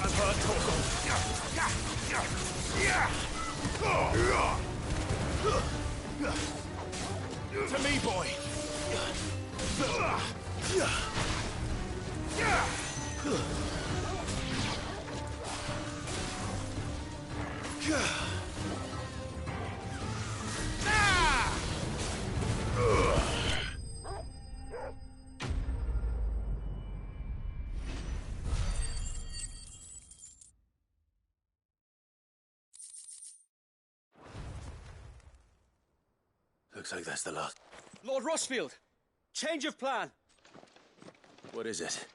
I've heard talk of... To me, boy! Looks like that's the last. Lord Rosfield! Change of plan! What is it?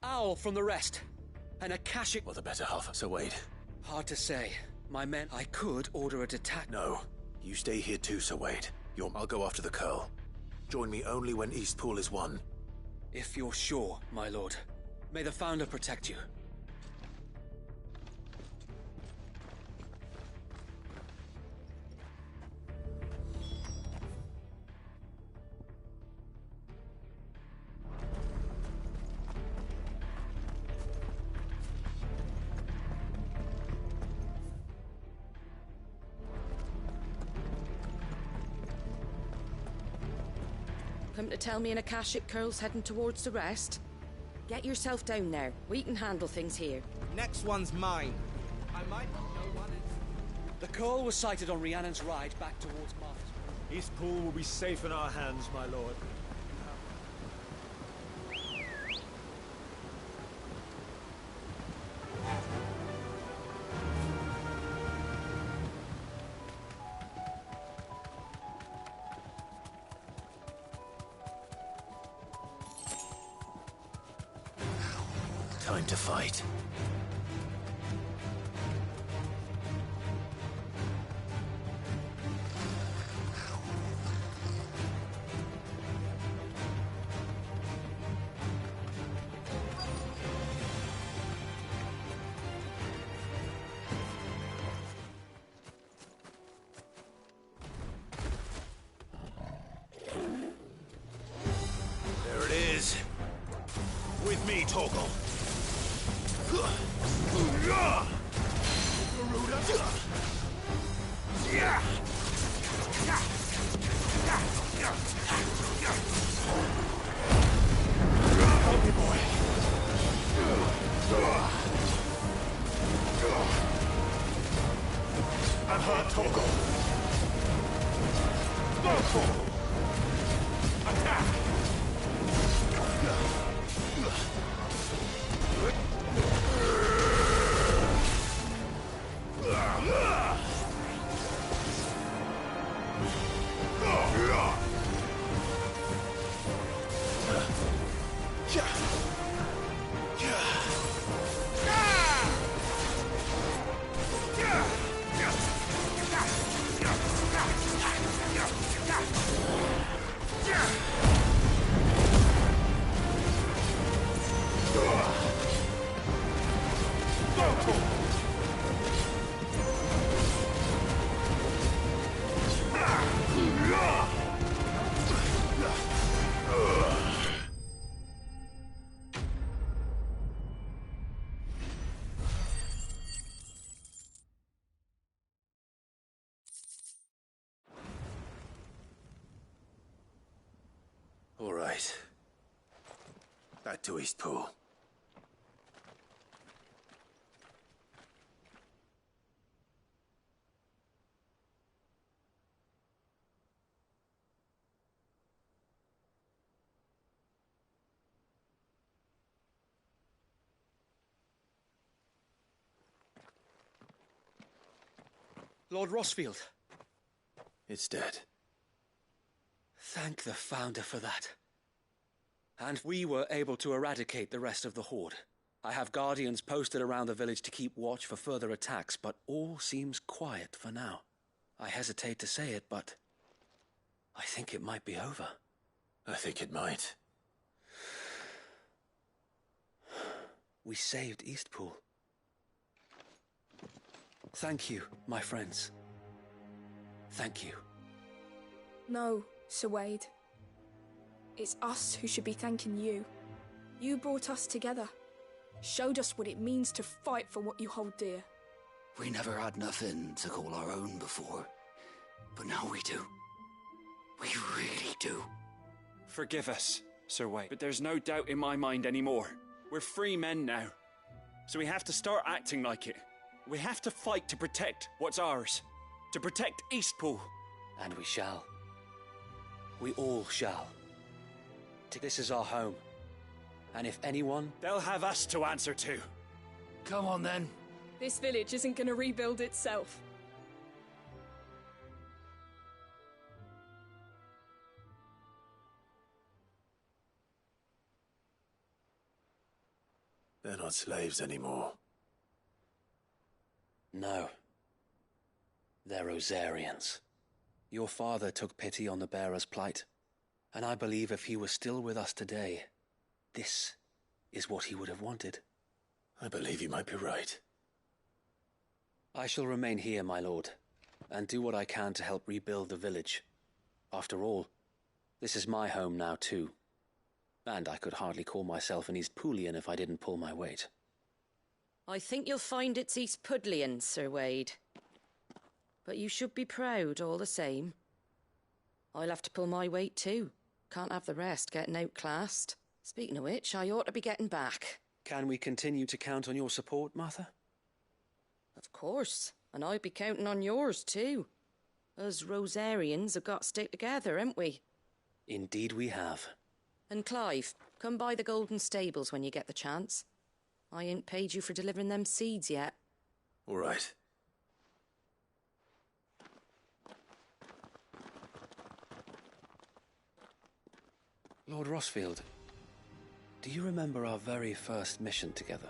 Owl from the rest. An Akashic... Well, the better half, Sir Wade. Hard to say. My men... I could order a attack. No. You stay here too, Sir Wade. I'll go after the Curl. Join me only when Eastpool is won. If you're sure, my lord. May the Founder protect you. Come to tell me an Akashic Curl's heading towards the rest? Get yourself down there. We can handle things here. Next one's mine. I might not know what it's... The Curl was sighted on Rhiannon's ride back towards Martha's. Eastpool will be safe in our hands, my lord. Time to fight. There it is. With me, Torgal. Help me, boy. I'm hurt, Torgal. Attack! All right. Back to Eastpool. Lord Rossfield. It's dead. Thank the Founder for that. And we were able to eradicate the rest of the Horde. I have guardians posted around the village to keep watch for further attacks, but all seems quiet for now. I hesitate to say it, but I think it might be over. I think it might. We saved Eastpool. Thank you, my friends. Thank you. No, Sir Wade. It's us who should be thanking you. You brought us together. Showed us what it means to fight for what you hold dear. We never had nothing to call our own before. But now we do. We really do. Forgive us, Sir Wade, but there's no doubt in my mind anymore. We're free men now. So we have to start acting like it. We have to fight to protect what's ours. To protect Eastpool. And we shall. We all shall. This is our home. And if anyone... They'll have us to answer to. Come on, then. This village isn't gonna rebuild itself. They're not slaves anymore. No. They're Rosarians. Your father took pity on the bearer's plight, and I believe if he was still with us today, this is what he would have wanted. I believe you might be right. I shall remain here, my lord, and do what I can to help rebuild the village. After all, this is my home now too, and I could hardly call myself an Eastpoolian if I didn't pull my weight. I think you'll find it's Eastpudlian, Sir Wade. But you should be proud all the same. I'll have to pull my weight too. Can't have the rest getting outclassed. Speaking of which, I ought to be getting back. Can we continue to count on your support, Martha? Of course. And I'd be counting on yours, too. Us Rosarians have got to stick together, haven't we? Indeed we have. And Clive, come by the Golden Stables when you get the chance. I ain't paid you for delivering them seeds yet. All right. Lord Rossfield, do you remember our very first mission together?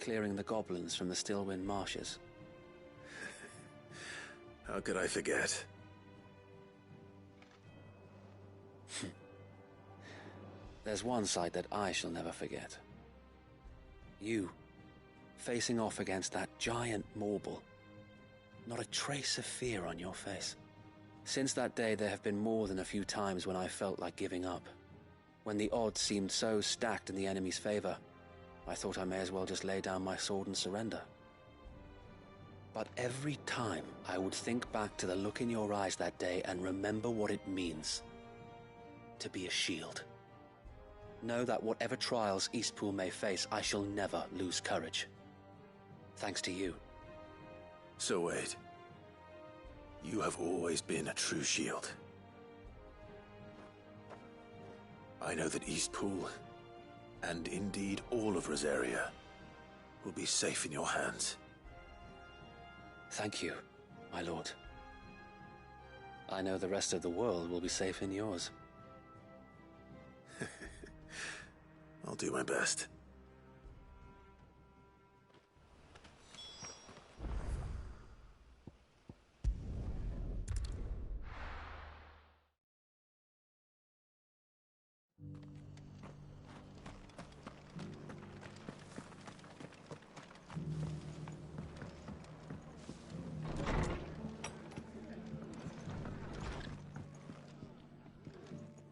Clearing the goblins from the Stillwind marshes? How could I forget? There's one sight that I shall never forget. You, facing off against that giant Morble. Not a trace of fear on your face. Since that day, there have been more than a few times when I felt like giving up. When the odds seemed so stacked in the enemy's favor, I thought I may as well just lay down my sword and surrender. But every time I would think back to the look in your eyes that day and remember what it means to be a shield. Know that whatever trials Eastpool may face, I shall never lose courage. Thanks to you. So Wade, you have always been a true shield. I know that Eastpool, and indeed all of Rosaria, will be safe in your hands. Thank you, my lord. I know the rest of the world will be safe in yours. I'll do my best.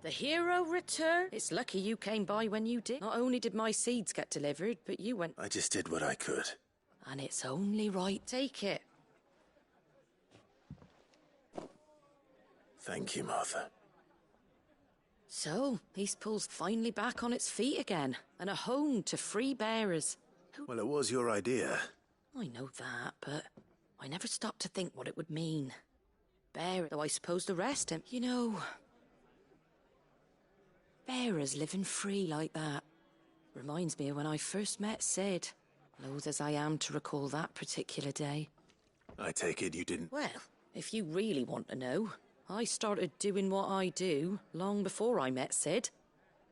The hero return? It's lucky you came by when you did. Not only did my seeds get delivered, but you went... I just did what I could. And it's only right. Take it. Thank you, Martha. So, Eastpool's finally back on its feet again, and a home to free bearers. Well, it was your idea. I know that, but I never stopped to think what it would mean. Bearer, though I suppose the rest, you know... Bearers living free like that. Reminds me of when I first met Sid. Loath as I am to recall that particular day. I take it you didn't... Well, if you really want to know, I started doing what I do long before I met Sid.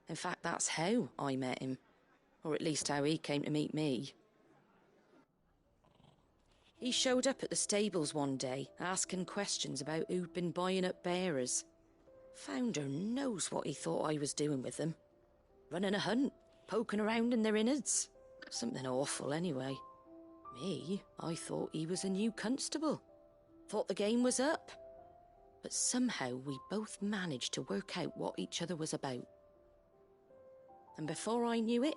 In fact, that's how I met him. Or at least how he came to meet me. He showed up at the stables one day, asking questions about who'd been buying up bearers. Founder knows what he thought I was doing with them. Running a hunt, poking around in their innards. Something awful, anyway. Me, I thought he was a new constable. Thought the game was up. But somehow we both managed to work out what each other was about. And before I knew it,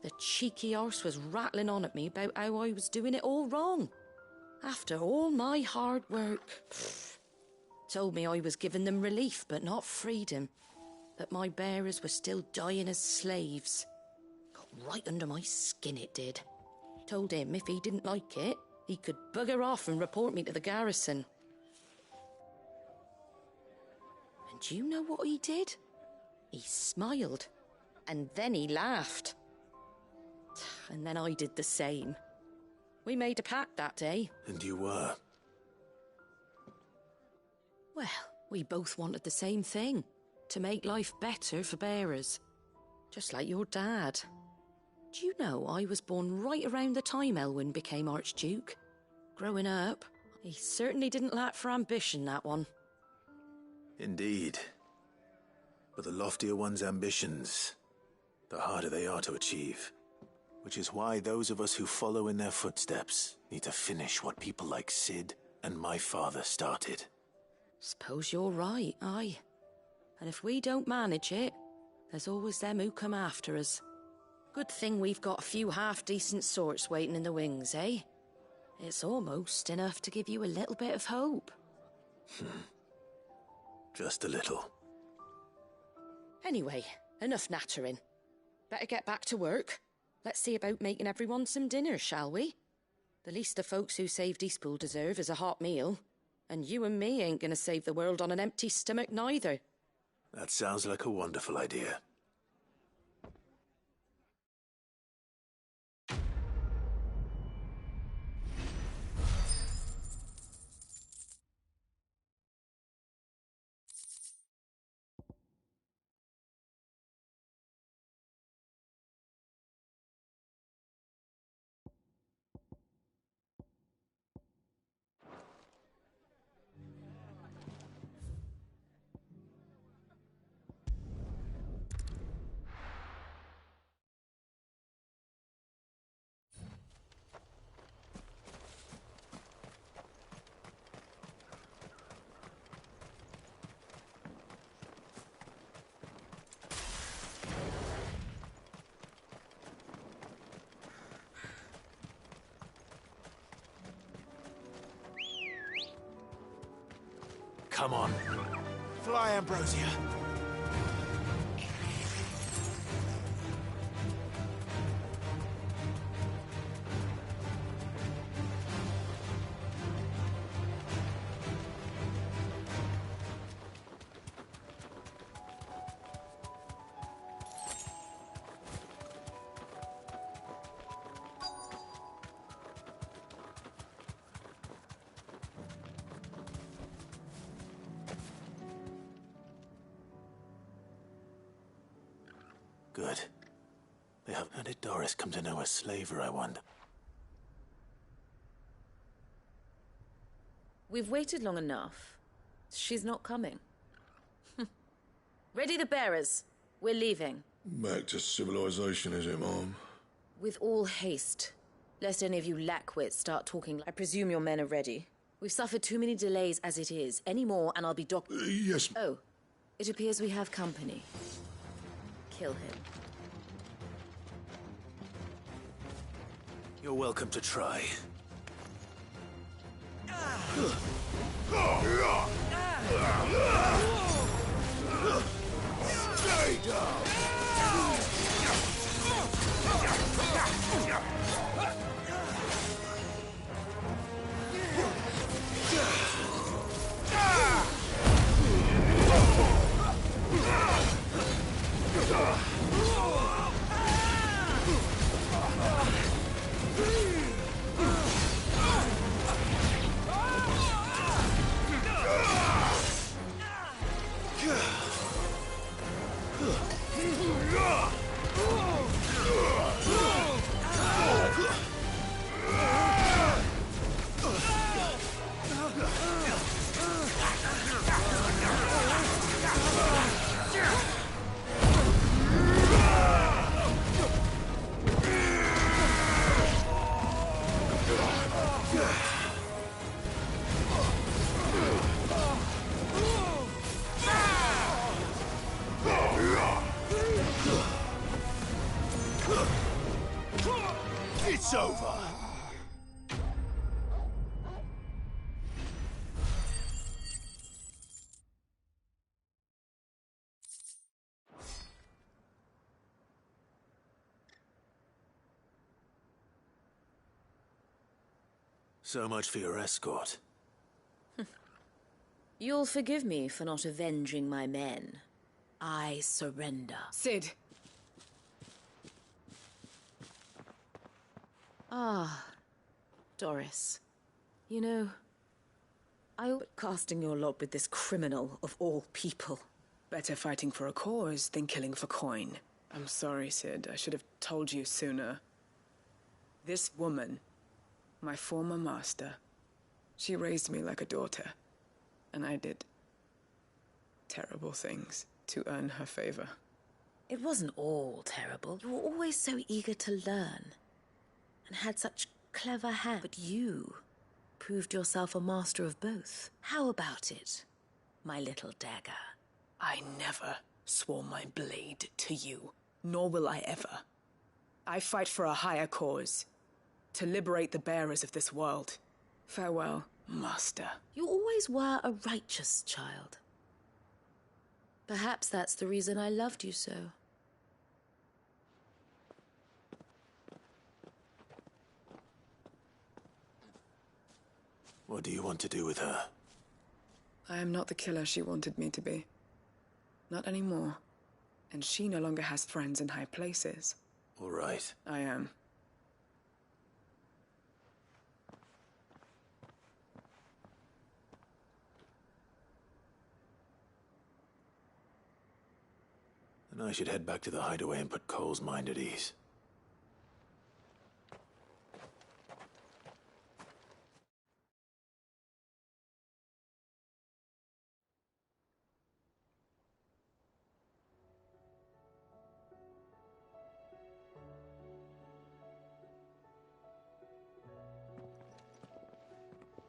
the cheeky arse was rattling on at me about how I was doing it all wrong. After all my hard work... Told me I was giving them relief, but not freedom. That my bearers were still dying as slaves. Got right under my skin, it did. Told him if he didn't like it, he could bugger off and report me to the garrison. And do you know what he did? He smiled. And then he laughed. And then I did the same. We made a pact that day. And you were? Well, we both wanted the same thing. To make life better for bearers. Just like your dad. Do you know I was born right around the time Elwyn became Archduke? Growing up, he certainly didn't lack for ambition, that one. Indeed. But the loftier one's ambitions, the harder they are to achieve. Which is why those of us who follow in their footsteps need to finish what people like Sid and my father started. Suppose you're right, aye. And if we don't manage it, there's always them who come after us. Good thing we've got a few half-decent sorts waiting in the wings, eh? It's almost enough to give you a little bit of hope. Just a little. Anyway, enough nattering. Better get back to work. Let's see about making everyone some dinner, shall we? The least the folks who saved Eastpool deserve is a hot meal. And you and me ain't gonna save the world on an empty stomach neither. That sounds like a wonderful idea. Come on. Fly, Ambrosia. Good. How did Doris come to know a slaver, I wonder? We've waited long enough. She's not coming. Ready the bearers. We're leaving. Back to civilization, is it, Mom? With all haste. Lest any of you lackwits start talking. I presume your men are ready. We've suffered too many delays as it is. Any more and I'll be yes. Oh, it appears we have company. Kill him. You're welcome to try. Stay down! It's over. So much for your escort. You'll forgive me for not avenging my men. I surrender. Sid. Ah, Doris. You know, casting your lot with this criminal of all people. Better fighting for a cause than killing for coin. I'm sorry, Sid. I should have told you sooner. This woman, my former master, she raised me like a daughter. And I did terrible things to earn her favor. It wasn't all terrible. You were always so eager to learn. And had such clever hands. But you proved yourself a master of both. How about it, my little dagger? I never swore my blade to you, nor will I ever. I fight for a higher cause, to liberate the bearers of this world. Farewell, Master. You always were a righteous child. Perhaps that's the reason I loved you so. What do you want to do with her? I am not the killer she wanted me to be. Not anymore. And she no longer has friends in high places. All right. I am. And I should head back to the hideaway and put Cole's mind at ease.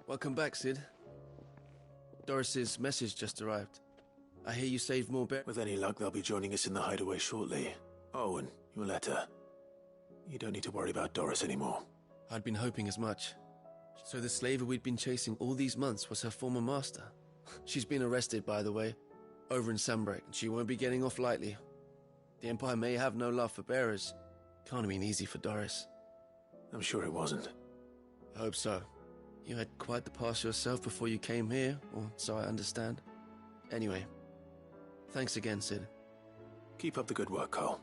Welcome back, Sid. Doris's message just arrived. I hear you saved more bears. With any luck, they'll be joining us in the hideaway shortly. Oh, and your letter. You don't need to worry about Doris anymore. I'd been hoping as much. So the slaver we'd been chasing all these months was her former master. She's been arrested, by the way, over in Sambrek, and she won't be getting off lightly. The Empire may have no love for bearers. Can't have been easy for Doris. I'm sure it wasn't. I hope so. You had quite the past yourself before you came here, or so I understand. Anyway, thanks again, Sid. Keep up the good work, Cole.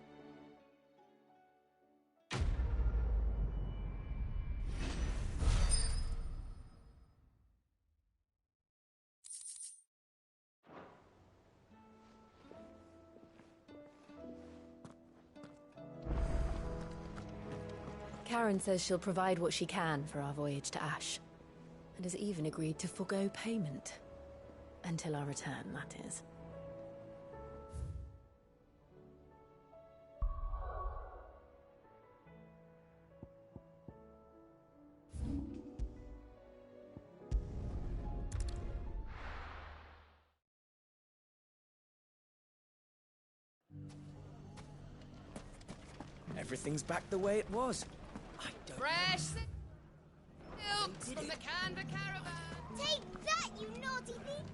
Karen says she'll provide what she can for our voyage to Ash, and has even agreed to forgo payment. Until our return, that is. Everything's back the way it was. I don't Fresh silks from the Canva caravan. Take that, you naughty thief!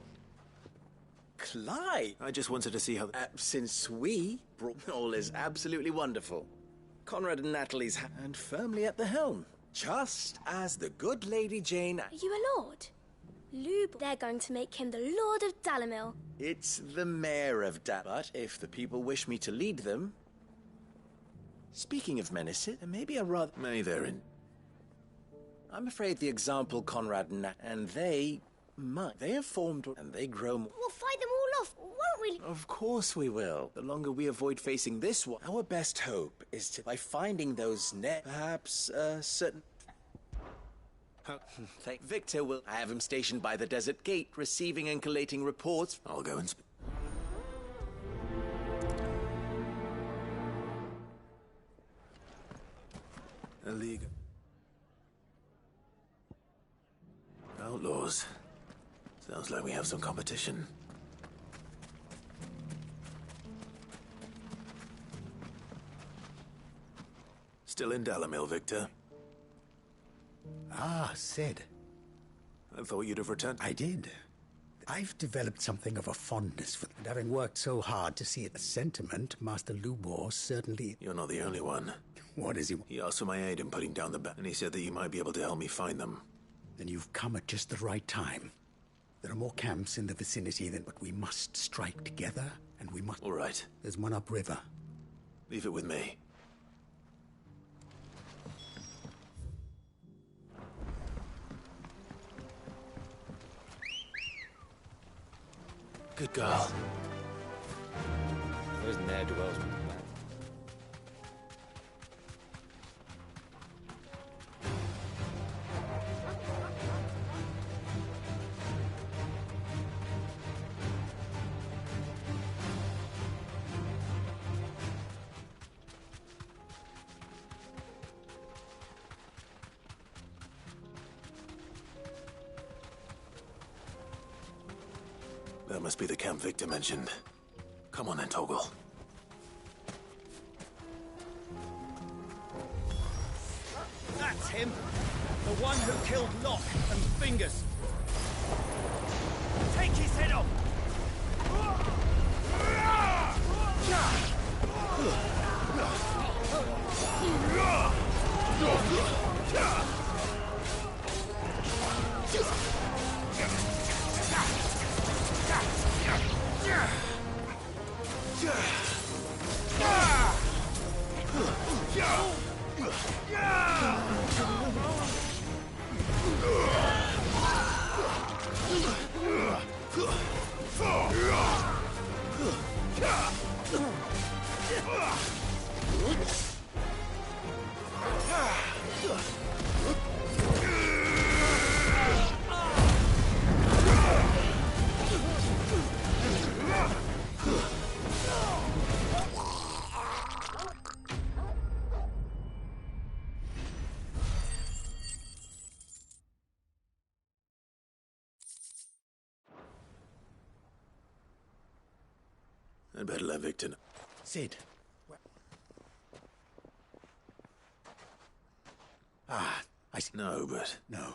Clyde! I just wanted to see how... Since we brought... All is absolutely wonderful. Conrad and Natalie's hand firmly at the helm. Just as the good Lady Jane... Are you a lord? Lube, they're going to make him the Lord of Dalamil. It's the mayor of But if the people wish me to lead them... Speaking of menaces, there may be a rather... May therein. I'm afraid the example Conrad and they might. They have formed and they grow more. We'll fight them all off, won't we? Of course we will. The longer we avoid facing this one, our best hope is to, by finding those perhaps, certain... Victor will... I have him stationed by the desert gate, receiving and collating reports. I'll go and... A league. Outlaws. Sounds like we have some competition. Still in Dalamil, Victor? Ah, Sid. I thought you'd have returned. I did. I've developed something of a fondness for... And having worked so hard to see it, the sentiment, Master Lubor certainly... You're not the only one. What is he... He asked for my aid in putting down the bat, and he said that you might be able to help me find them. Then you've come at just the right time. There are more camps in the vicinity than... But we must strike together, and we must... All right. There's one upriver. Leave it with me. Good girl. Those ne'er-do-wells with the plan. That must be the camp Victor mentioned. Come on then, Toggle. That's him! The one who killed Locke and Fingers! Take his head off! I'd better let Victor know. Sid. I see. No, but... No.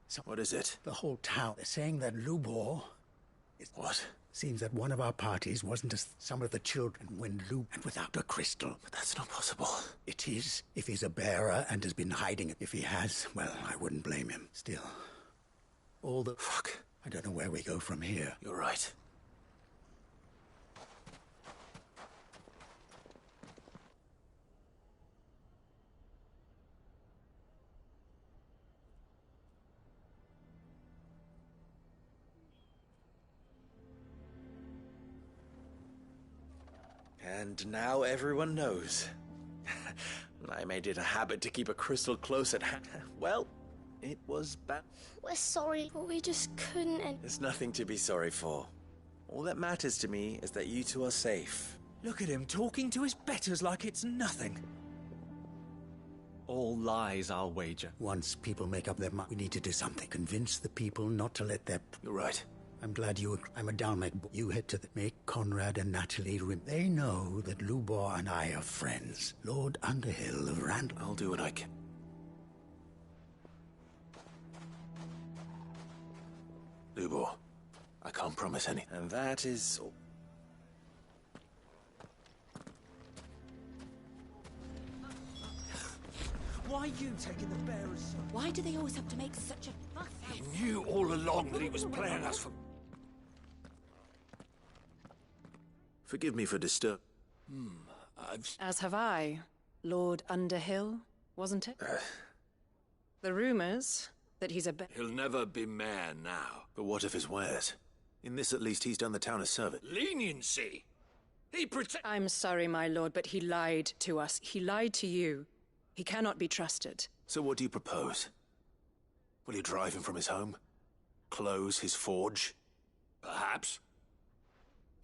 So what is it? The whole town is saying that Lubor is... What? Seems that one of our parties wasn't as some of the children when Lub... and without a crystal. But that's not possible. It is, if he's a bearer and has been hiding it. If he has, well, I wouldn't blame him. Still. All the... Fuck. I don't know where we go from here. You're right. And now everyone knows. I made it a habit to keep a crystal close at hand. Well, it was bad. We're sorry, but we just couldn't and... There's nothing to be sorry for. All that matters to me is that you two are safe. Look at him talking to his betters like it's nothing. All lies, I'll wager. Once people make up their mind, we need to do something. Convince the people not to let their... You're right. I'm glad you agree. I'm a Dalmec. You head to the... Make Conrad and Natalie... They know that Lubor and I are friends. Lord Underhill of Randall... I'll do what I can. Lubor, I can't promise anything. And that is... Why you taking the bearers? Why do they always have to make such a fuss? He knew all along that he was playing us for... Forgive me for disturb... As have I, Lord Underhill, wasn't it? The rumors that he's a He'll never be mayor now. But what of his wares? In this at least he's done the town a service. Leniency! He I'm sorry, my lord, but he lied to us. He lied to you. He cannot be trusted. So what do you propose? Will you drive him from his home? Close his forge? Perhaps.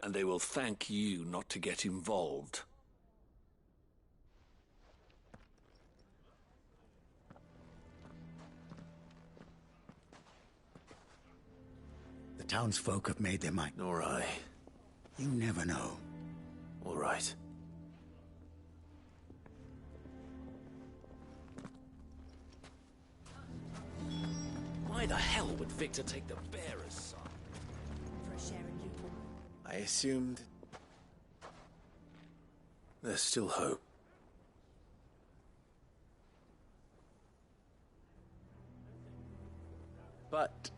And they will thank you not to get involved. The townsfolk have made their mind. Nor I. You never know. All right. Why the hell would Victor take the bearer's side? For a share in Lupol. I assumed... There's still hope. But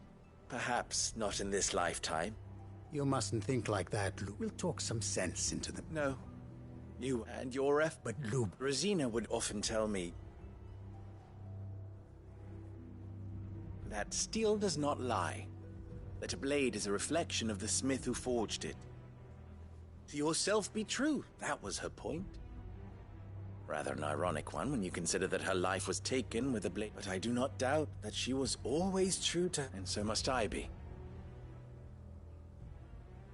perhaps not in this lifetime. You mustn't think like that, Lub. We'll talk some sense into them. No. You and your F... But Lub... Rosina would often tell me that steel does not lie. That a blade is a reflection of the smith who forged it. To yourself be true. That was her point. Rather an ironic one when you consider that her life was taken with a blade. But I do not doubt that she was always true to... And so must I be.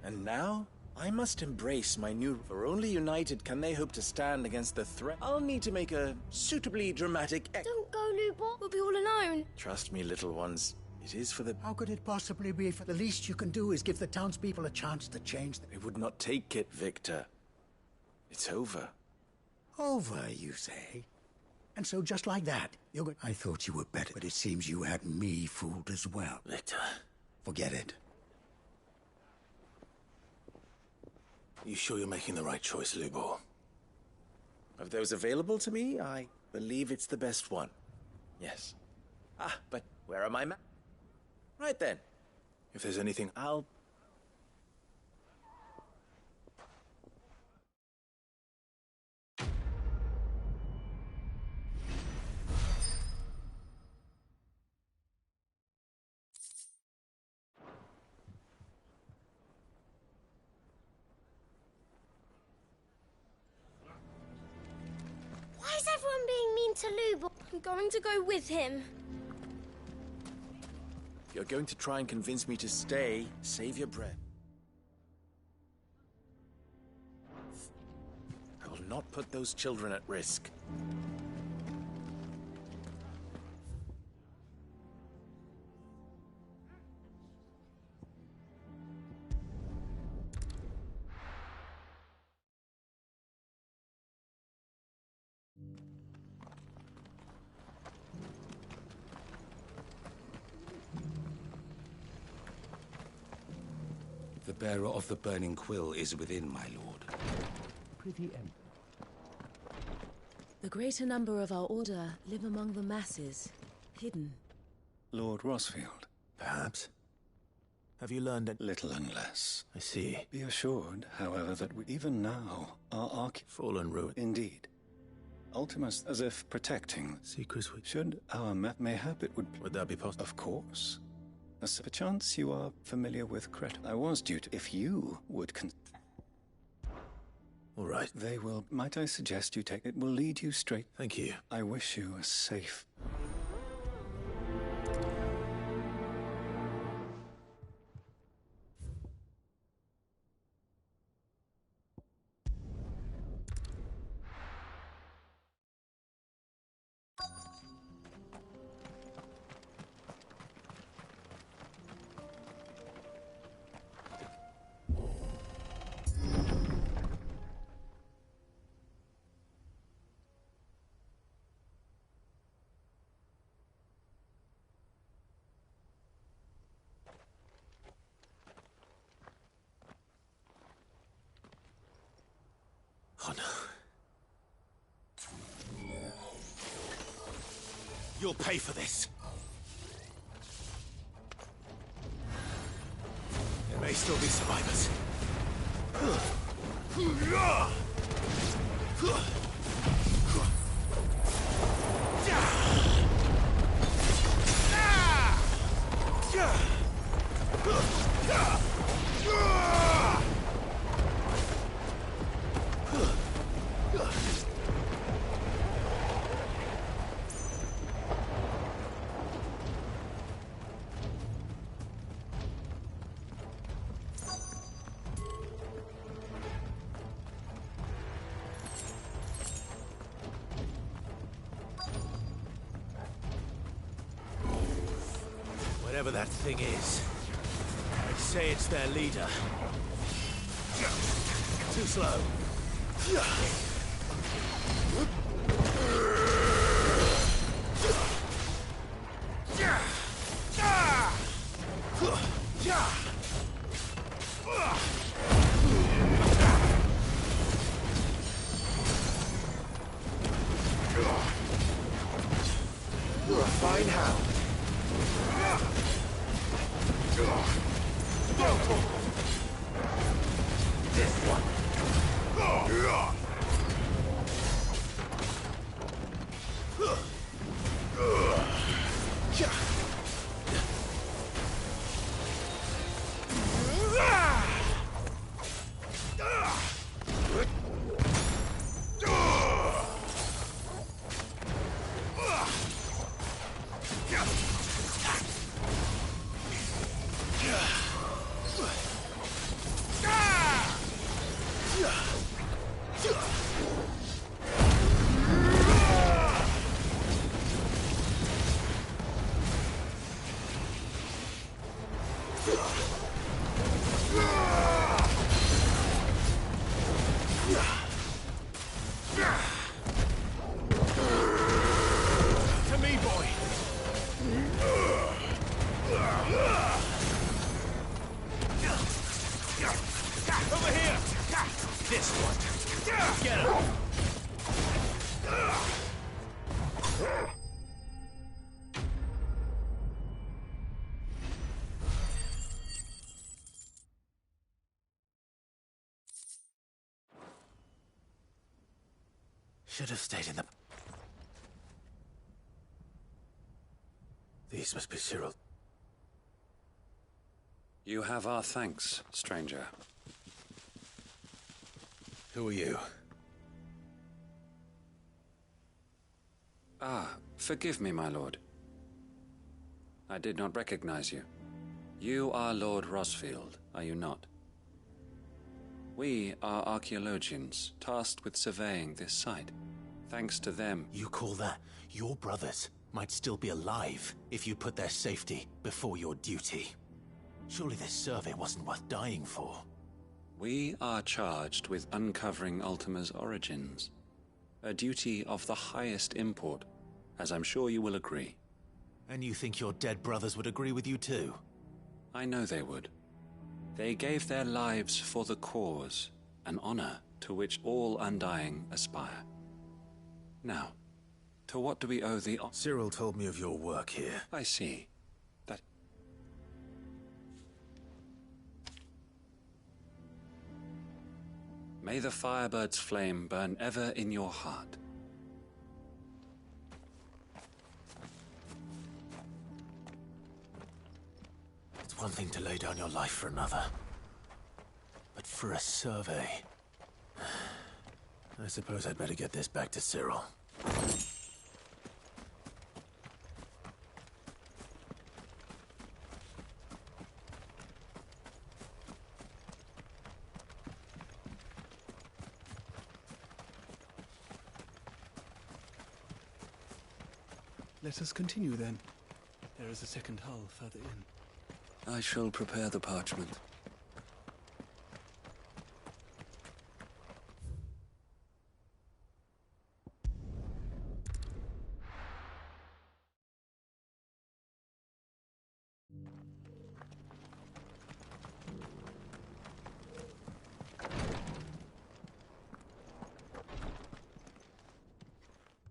And now, I must embrace my new... For only united can they hope to stand against the threat. I'll need to make a suitably dramatic... Don't go, Lubor. We'll be all alone. Trust me, little ones. It is for the... How could it possibly be? For the least you can do is give the townspeople a chance to change them. They would not take it, Victor. It's over. Over, you say? And so just like that, you're going... I thought you were better, but it seems you had me fooled as well. Victor. Forget it. You sure you're making the right choice, Lubor? Of those available to me, I believe it's the best one. Yes. Ah, but where are my Right then. If there's anything... I'll... to Lubor. I'm going to go with him. If you're going to try and convince me to stay, save your breath. I will not put those children at risk. The bearer of the burning quill is within, my lord. Pretty empty. The greater number of our order live among the masses, hidden. Lord Rosfield. Perhaps. Have you learned a Little and less. I see. Be assured, however, that we even now are fallen ruin. Indeed. Ultimus, as if protecting secrets. Should our mayhap it would... Would that be possible? Of course. As perchance you are familiar with Cret. I was due to... If you would all right. They will... Might I suggest you take... It will lead you straight... Thank you. I wish you a safe... Oh no. You'll pay for this. There may still be survivors. Whatever that thing is, I'd say it's their leader. Too slow. You're a fine hound. This one. To me, boy. Over here. This one. Get him. Should have stayed in the... These must be Cyril. You have our thanks, stranger. Who are you? Ah, forgive me, my lord. I did not recognize you. You are Lord Rosfield, are you not? We are archaeologians, tasked with surveying this site. Thanks to them... You call that? Your brothers might still be alive if you put their safety before your duty. Surely this survey wasn't worth dying for. We are charged with uncovering Ultima's origins. A duty of the highest import, as I'm sure you will agree. And you think your dead brothers would agree with you too? I know they would. They gave their lives for the cause, an honor to which all Undying aspire. Now, to what do we owe the... Cyril told me of your work here. I see. That... May the Firebird's flame burn ever in your heart. It's one thing to lay down your life for another. But for a survey... I suppose I'd better get this back to Cyril. Let us continue then. There is a second hull further in. I shall prepare the parchment.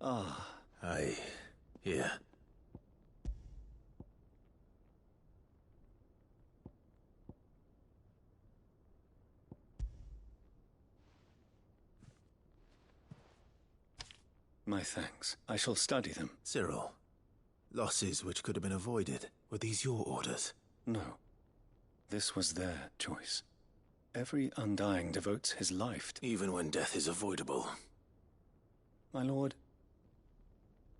Ah, here. My thanks. I shall study them. Cyril, losses which could have been avoided. Were these your orders? No. This was their choice. Every Undying devotes his life to... Even when death is avoidable. My lord,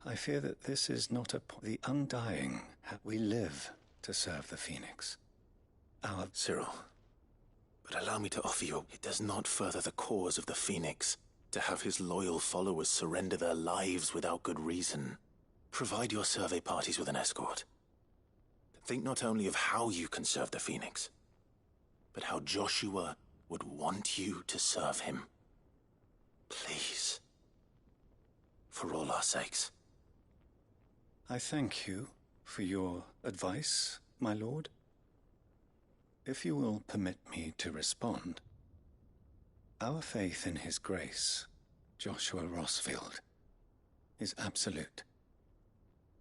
I fear that this is not a point. The Undying, we live to serve the Phoenix. Our... Cyril, but allow me to offer you, it does not further the cause of the Phoenix to have his loyal followers surrender their lives without good reason. Provide your survey parties with an escort. Think not only of how you can serve the Phoenix, but how Joshua would want you to serve him. Please. For all our sakes. I thank you for your advice, my lord. If you will permit me to respond, our faith in his grace, Joshua Rosfield, is absolute.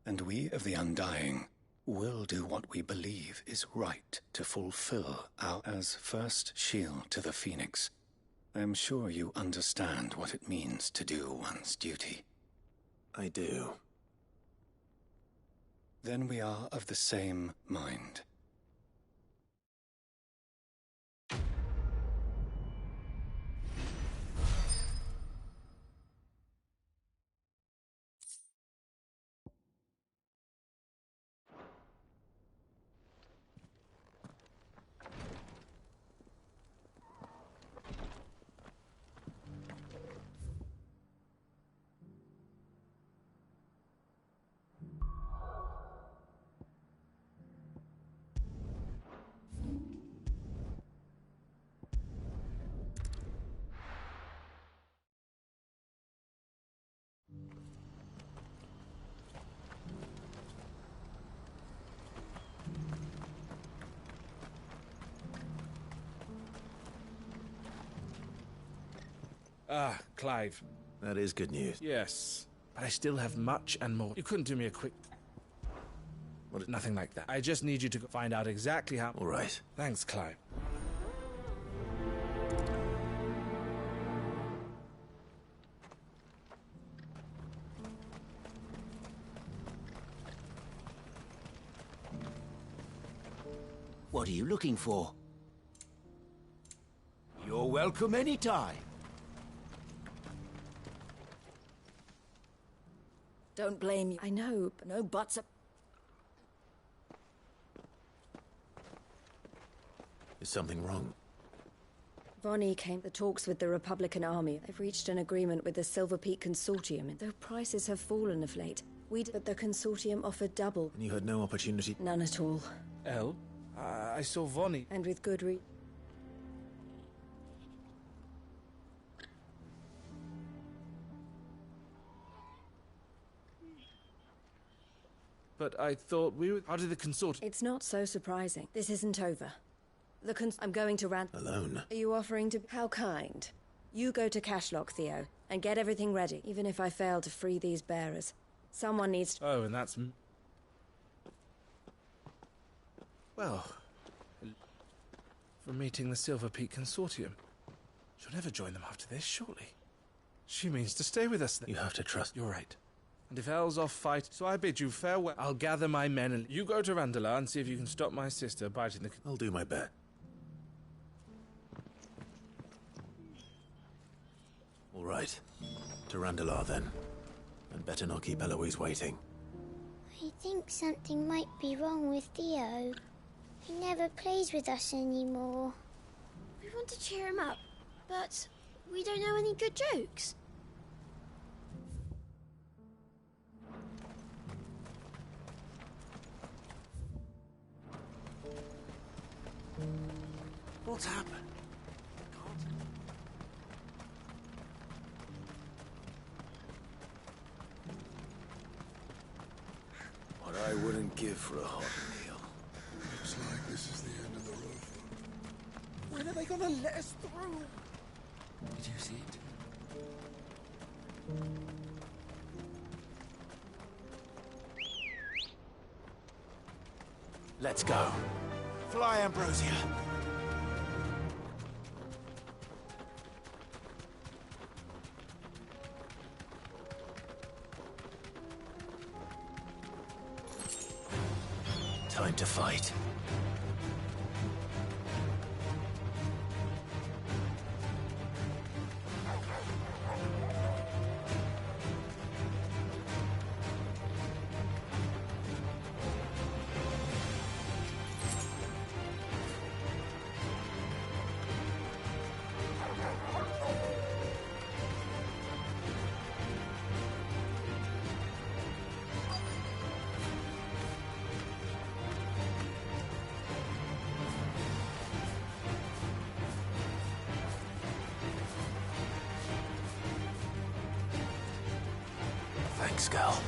And we of the Undying will do what we believe is right to fulfill our as first shield to the Phoenix. I am sure you understand what it means to do one's duty. I do. Then we are of the same mind. Ah, Clive. That is good news. Yes, but I still have much and more. You couldn't do me a quick... What? Nothing like that. I just need you to find out exactly how... All right. Thanks, Clive. What are you looking for? You're welcome anytime. Don't blame you. I know, but no buts up. Is something wrong? Vonnie came to talks with the Republican Army. They've reached an agreement with the Silver Peak Consortium, and though prices have fallen of late, but the Consortium offered double. And you had no opportunity? None at all. Elle? I saw Vonnie. And with good reason. But I thought we were part of the consortium. It's not so surprising. This isn't over. I'm going to rant. Alone? Are you offering to... How kind. You go to Cashlock, Theo, and get everything ready. Even if I fail to free these bearers, someone needs to... Oh, and that's... Well... For meeting the Silver Peak Consortium. She'll never join them after this, surely. She means to stay with us then. You have to trust... You're right. And if Elle's off fight, so I bid you farewell. I'll gather my men and you go to Randalar and see if you can stop my sister biting the... I'll do my best. All right. To Randalar, then. And better not keep Eloise waiting. I think something might be wrong with Theo. He never plays with us anymore. We want to cheer him up, but we don't know any good jokes. What's happened? What I wouldn't give for a hot meal. Looks like this is the end of the road. When are they gonna let us through? Did you see it? Let's go. Fly, Ambrosia. Time to fight. Thanks, Gal.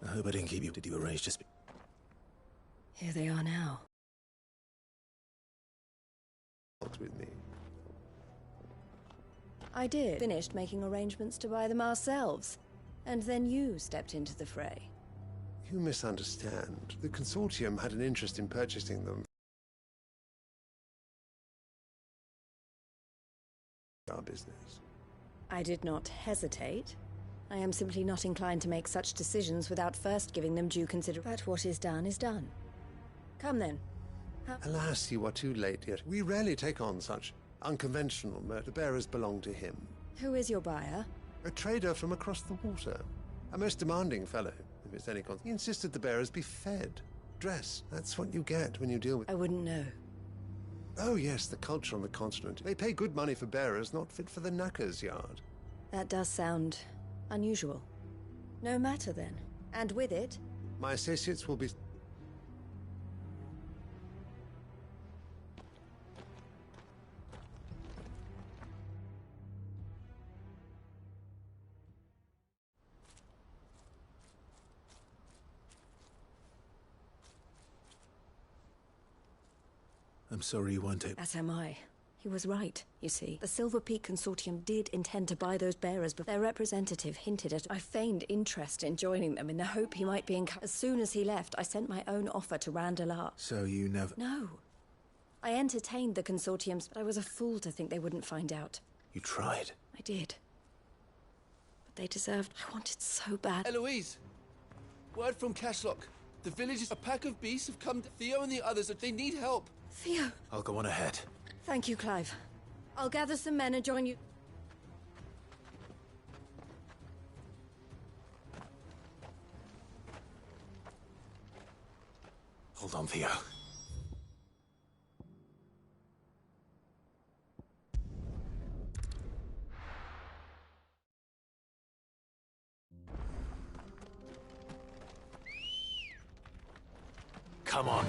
I hope I didn't keep you. Did you arrange to speak? Here they are now. With me. I did. Finished making arrangements to buy them ourselves. And then you stepped into the fray. You misunderstand. The consortium had an interest in purchasing them. Our business. I did not hesitate. I am simply not inclined to make such decisions without first giving them due consideration. But what is done is done. Come then. Alas, you are too late yet. We rarely take on such unconventional murder. The bearers belong to him. Who is your buyer? A trader from across the water. A most demanding fellow, if it's any consequence. He insisted the bearers be fed. Dress. That's what you get when you deal with... I wouldn't know. Oh yes, the culture on the continent. They pay good money for bearers, not fit for the knacker's yard. That does sound unusual. No matter then. And with it... My associates will be... I'm sorry you weren't able... As am I. He was right, you see. The Silver Peak Consortium did intend to buy those bearers, but their representative hinted at... I feigned interest in joining them in the hope he might be As soon as he left, I sent my own offer to Randalar. So you never... No. I entertained the consortiums, but I was a fool to think they wouldn't find out. You tried. I did. But they deserved... I wanted so bad... Eloise! Word from Cashlock. The villagers, a pack of beasts have come to Theo and the others. They need help. Theo. I'll go on ahead. Thank you, Clive. I'll gather some men and join you. Hold on, Theo. Come on.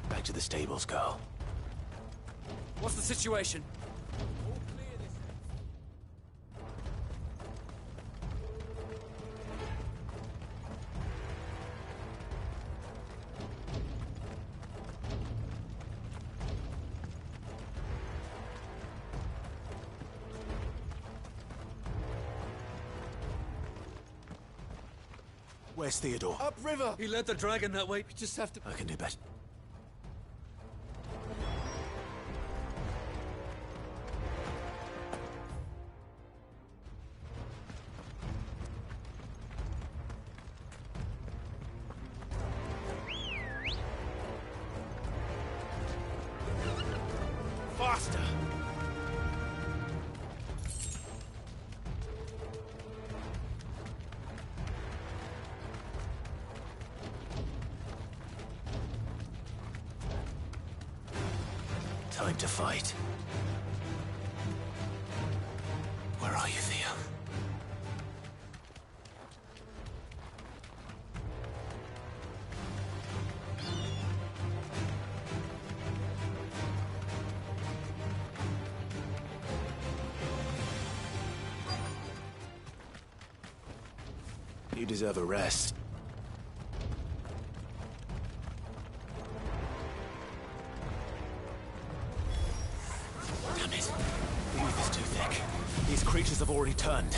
Back to the stables, girl. What's the situation? Where's Theodore? Upriver! He led the dragon that way. We just have to... I can do better. Faster! Time to fight. Where are you, Theo? You deserve a rest. Damn it. The youth is too thick. These creatures have already turned.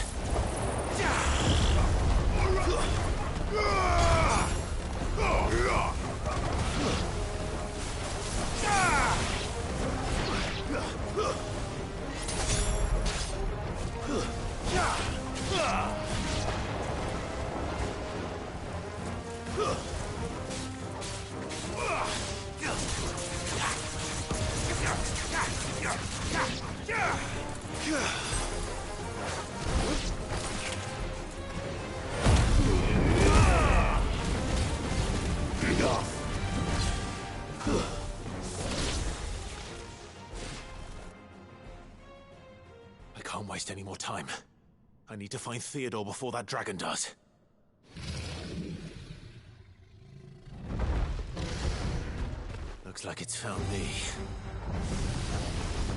I can't waste any more time. I need to find Theodore before that dragon does. Looks like it's found me.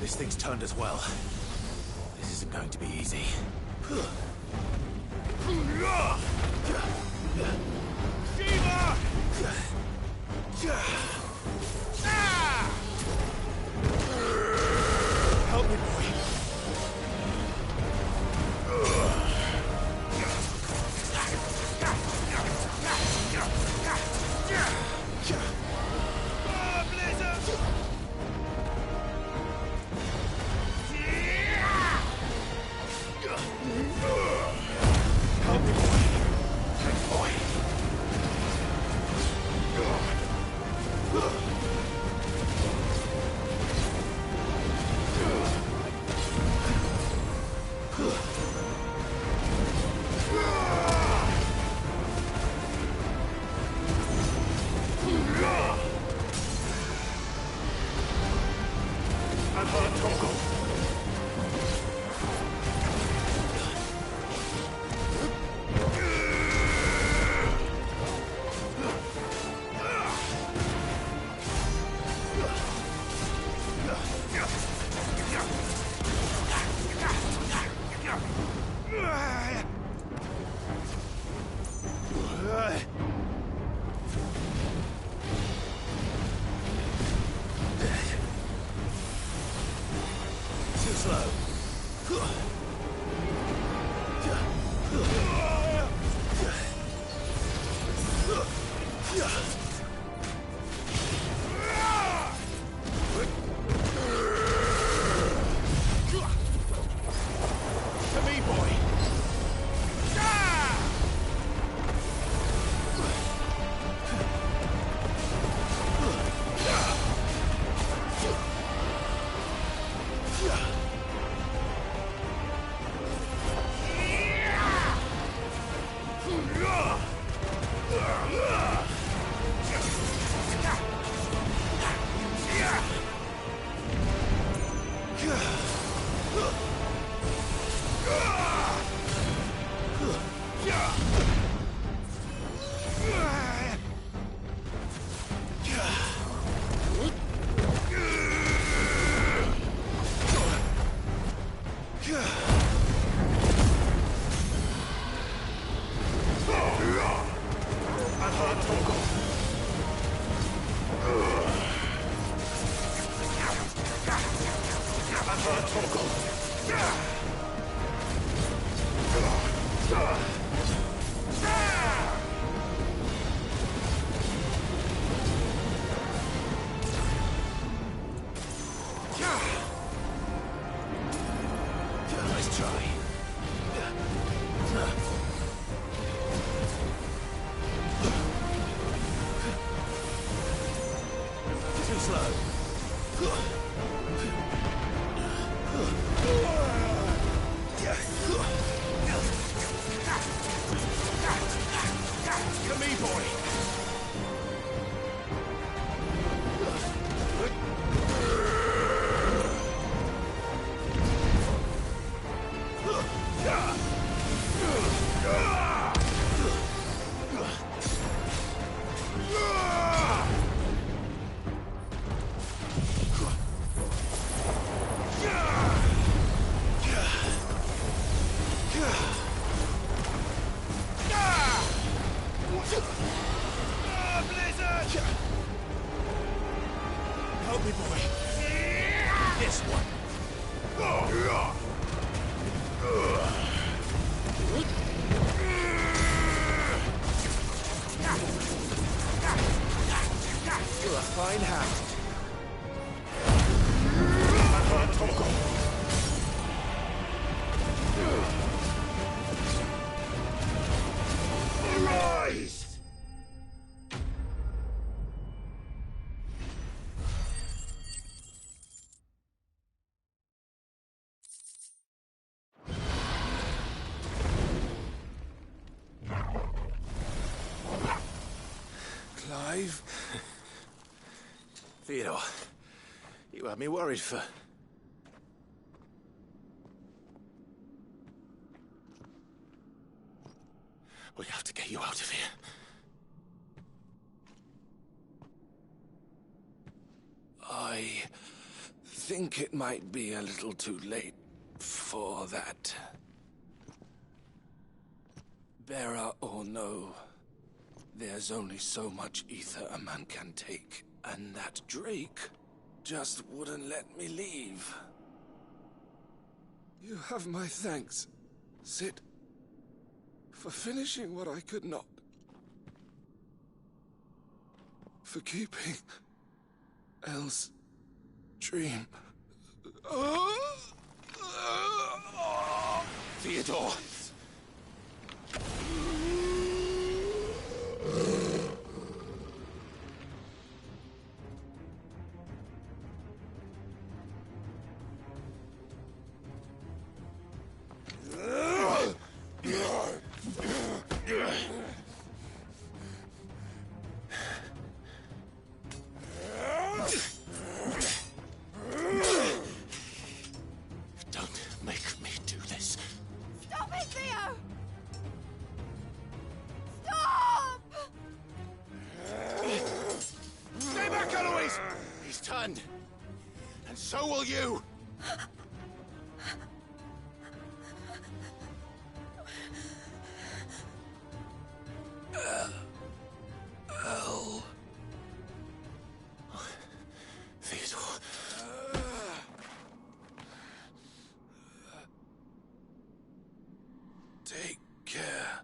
This thing's turned as well. This isn't going to be easy. Shiva! Help me, boy. Help me, boy. Help me, boy. This one. You're a fine hound. Arise! Clive? Theodore, you had me worried for... We have to get you out of here. I think it might be a little too late for that. Bearer or no, there's only so much ether a man can take, and that Drake just wouldn't let me leave. You have my thanks, Sid, for finishing what I could not. For keeping Elle's dream. Theodore! Don't make me do this. Stop it, Theo! Stop! Stay back, Eloise! He's turned. And so will you! Elle. Theodore. Take care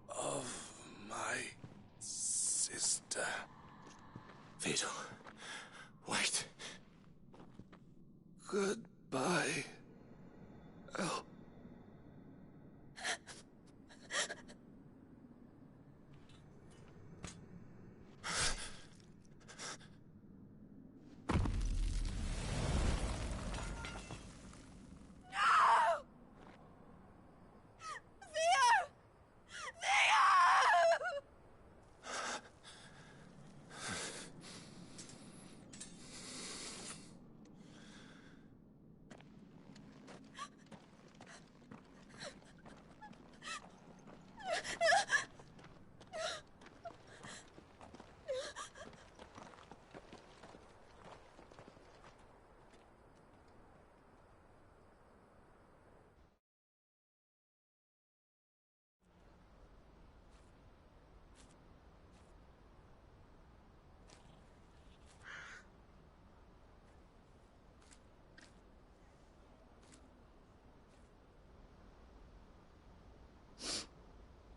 of my sister. Theodore,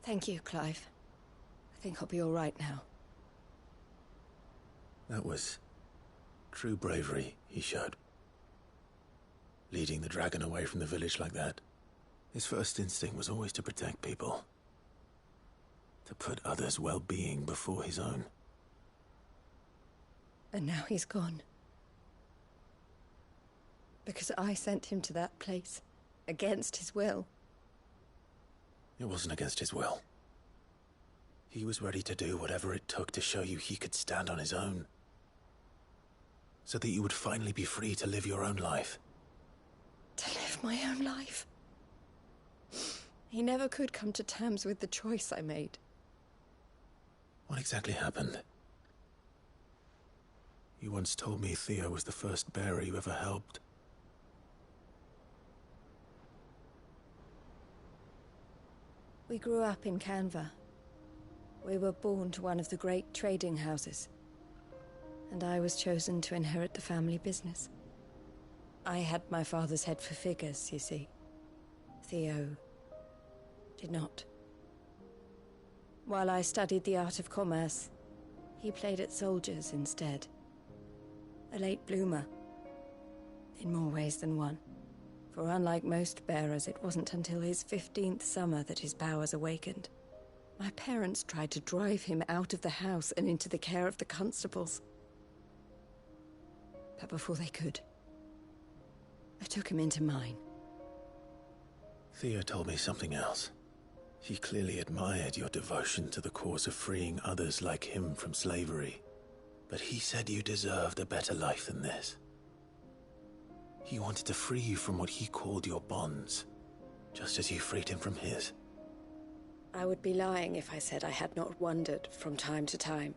Thank you, Clive. I think I'll be all right now. That was true bravery he showed. Leading the dragon away from the village like that. His first instinct was always to protect people. To put others' well-being before his own. And now he's gone. Because I sent him to that place, against his will. It wasn't against his will. He was ready to do whatever it took to show you he could stand on his own. So that you would finally be free to live your own life. To live my own life? He never could come to terms with the choice I made. What exactly happened? You once told me Theo was the first bearer you ever helped. We grew up in Canva. We were born to one of the great trading houses. And I was chosen to inherit the family business. I had my father's head for figures, you see. Theo did not. While I studied the art of commerce, he played at soldiers instead. A late bloomer, in more ways than one. For unlike most bearers, it wasn't until his 15th summer that his powers awakened. My parents tried to drive him out of the house and into the care of the constables. But before they could, I took him into mine. Theo told me something else. He clearly admired your devotion to the cause of freeing others like him from slavery. But he said you deserved a better life than this. He wanted to free you from what he called your bonds, just as you freed him from his. I would be lying if I said I had not wondered from time to time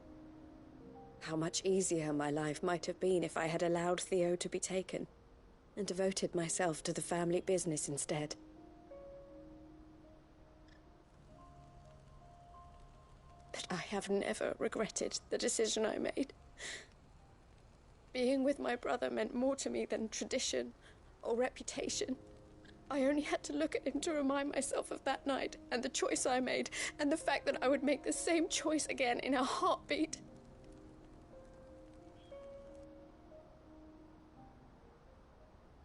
how much easier my life might have been if I had allowed Theo to be taken and devoted myself to the family business instead. But I have never regretted the decision I made. Being with my brother meant more to me than tradition or reputation. I only had to look at him to remind myself of that night and the choice I made and the fact that I would make the same choice again in a heartbeat.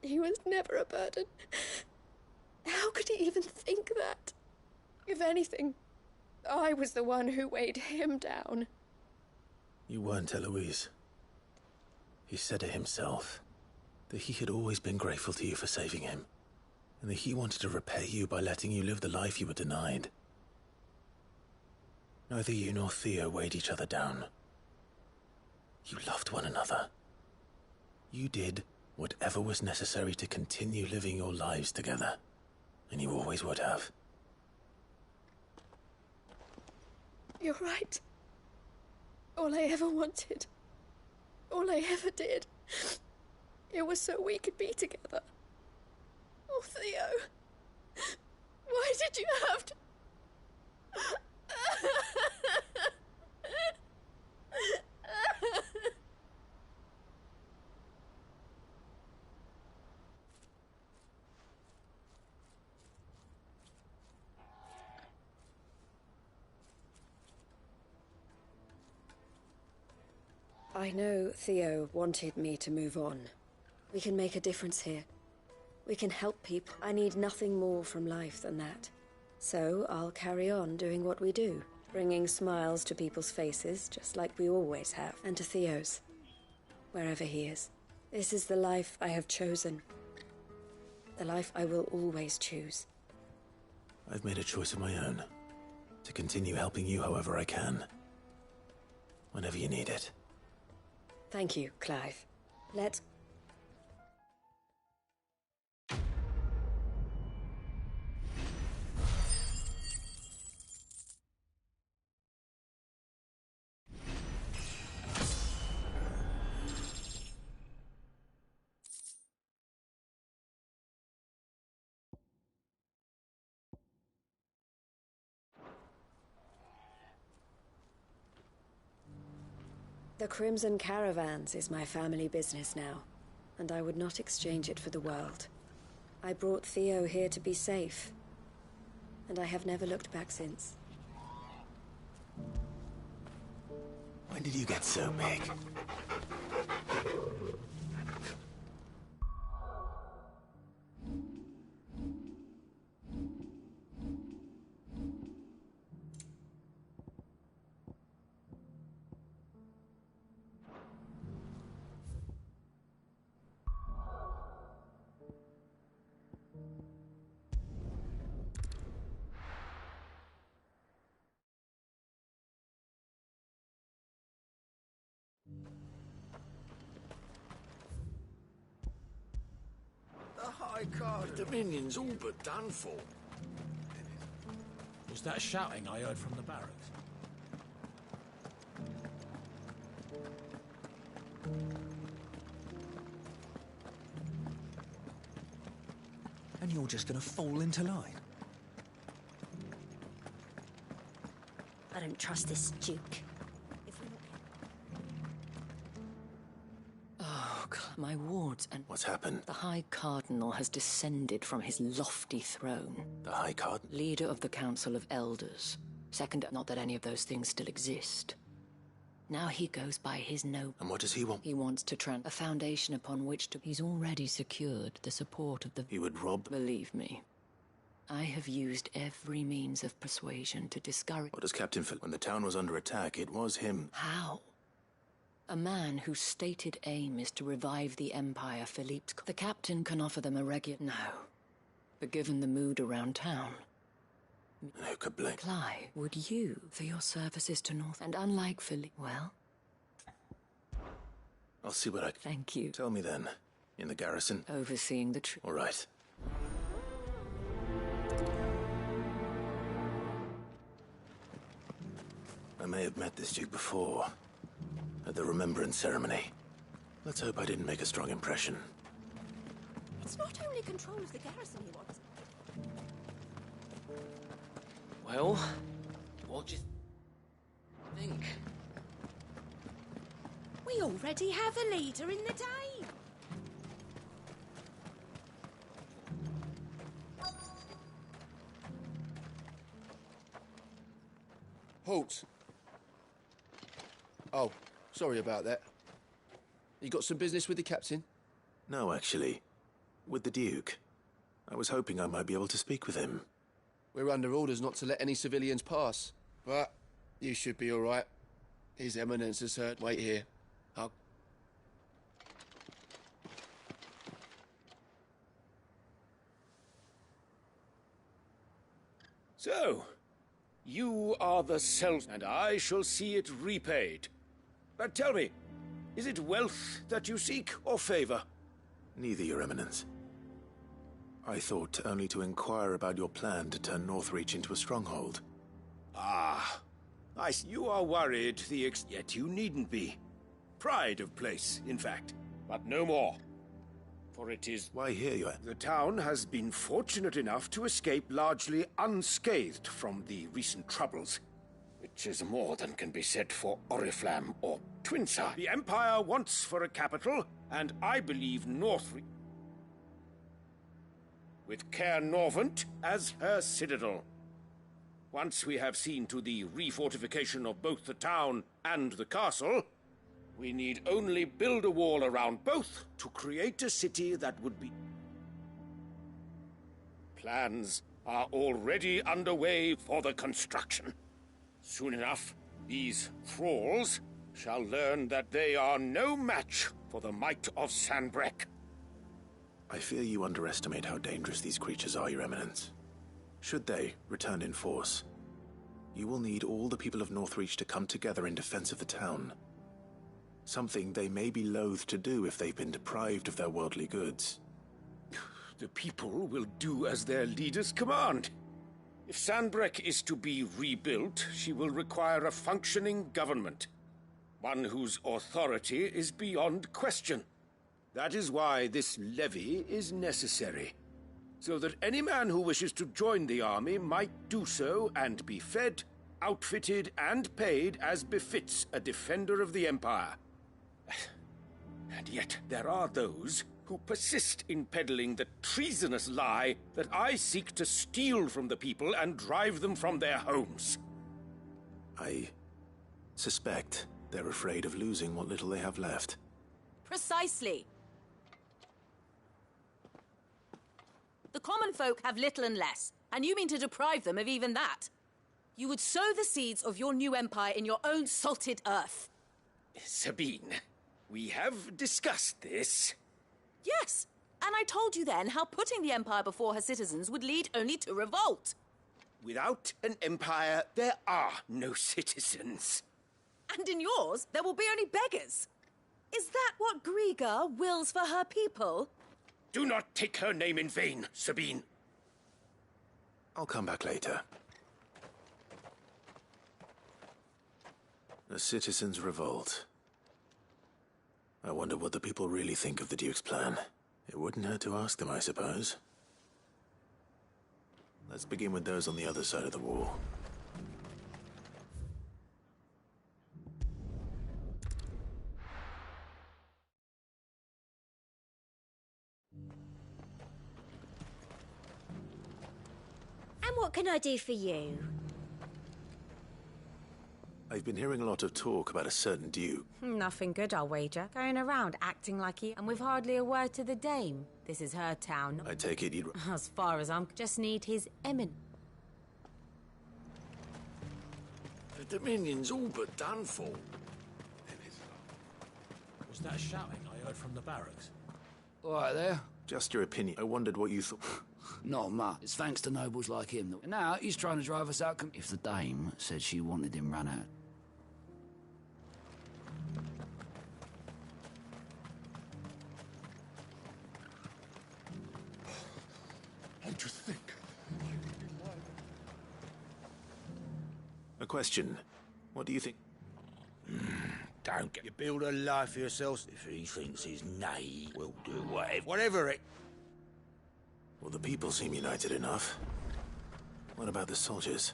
He was never a burden. How could he even think that? If anything, I was the one who weighed him down. You weren't, Eloise. He said it himself, that he had always been grateful to you for saving him, and that he wanted to repay you by letting you live the life you were denied. Neither you nor Theo weighed each other down. You loved one another. You did whatever was necessary to continue living your lives together, and you always would have. You're right. All I ever wanted, all I ever did, it was so we could be together. Oh, Theo, why did you have to... I know Theo wanted me to move on. We can make a difference here. We can help people. I need nothing more from life than that. So I'll carry on doing what we do, bringing smiles to people's faces, just like we always have, and to Theo's, wherever he is. This is the life I have chosen. The life I will always choose. I've made a choice of my own, to continue helping you however I can, whenever you need it. Thank you, Clive. Let's... The Crimson Caravans is my family business now, and I would not exchange it for the world. I brought Theo here to be safe, and I have never looked back since. When did you get so big? The High Card Dominion's all but done for. Was that shouting I heard from the barracks? And you're just gonna fall into line? I don't trust this Duke. Oh, my wards and... What's happened? The High Cardinal has descended from his lofty throne. The High Cardinal? Leader of the Council of Elders. Second, not that any of those things still exist. Now he goes by his noble. And what does he want? He wants to a foundation upon which to... He's already secured the support of the... He would rob? Believe me. I have used every means of persuasion to discourage... What does Captain Phil... When the town was under attack, it was him. How? A man whose stated aim is to revive the Empire, Philippe's... The captain can offer them a regular... No. But given the mood around town... Who could blame? Clive, would you, for your services to North... And unlike Philippe... Well... I'll see what I... Thank you. Tell me then. In the garrison? Overseeing the All right. I may have met this Duke before. At the Remembrance Ceremony. Let's hope I didn't make a strong impression. It's not only control of the garrison he wants. Well, what do you think? We already have a leader in the Dane. Halt! Oh, sorry about that. You got some business with the captain? No, actually. With the Duke. I was hoping I might be able to speak with him. We're under orders not to let any civilians pass. But you should be all right. His Eminence has heard. Wait here. I'll... So, you are the self, and I shall see it repaid. But tell me, is it wealth that you seek, or favor? Neither, Your Eminence. I thought only to inquire about your plan to turn Northreach into a stronghold. Ah, you are worried, yet you needn't be. Pride of place, in fact, but no more. For it is... Why here, Your... The town has been fortunate enough to escape largely unscathed from the recent troubles, which is more than can be said for Oriflamme or Twinsar. The Empire wants for a capital, and I believe Northreach, with Caer Norvent as her citadel. Once we have seen to the refortification of both the town and the castle, we need only build a wall around both to create a city that would be... Plans are already underway for the construction. Soon enough, these thralls shall learn that they are no match for the might of Sanbreque. I fear you underestimate how dangerous these creatures are, Your Eminence. Should they return in force, you will need all the people of Northreach to come together in defense of the town. Something they may be loath to do if they've been deprived of their worldly goods. The people will do as their leaders command. If Sanbreque is to be rebuilt, she will require a functioning government. One whose authority is beyond question. That is why this levy is necessary. So that any man who wishes to join the army might do so and be fed, outfitted, and paid as befits a defender of the Empire. And yet there are those who persist in peddling the treasonous lie that I seek to steal from the people and drive them from their homes. I suspect They're afraid of losing what little they have left. Precisely. The common folk have little and less, and you mean to deprive them of even that. You would sow the seeds of your new empire in your own salted earth. Sabine, we have discussed this. Yes, and I told you then how putting the empire before her citizens would lead only to revolt. Without an empire, there are no citizens. And in yours, there will be only beggars. Is that what Griga wills for her people? Do not take her name in vain, Sabine. I'll come back later. A citizens' revolt. I wonder what the people really think of the Duke's plan. It wouldn't hurt to ask them, I suppose. Let's begin with those on the other side of the wall. And what can I do for you? I've been hearing a lot of talk about a certain Duke. Nothing good, I'll wager. Going around acting like he... And with hardly a word to the dame. This is her town. I take it you'd... As far as I'm... Just need his emin... The Dominion's all but done for. Was that shouting I heard from the barracks? All right there. Just your opinion. I wondered what you thought. Not much. It's thanks to nobles like him. And now he's trying to drive us out. If the dame said she wanted him run out. I just think... A question. What do you think? Don't get... You build a life for yourselves. If he thinks his nay will do whatever it... Well, the people seem united enough. What about the soldiers?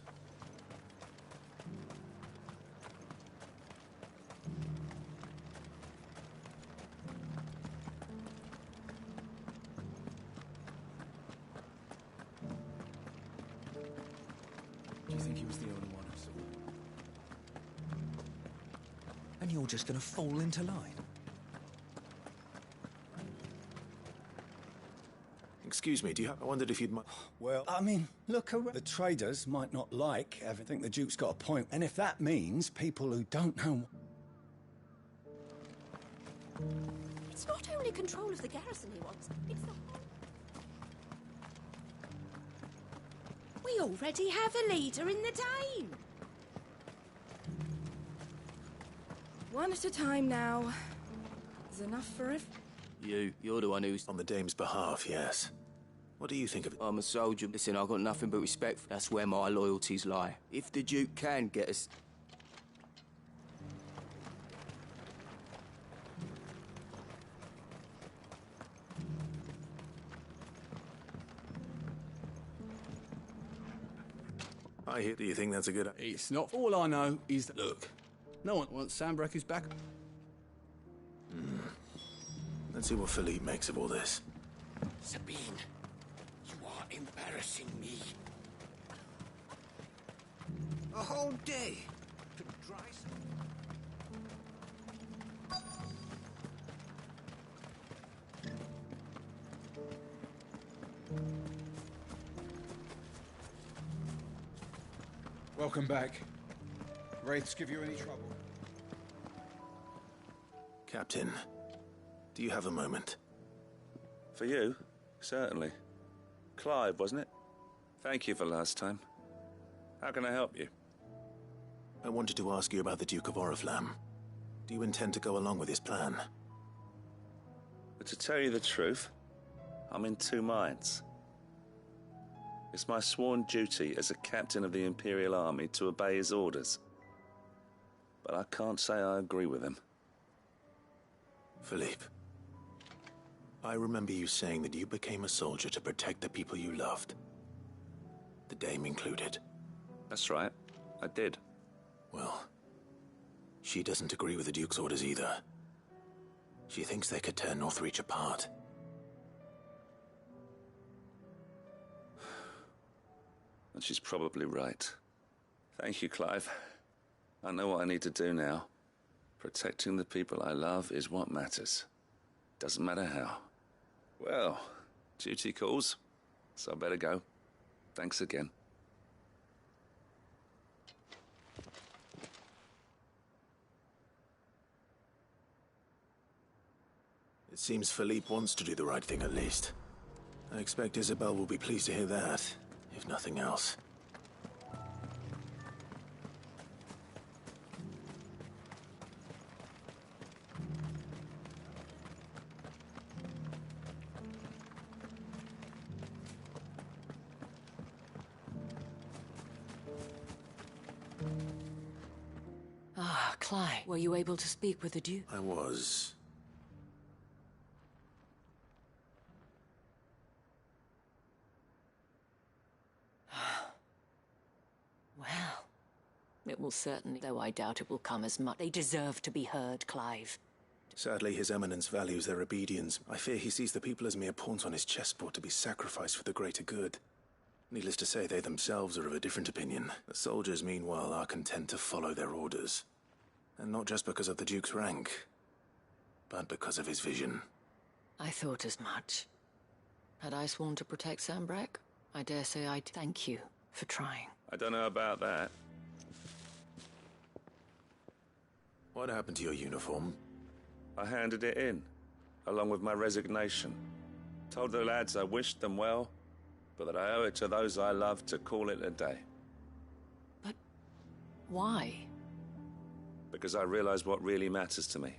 Do you think he was the only one who saw? And you're just gonna fall into line? Excuse me, I wondered if you'd... Well, I mean, look around. The traders might not like everything. The Duke's got a point. And if that means people who don't know... It's not only control of the garrison he wants, it's the... We already have a leader in the Dame. One at a time now. There's enough for it. You're the one who's... On the Dame's behalf, yes. What do you think of it? I'm a soldier. Listen, I've got nothing but respect. That's where my loyalties lie. If the Duke can get us... I hear. Do you think that's a good... It's not. All I know is that, look, no one wants Sandbreaker's back. Let's see what Philippe makes of all this. Sabine, you are embarrassing me. A whole day to dry some... Welcome back. Wraiths give you any trouble? Captain, do you have a moment? For you? Certainly. Clive, wasn't it? Thank you for last time. How can I help you? I wanted to ask you about the Duke of Oriflamme. Do you intend to go along with his plan? But to tell you the truth, I'm in two minds. It's my sworn duty as a captain of the Imperial Army to obey his orders. But I can't say I agree with him. Philippe, I remember you saying that you became a soldier to protect the people you loved. The Dame included. That's right. I did. Well, she doesn't agree with the Duke's orders either. She thinks they could tear Northreach apart. And she's probably right. Thank you, Clive. I know what I need to do now. Protecting the people I love is what matters. Doesn't matter how. Well, duty calls, so I better go. Thanks again. It seems Philippe wants to do the right thing at least. I expect Isabel will be pleased to hear that, if nothing else. Ah, Clive, were you able to speak with the Duke? I was. Well, it will certainly, though I doubt it will come as much. They deserve to be heard, Clive. Sadly, His Eminence values their obedience. I fear he sees the people as mere pawns on his chessboard to be sacrificed for the greater good. Needless to say, they themselves are of a different opinion. The soldiers, meanwhile, are content to follow their orders. And not just because of the Duke's rank, but because of his vision. I thought as much. Had I sworn to protect Sambrek, I dare say I'd thank you for trying. I don't know about that. What happened to your uniform? I handed it in, along with my resignation. Told the lads I wished them well, but that I owe it to those I love to call it a day. But why? Because I realized what really matters to me.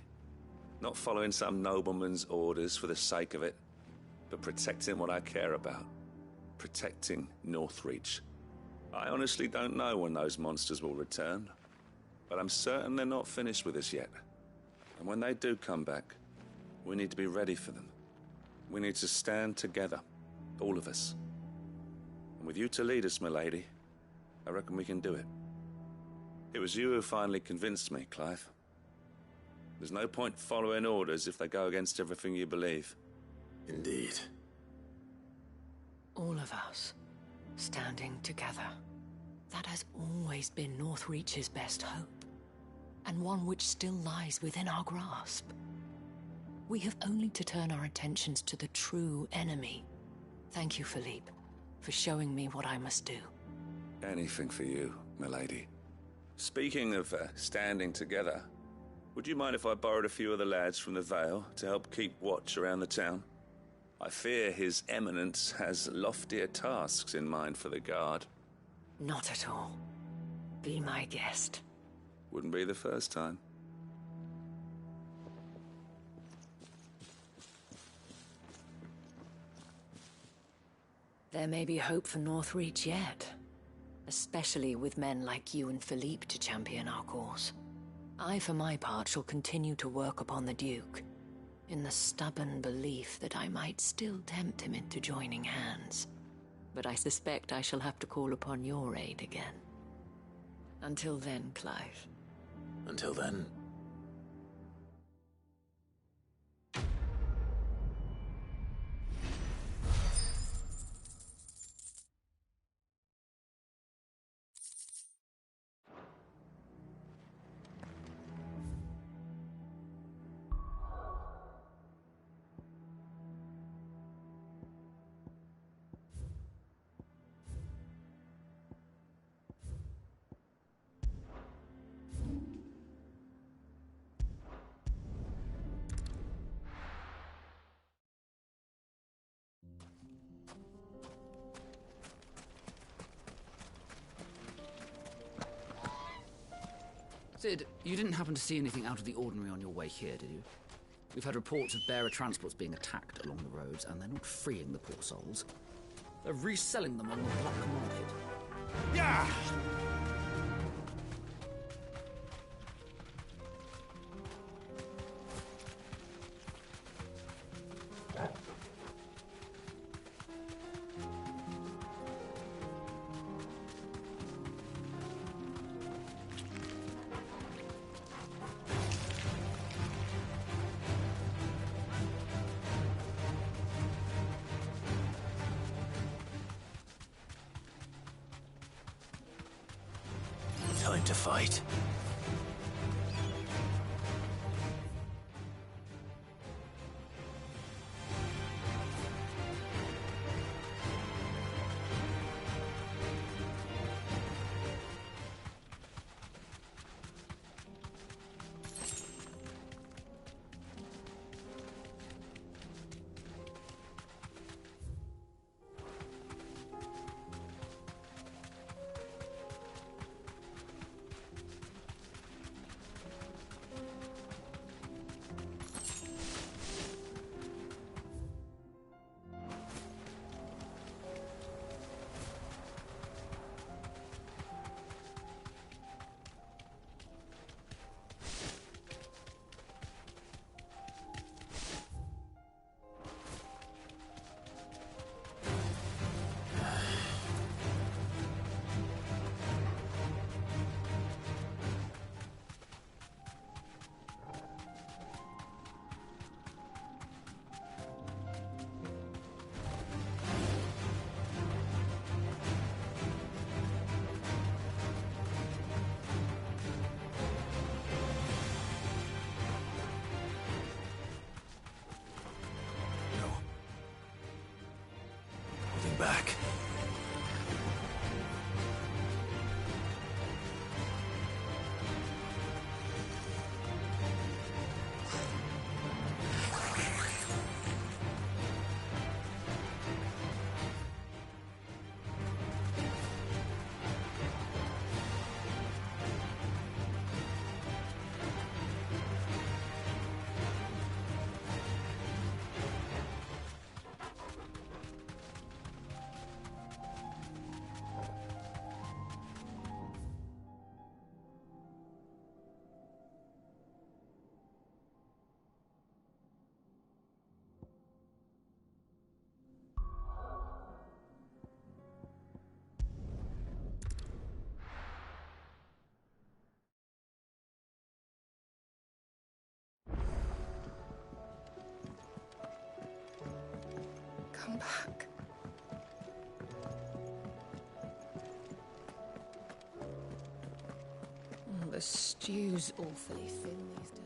Not following some nobleman's orders for the sake of it, but protecting what I care about. Protecting Northreach. I honestly don't know when those monsters will return, but I'm certain they're not finished with us yet. And when they do come back, we need to be ready for them. We need to stand together, all of us. And with you to lead us, milady, I reckon we can do it. It was you who finally convinced me, Clive. There's no point following orders if they go against everything you believe. Indeed. All of us, standing together. That has always been Northreach's best hope, and one which still lies within our grasp. We have only to turn our attentions to the true enemy. Thank you, Philippe, for showing me what I must do. Anything for you, milady. Speaking of standing together, would you mind if I borrowed a few of the lads from the Vale to help keep watch around the town? I fear His Eminence has loftier tasks in mind for the guard. Not at all. Be my guest. Wouldn't be the first time. There may be hope for Northreach yet, especially with men like you and Philippe to champion our cause. I, for my part, shall continue to work upon the Duke, in the stubborn belief that I might still tempt him into joining hands. But I suspect I shall have to call upon your aid again. Until then, Clive. Until then. Sid, you didn't happen to see anything out of the ordinary on your way here, did you? We've had reports of bearer transports being attacked along the roads, and they're not freeing the poor souls. They're reselling them on the black market. Yeah! Time to fight. back. Come back. The stew's awfully thin these days.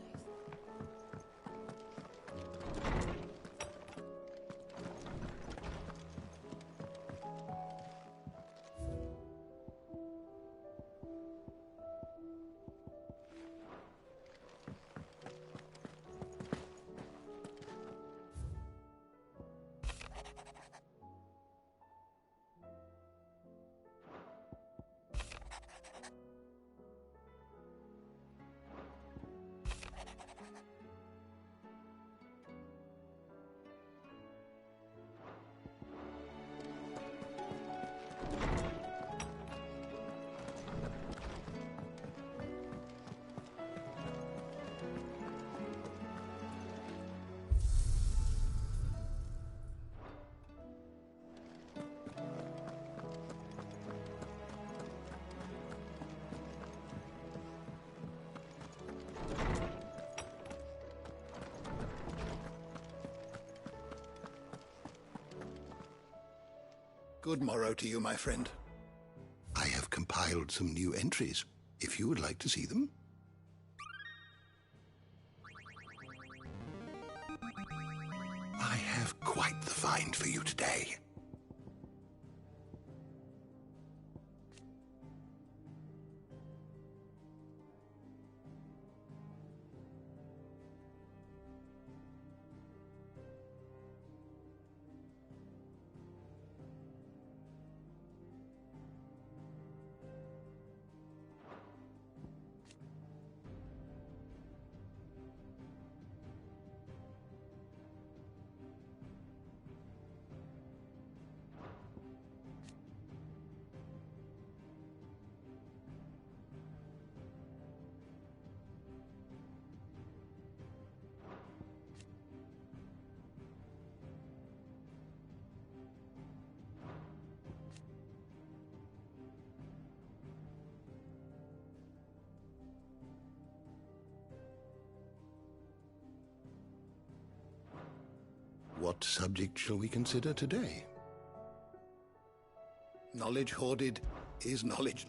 Good morrow to you, my friend. I have compiled some new entries, if you would like to see them. I have quite the find for you today. What subject shall we consider today? Knowledge hoarded is knowledge.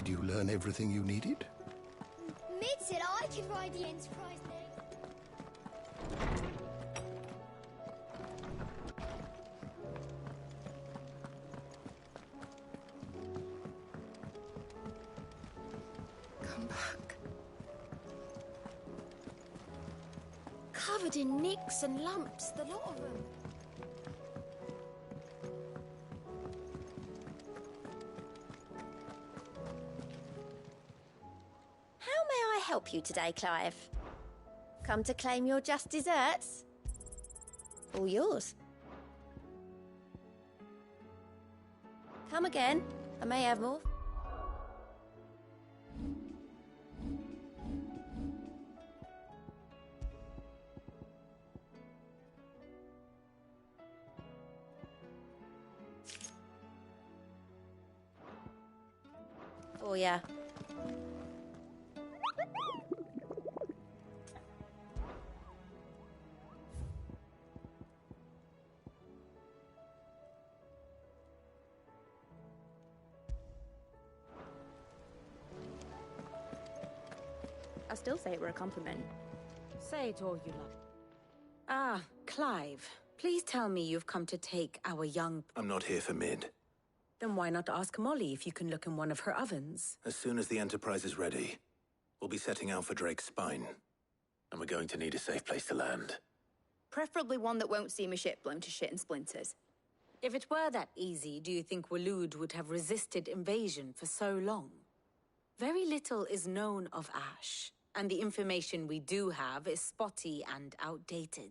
Did you learn everything you needed? Mid said I could ride the Enterprise next. Come back. Covered in nicks and lumps, the lot of them. How may I help you today, Clive? Come to claim your just desserts? All yours. Come again. I may have more. Oh, yeah. I still say it were a compliment. Say it all you love. Ah, Clive. Please tell me you've come to take our young... I'm not here for Mid. Then why not ask Molly if you can look in one of her ovens? As soon as the Enterprise is ready, we'll be setting out for Drake's Spine. And we're going to need a safe place to land. Preferably one that won't see my ship blown to shit and splinters. If it were that easy, do you think Waloed would have resisted invasion for so long? Very little is known of Ash, and the information we do have is spotty and outdated.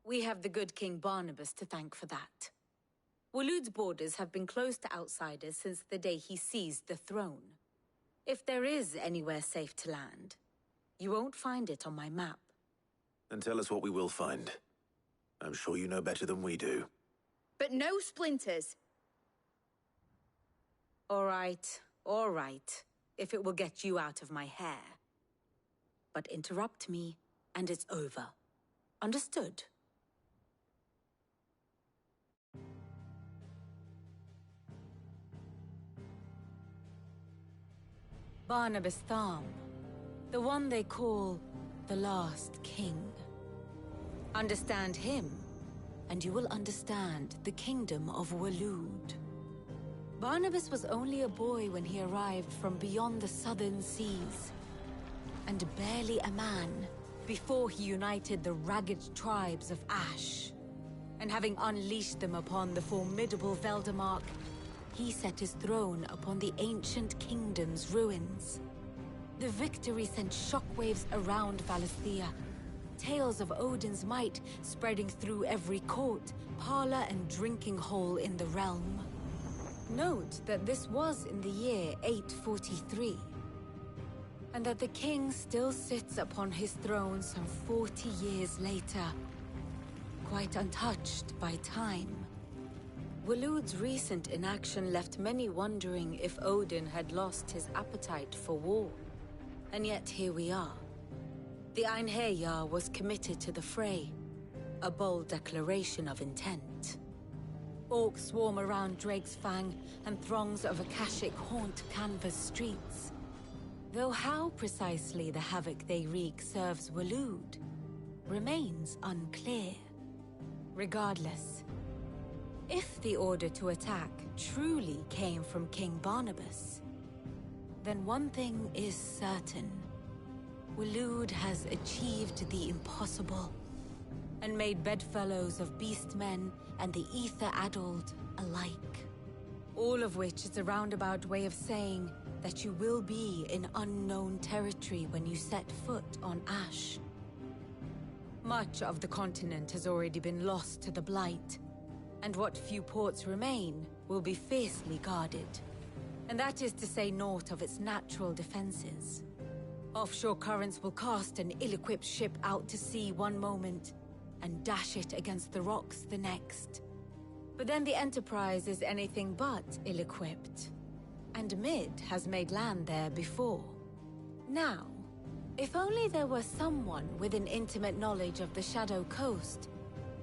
We have the good King Barnabas to thank for that. Waloed's borders have been closed to outsiders since the day he seized the throne. If there is anywhere safe to land, you won't find it on my map. Then tell us what we will find. I'm sure you know better than we do. But no splinters. All right. If it will get you out of my hair. But interrupt me, and it's over. Understood? Barnabas Tharm, the one they call the Last King. Understand him, and you will understand the kingdom of Waloed. Barnabas was only a boy when he arrived from beyond the southern seas, and barely a man before he united the ragged tribes of Ash. And having unleashed them upon the formidable Veldamark, he set his throne upon the ancient kingdom's ruins. The victory sent shockwaves around Valisthea, tales of Odin's might spreading through every court, parlor, and drinking hole in the realm. Note that this was in the year 843, and that the king still sits upon his throne some 40 years later, quite untouched by time. Waloed's recent inaction left many wondering if Odin had lost his appetite for war. And yet here we are. The Einherjar was committed to the fray, a bold declaration of intent. Orcs swarm around Drake's Fang, and throngs of Akashic haunt Canvas streets. Though how precisely the havoc they wreak serves Waloed remains unclear. Regardless, if the order to attack truly came from King Barnabas, then one thing is certain. Waloed has achieved the impossible, and made bedfellows of beastmen and the ether-addled alike. All of which is a roundabout way of saying that you will be in unknown territory when you set foot on Ash. Much of the continent has already been lost to the Blight, and what few ports remain will be fiercely guarded. And that is to say naught of its natural defenses. Offshore currents will cast an ill-equipped ship out to sea one moment, and dash it against the rocks the next. But then the Enterprise is anything but ill-equipped, and Mid has made land there before. Now, if only there were someone with an intimate knowledge of the Shadow Coast,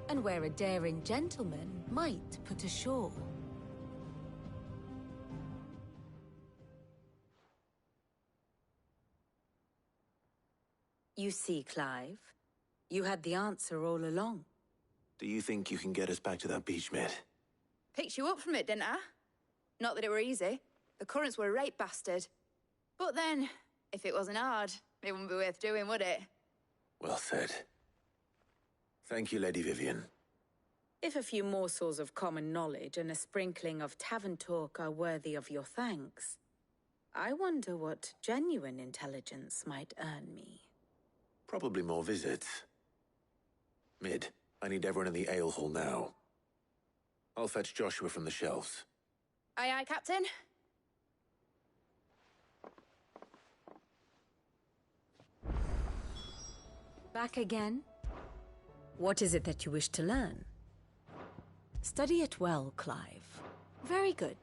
and where a daring gentleman might put ashore. You see, Clive, you had the answer all along. Do you think you can get us back to that beach, mate? Picked you up from it, didn't I? Not that it were easy. The currents were a right bastard. But then, if it wasn't hard, it wouldn't be worth doing, would it? Well said. Thank you, Lady Vivian. If a few morsels of common knowledge and a sprinkling of tavern talk are worthy of your thanks, I wonder what genuine intelligence might earn me. Probably more visits. Mid, I need everyone in the ale hall now. I'll fetch Joshua from the shelves. Aye, aye, Captain. Back again? What is it that you wish to learn? Study it well, Clive. Very good.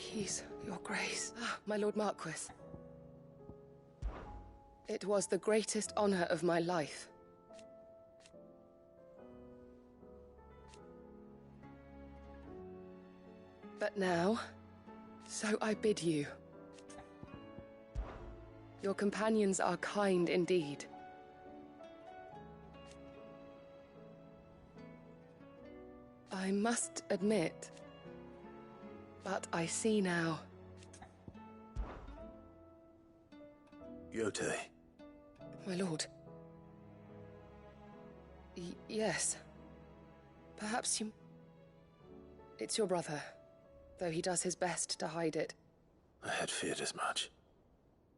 Please, Your Grace. My Lord Marquis. It was the greatest honor of my life. But now, so I bid you. Your companions are kind indeed. I must admit, but I see now. Yote. My lord. Yes. Perhaps you... It's your brother, though he does his best to hide it. I had feared as much.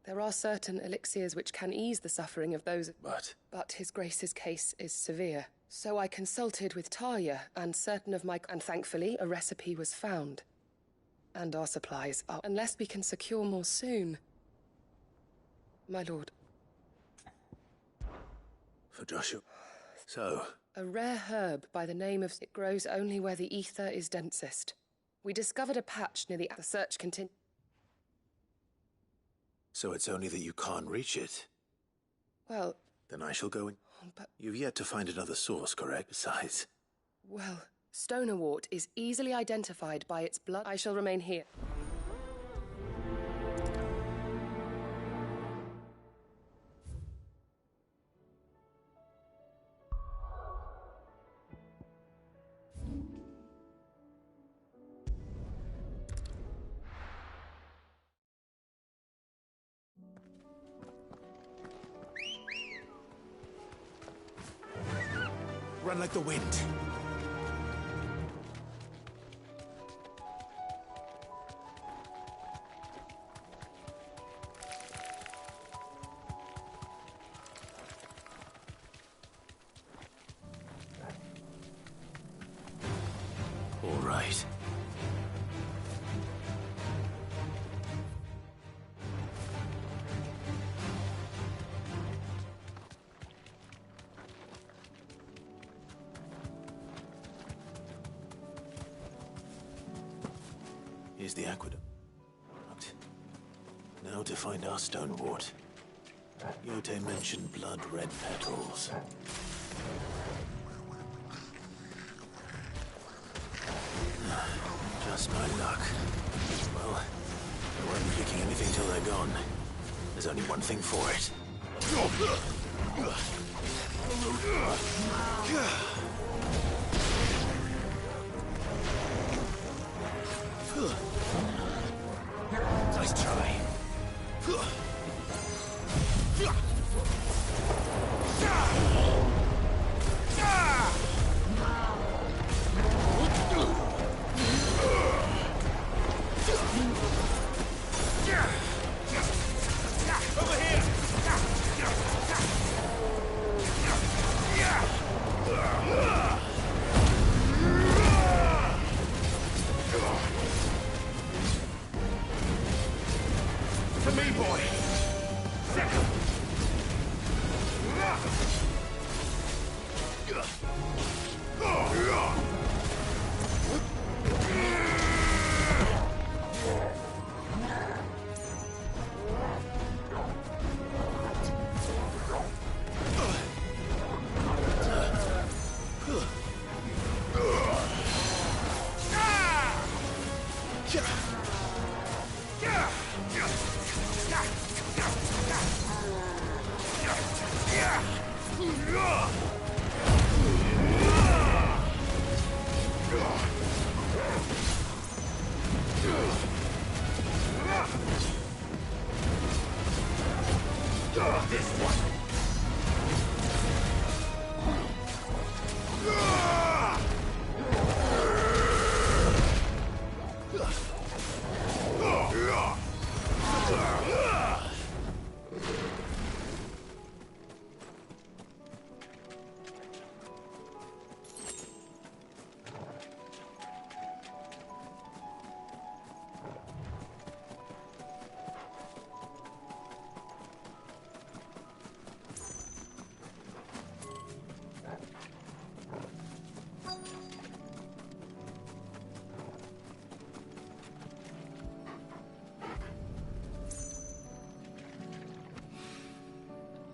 There are certain elixirs which can ease the suffering of those... But His Grace's case is severe. So I consulted with Talia and certain of my... And thankfully, a recipe was found. And our supplies are... Unless we can secure more soon. My lord. For Joshua. So... A rare herb by the name of... It grows only where the ether is densest. We discovered a patch near the... The search continued. So it's only that you can't reach it? Well... Then I shall go and... But... You've yet to find another source, correct? Besides... Well, Stonerwort is easily identified by its blood. I shall remain here. Run like the wind. All right. Here's the aqueduct. Now to find our Stonewort. Yote mentioned blood-red petals. Just my luck. Well, I won't be picking anything till they're gone. There's only one thing for it. Nice try. Over here!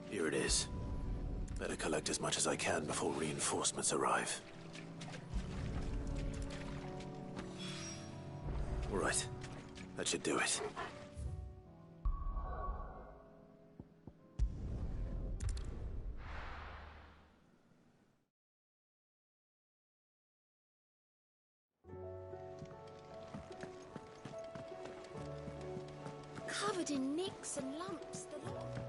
Here it is. Better collect as much as I can before reinforcements arrive. All right. That should do it. Covered in nicks and lumps, the lot of them.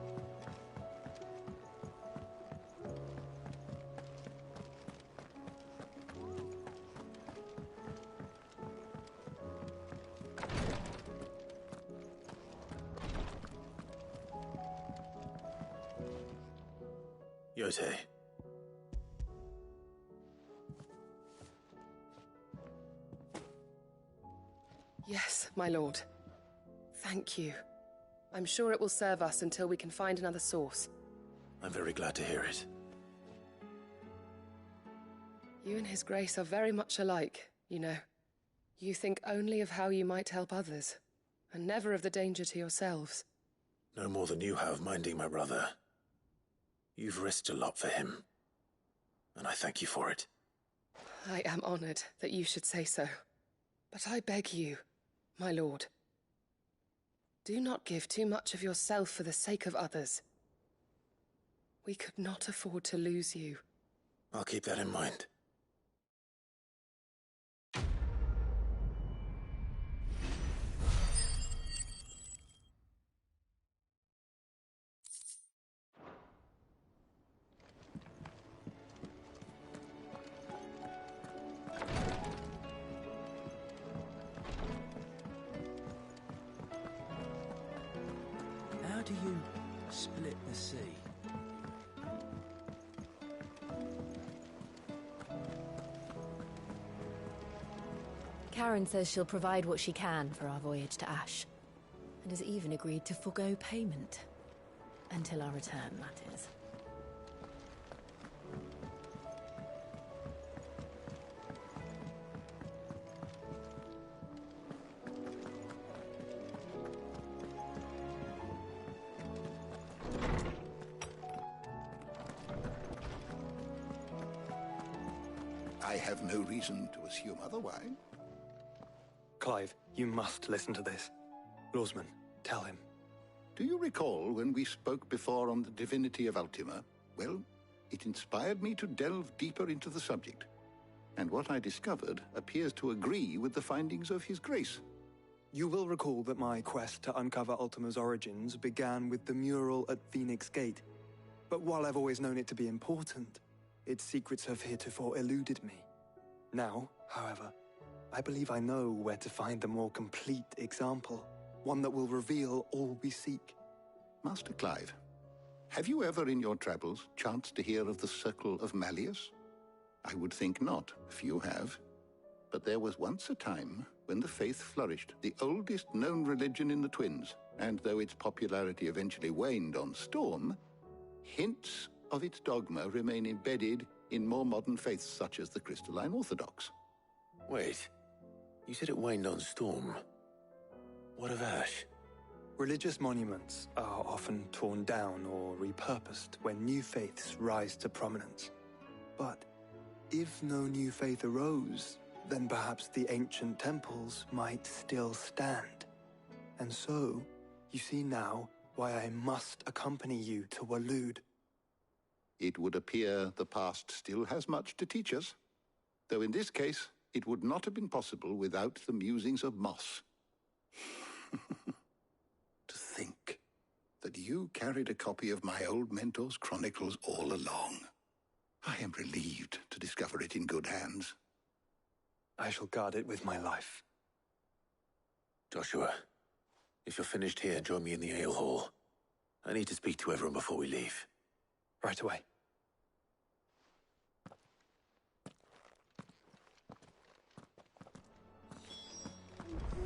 Yote. Yes, my lord. Thank you. I'm sure it will serve us until we can find another source. I'm very glad to hear it. You and His Grace are very much alike, you know. You think only of how you might help others, and never of the danger to yourselves. No more than you have minding my brother. You've risked a lot for him, and I thank you for it. I am honored that you should say so. But I beg you, my lord, do not give too much of yourself for the sake of others. We could not afford to lose you. I'll keep that in mind. How do you split the sea? Karen says she'll provide what she can for our voyage to Ash, and has even agreed to forgo payment. Until our return, that is. I have no reason to assume otherwise. Clive, you must listen to this. Lawsman, tell him. Do you recall when we spoke before on the divinity of Ultima? Well, it inspired me to delve deeper into the subject. And what I discovered appears to agree with the findings of His Grace. You will recall that my quest to uncover Ultima's origins began with the mural at Phoenix Gate. But while I've always known it to be important, its secrets have heretofore eluded me. Now, however, I believe I know where to find the more complete example, one that will reveal all we seek. Master Clive, have you ever in your travels chanced to hear of the Circle of Malleus? I would think not, if you have. But there was once a time when the faith flourished, the oldest known religion in the Twins, and though its popularity eventually waned on Storm, hints of its dogma remain embedded in more modern faiths such as the Crystalline Orthodox. Wait, you said it waned on Storm. What of Ash? Religious monuments are often torn down or repurposed when new faiths rise to prominence. But if no new faith arose, then perhaps the ancient temples might still stand. And so, you see now why I must accompany you to Waloed. It would appear the past still has much to teach us, though in this case, it would not have been possible without the musings of Moss. To think that you carried a copy of my old mentor's chronicles all along. I am relieved to discover it in good hands. I shall guard it with my life. Joshua, if you're finished here, join me in the ale hall. I need to speak to everyone before we leave. Right away.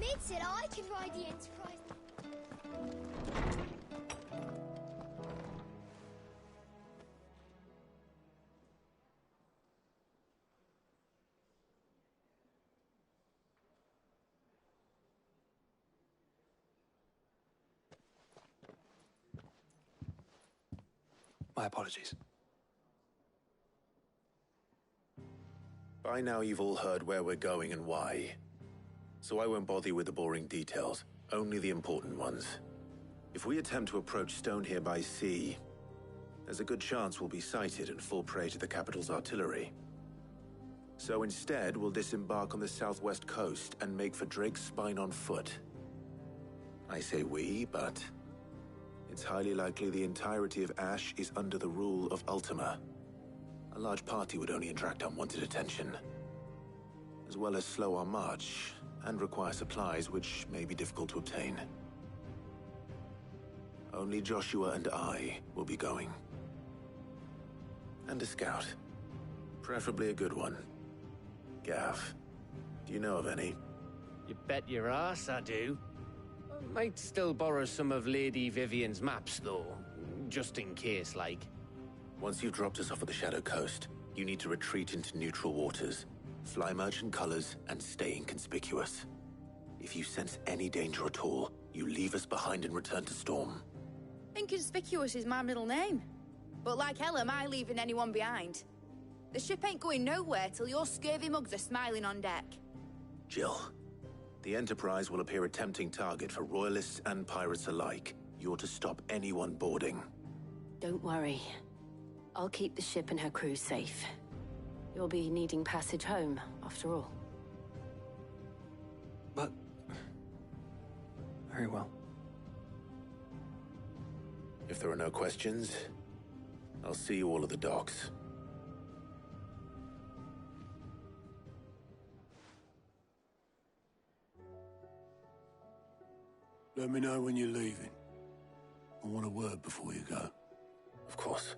Mid said I could ride the Enterprise. My apologies. By now you've all heard where we're going and why. So I won't bother you with the boring details, only the important ones. If we attempt to approach Stonehere by sea, there's a good chance we'll be sighted and fall prey to the capital's artillery. So instead, we'll disembark on the southwest coast and make for Drake's Spine on foot. I say we, but it's highly likely the entirety of Ash is under the rule of Ultima. A large party would only attract unwanted attention, as well as slow our march and require supplies which may be difficult to obtain. Only Joshua and I will be going. And a scout. Preferably a good one. Gav, do you know of any? You bet your ass I do. I might still borrow some of Lady Vivian's maps, though. Just in case, like. Once you've dropped us off at the Shadow Coast, you need to retreat into neutral waters, fly merchant colors, and stay inconspicuous. If you sense any danger at all, you leave us behind and return to Storm. Inconspicuous is my middle name. But like hell am I leaving anyone behind. The ship ain't going nowhere till your scurvy mugs are smiling on deck. Jill, the Enterprise will appear a tempting target for royalists and pirates alike. You're to stop anyone boarding. Don't worry. I'll keep the ship and her crew safe. You'll be needing passage home, after all. But... very well. If there are no questions, I'll see you all at the docks. Let me know when you're leaving. I want a word before you go. Of course.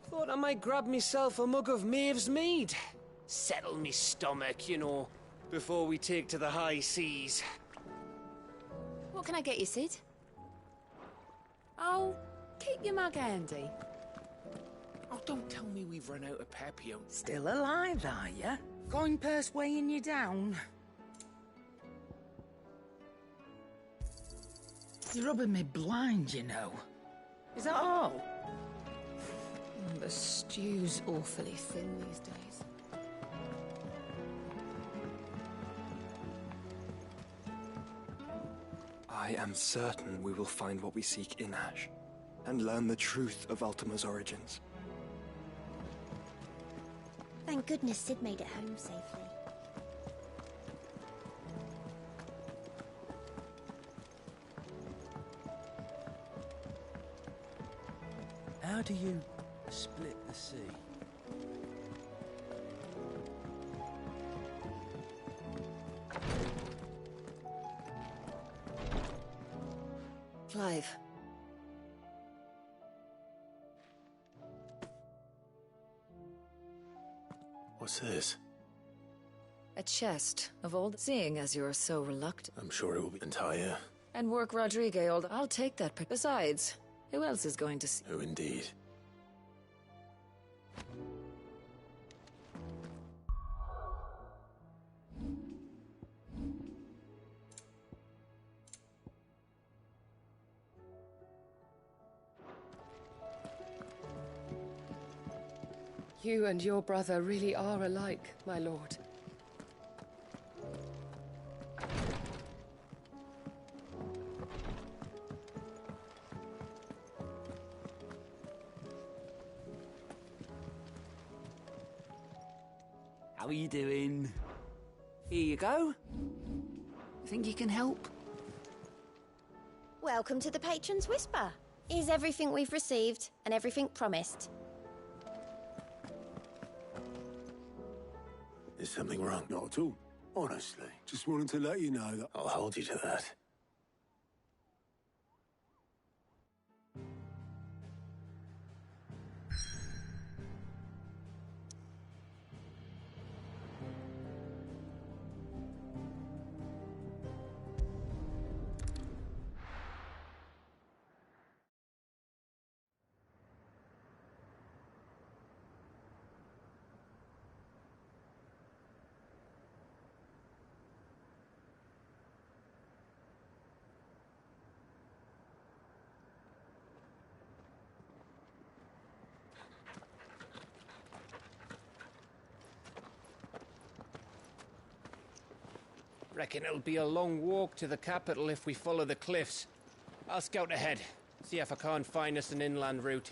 Thought I might grab myself a mug of Maeve's mead. Settle me stomach, you know, before we take to the high seas. What can I get you, Sid? Oh, keep your mug handy. Oh, don't tell me we've run out of Papillon. Still alive, are ya? Going purse weighing you down? You're rubbing me blind, you know. Is that all? The stew's awfully thin these days. I am certain we will find what we seek in Ash, and learn the truth of Ultima's origins. Thank goodness Sid made it home safely. How do you split the sea? Clive. What's this? A chest of old, seeing as you're so reluctant. I'm sure it will be entire. And work Rodrigue, old. I'll take that. Besides, who else is going to see? Who indeed? You and your brother really are alike, my lord. How are you doing? Here you go. Think you can help? Welcome to the Patron's Whisper. Is everything we've received and everything promised? Is something wrong? Not at all. Honestly, just wanted to let you know that I'll hold you to that. Reckon it'll be a long walk to the capital if we follow the cliffs. I'll scout ahead, see if I can't find us an inland route.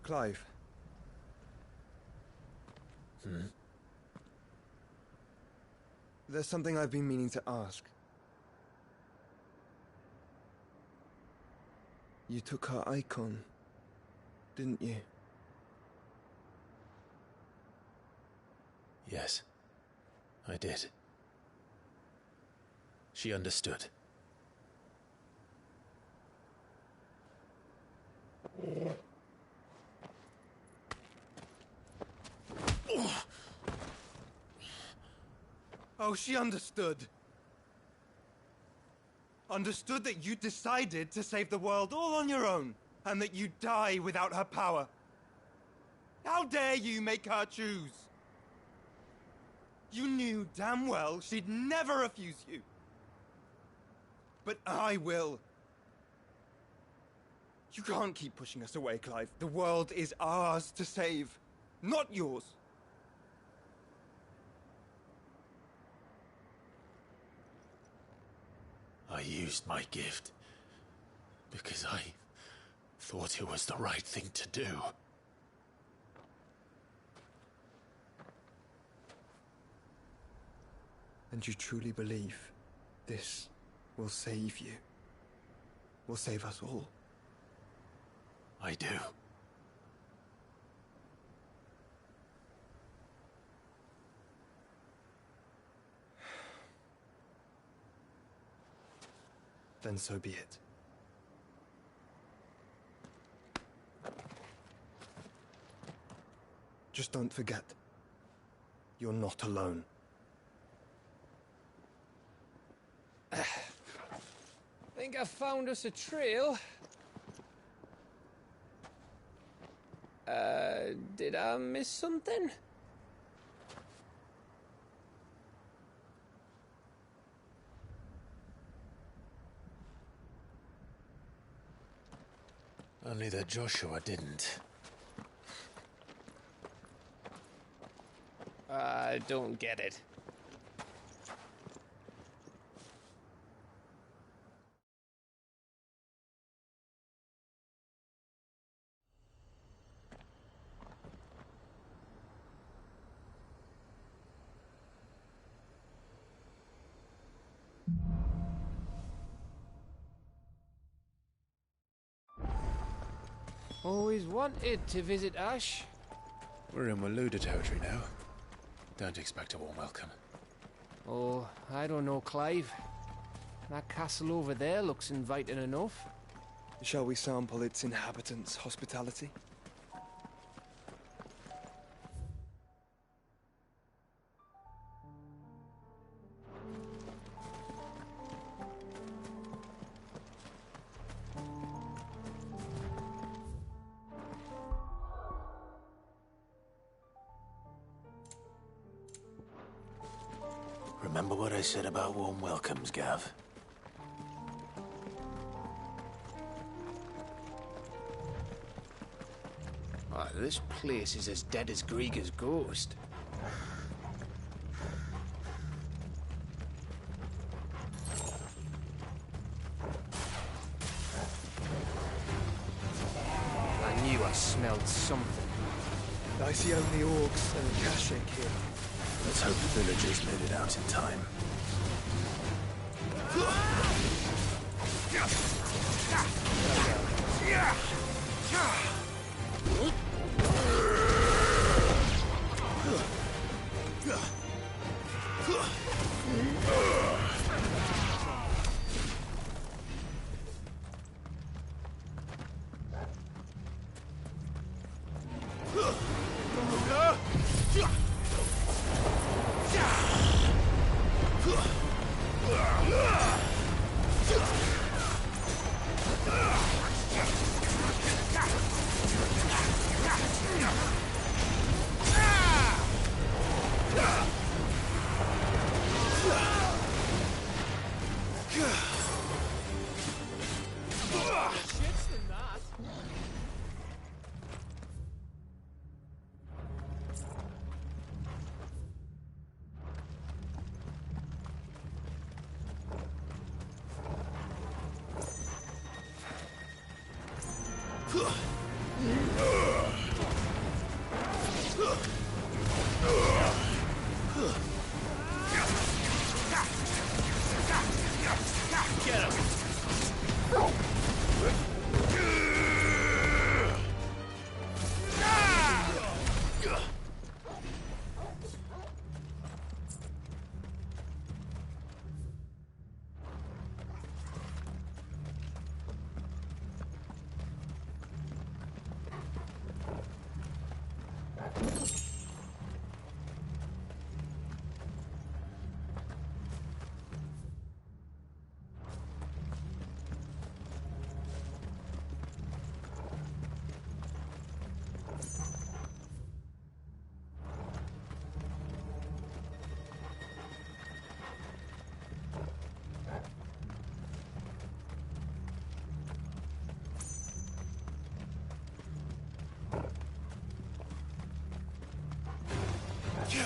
Clive. There's something I've been meaning to ask. You took her icon, didn't you? Yes, I did. She understood. Oh, she understood. Understood that you decided to save the world all on your own, and that you'd die without her power. How dare you make her choose? You knew damn well she'd never refuse you. But I will. You can't keep pushing us away, Clive. The world is ours to save, not yours. I used my gift because I thought it was the right thing to do. And you truly believe this will save you? Will save us all? I do. Then so be it. Just don't forget, you're not alone. Think I found us a trail. Did I miss something? Only that Joshua didn't. I don't get it. Always wanted to visit Ash. We're in Waluda territory now. Don't expect a warm welcome. Oh, I don't know, Clive. That castle over there looks inviting enough. Shall we sample its inhabitants' hospitality? Remember what I said about warm welcomes, Gav? Oh, this place is as dead as Grieger's ghost. I knew I smelled something. I see only orcs and Kashik here. Let's hope the villagers made it out in time.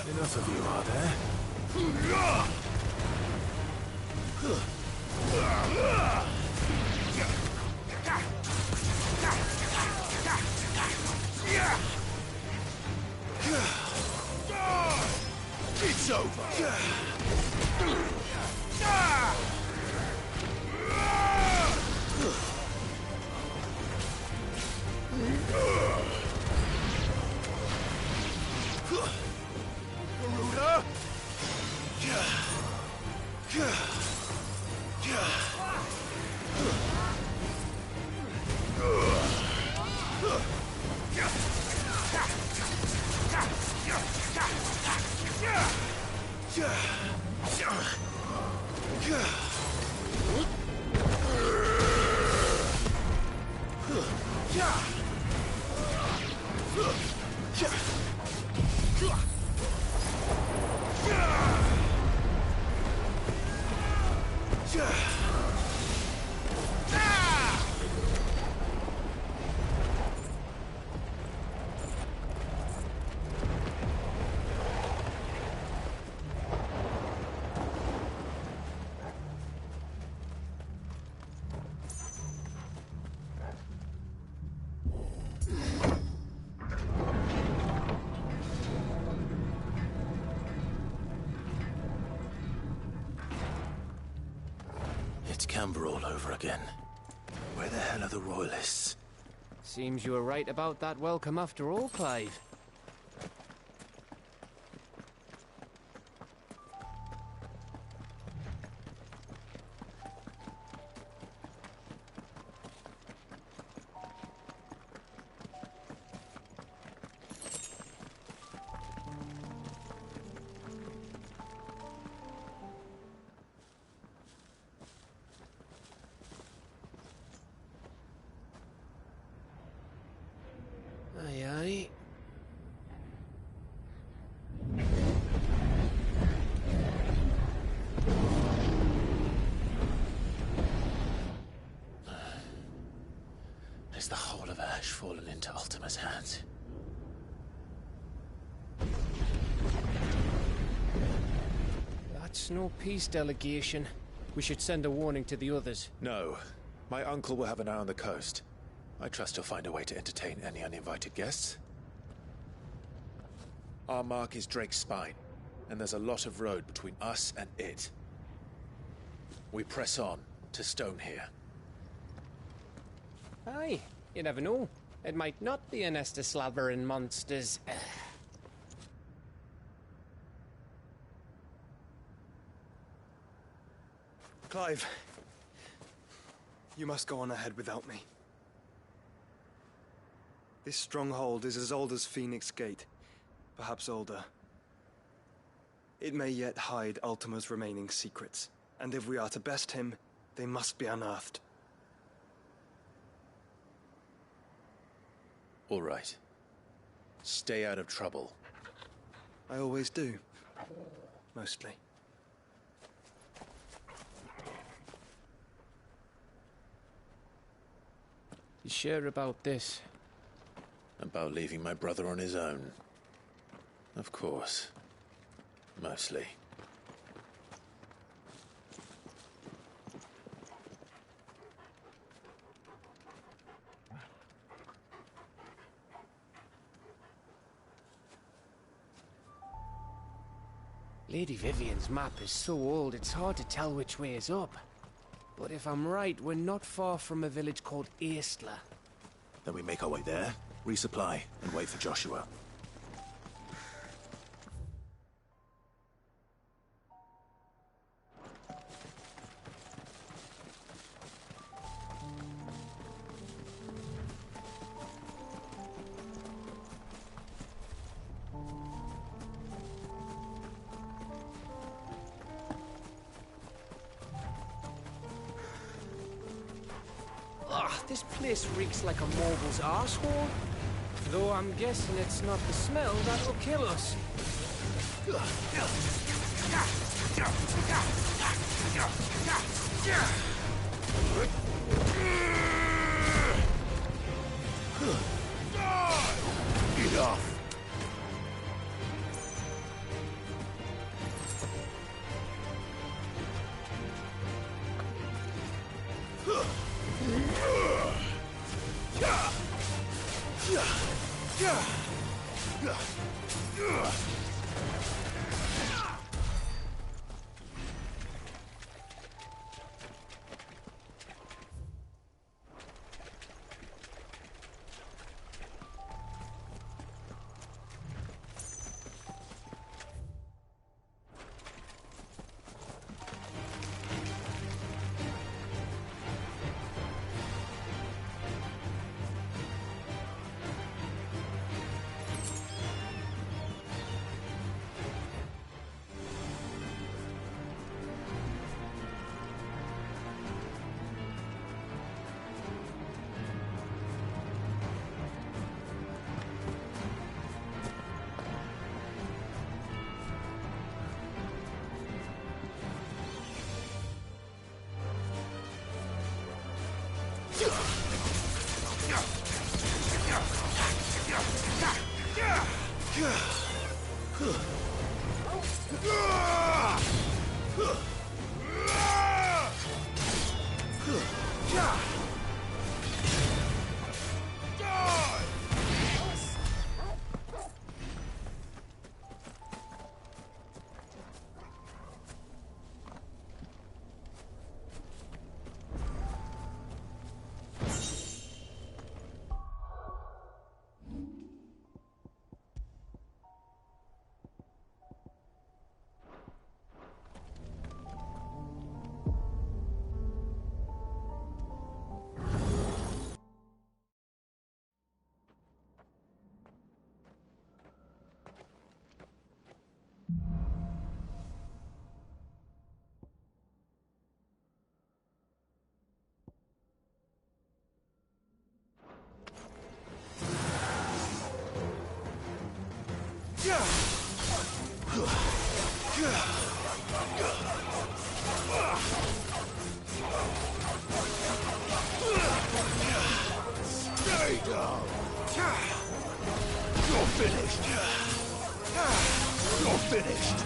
Enough of you, are there? It's over. It's Camber all over again. Where the hell are the royalists? Seems you were right about that welcome after all, Clive. Aye, aye. brush fallen into Ultima's hands. That's no peace delegation. We should send a warning to the others. No. My uncle will have an eye on the coast. I trust he'll find a way to entertain any uninvited guests. Our mark is Drake's Spine, and there's a lot of road between us and it. We press on to Stone here. Aye, you never know. It might not be a nest of slabbering monsters. Clive, you must go on ahead without me. This stronghold is as old as Phoenix Gate, perhaps older. It may yet hide Ultima's remaining secrets, and if we are to best him, they must be unearthed. All right. Stay out of trouble. I always do. Mostly. You sure about this? About leaving my brother on his own. Of course. Mostly. Lady Vivian's map is so old it's hard to tell which way is up. But if I'm right, we're not far from a village called Aistla. Then we make our way there, resupply, and wait for Joshua. This place reeks like a moguls arsehole. Though I'm guessing it's not the smell that'll kill us. Get off! Stay down! finished. You're finished.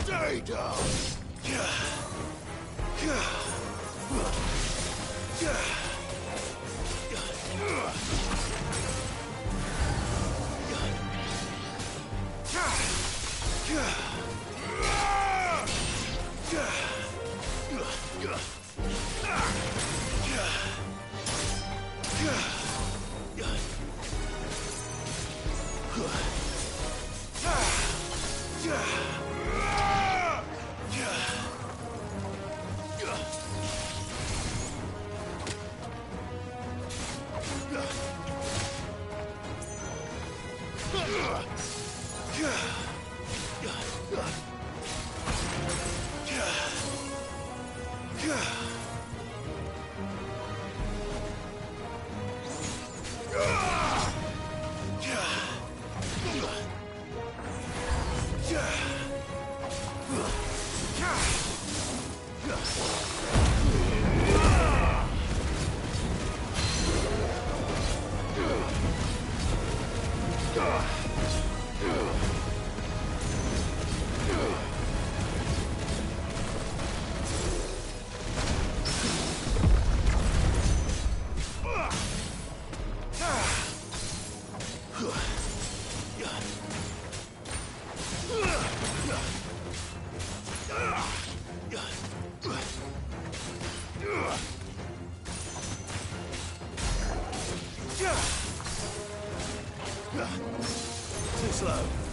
Stay down. Too slow.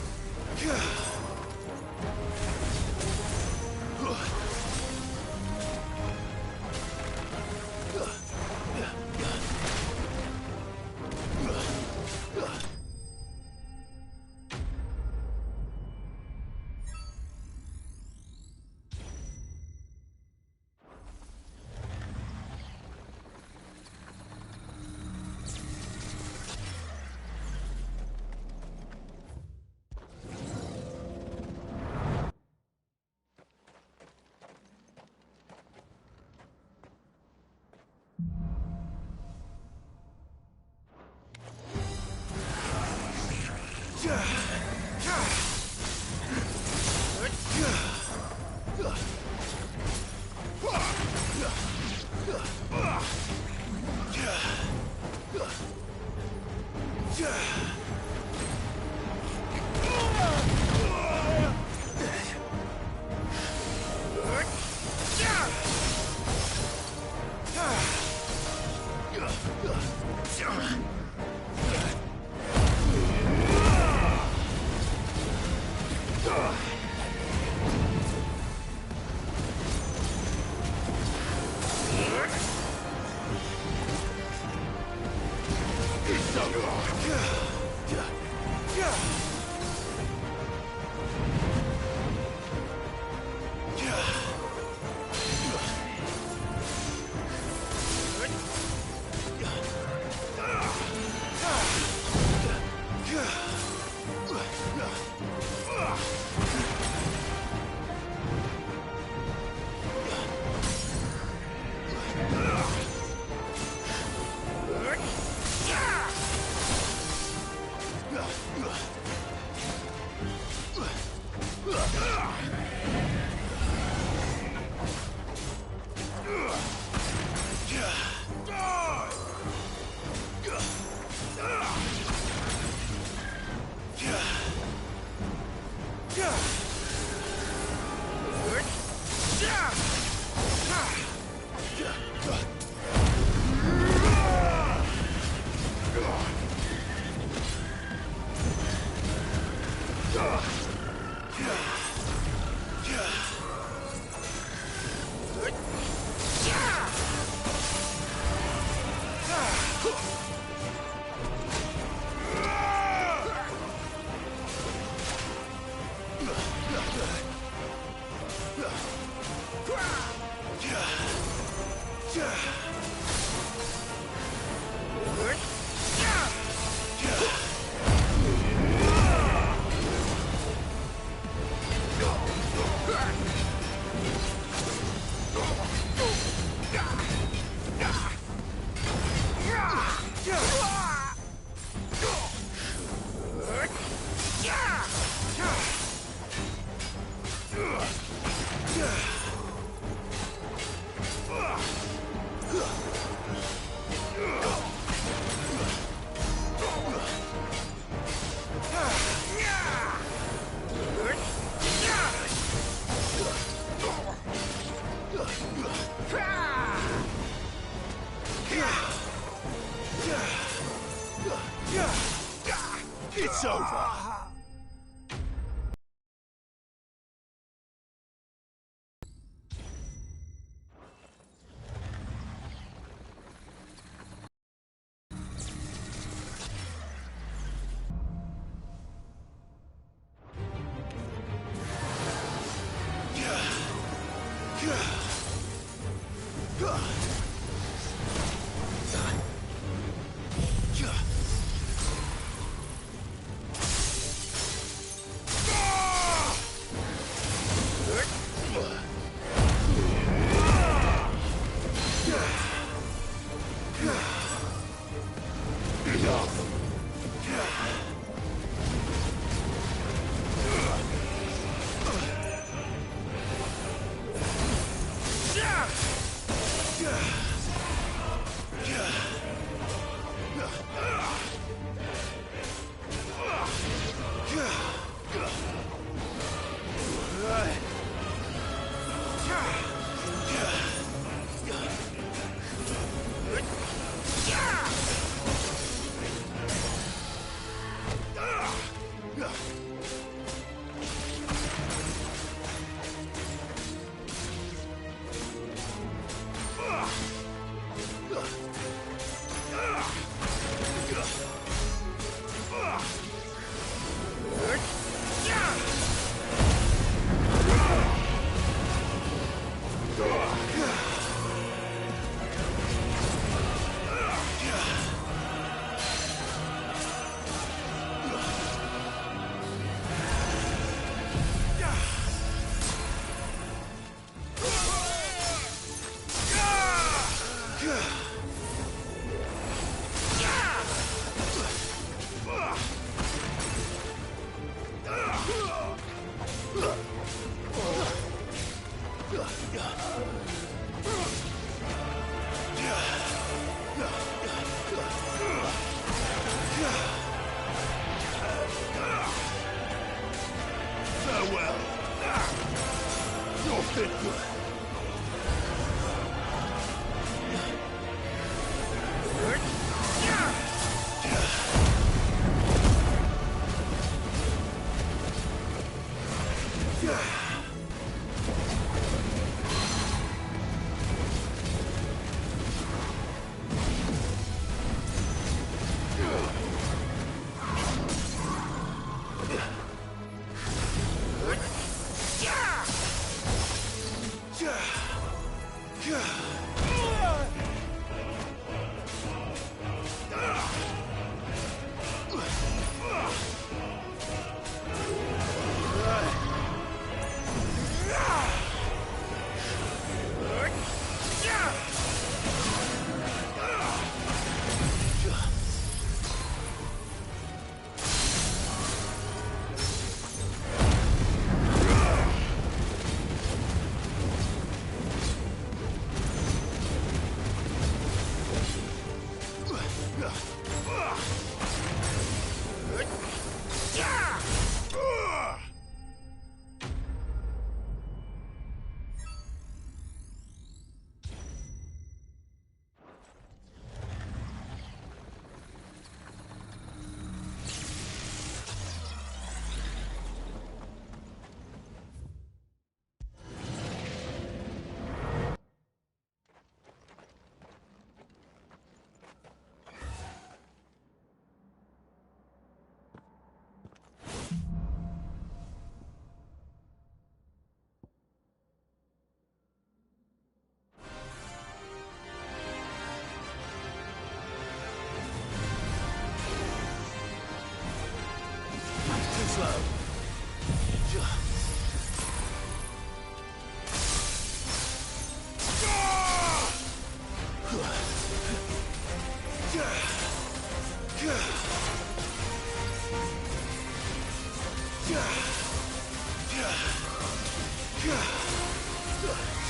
It's over.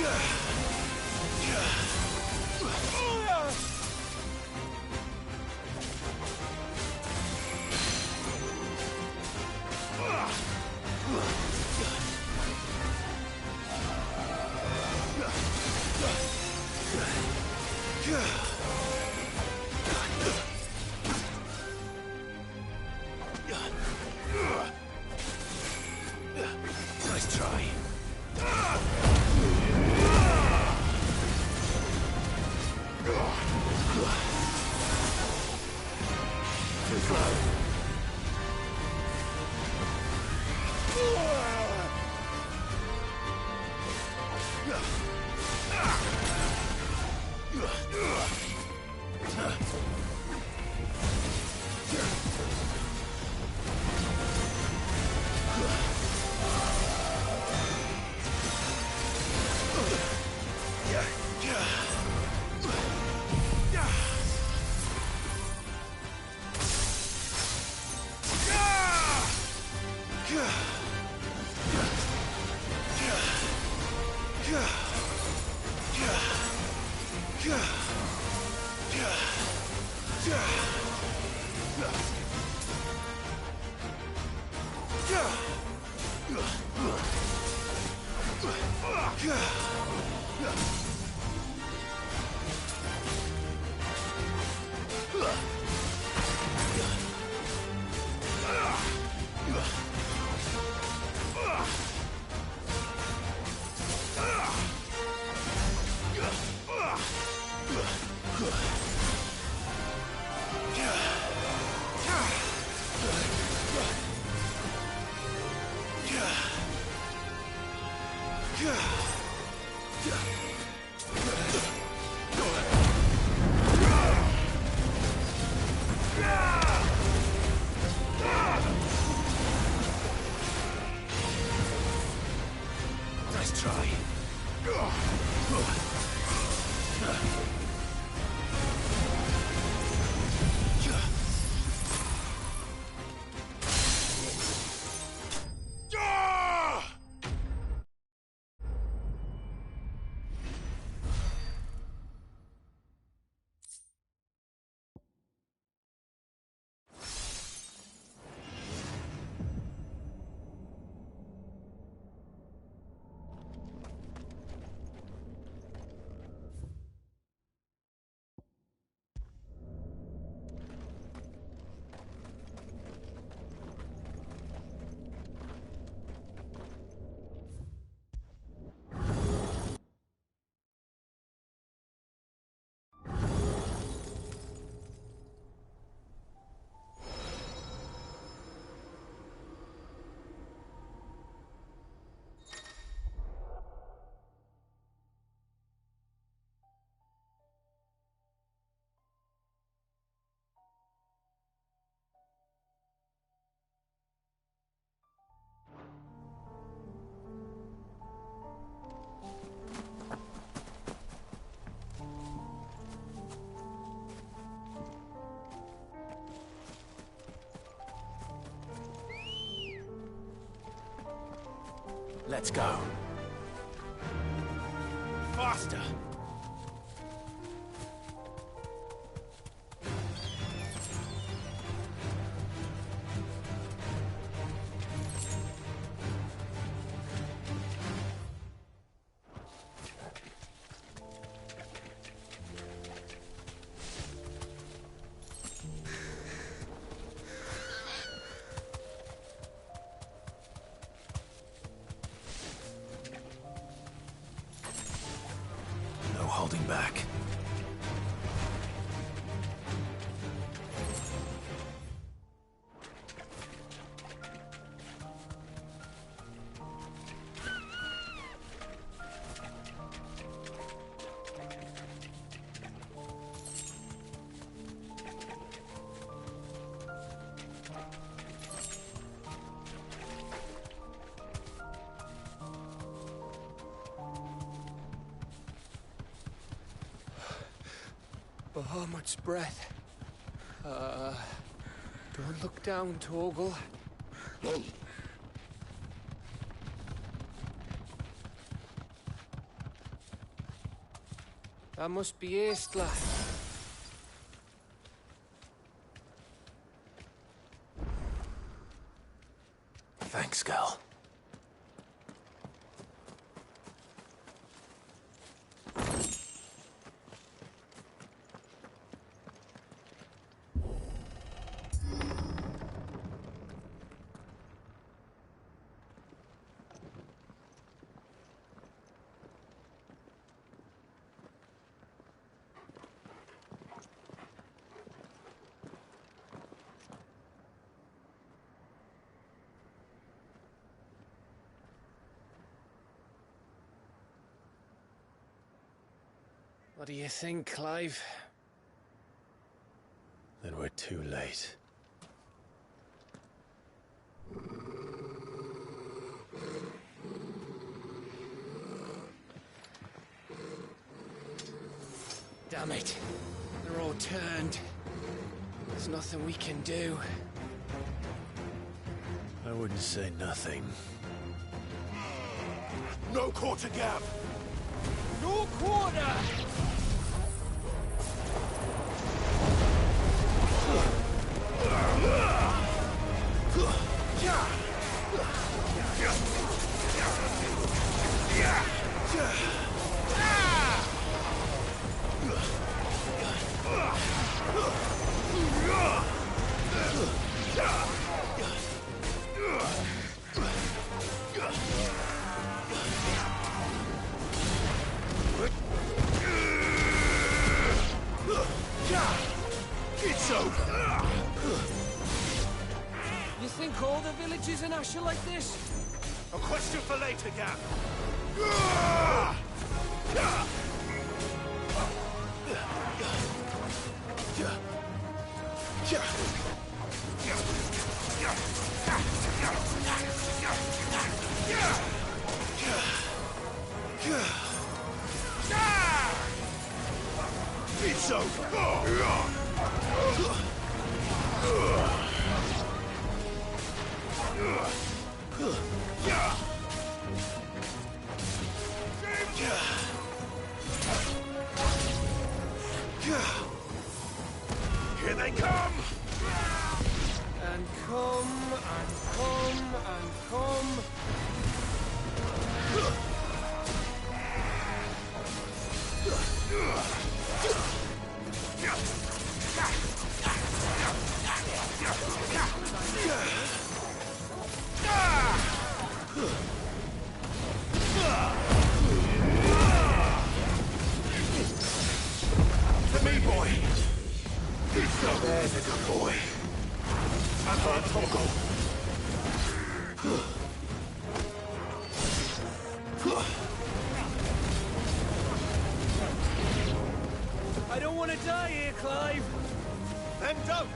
Nice try. Too slow. Nice try. Let's go. Faster! Holding back. Bahamut's breath. Don't look down, Torgal. That must be Aistla. Thanks, girl. What do you think, Clive? Then we're too late. Damn it. They're all turned. There's nothing we can do. I wouldn't say nothing. No quarter gap! No quarter! It's over! You think all the villages in Ash are like this? A question for later, Gap. It's over! Here they come! And come, and come, and come. To me, boy! There's a good boy. And for a toggle. I don't want to die here, Clive. Then don't!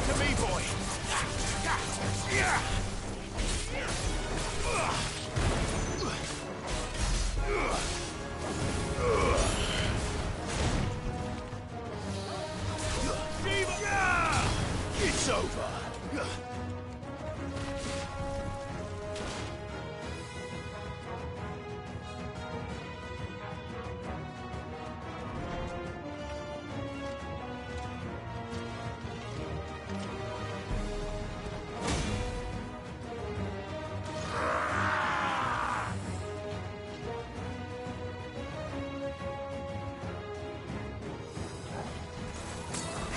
To me, boy! It's over!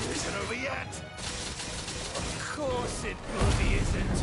Isn't over yet! Of course it bloody isn't.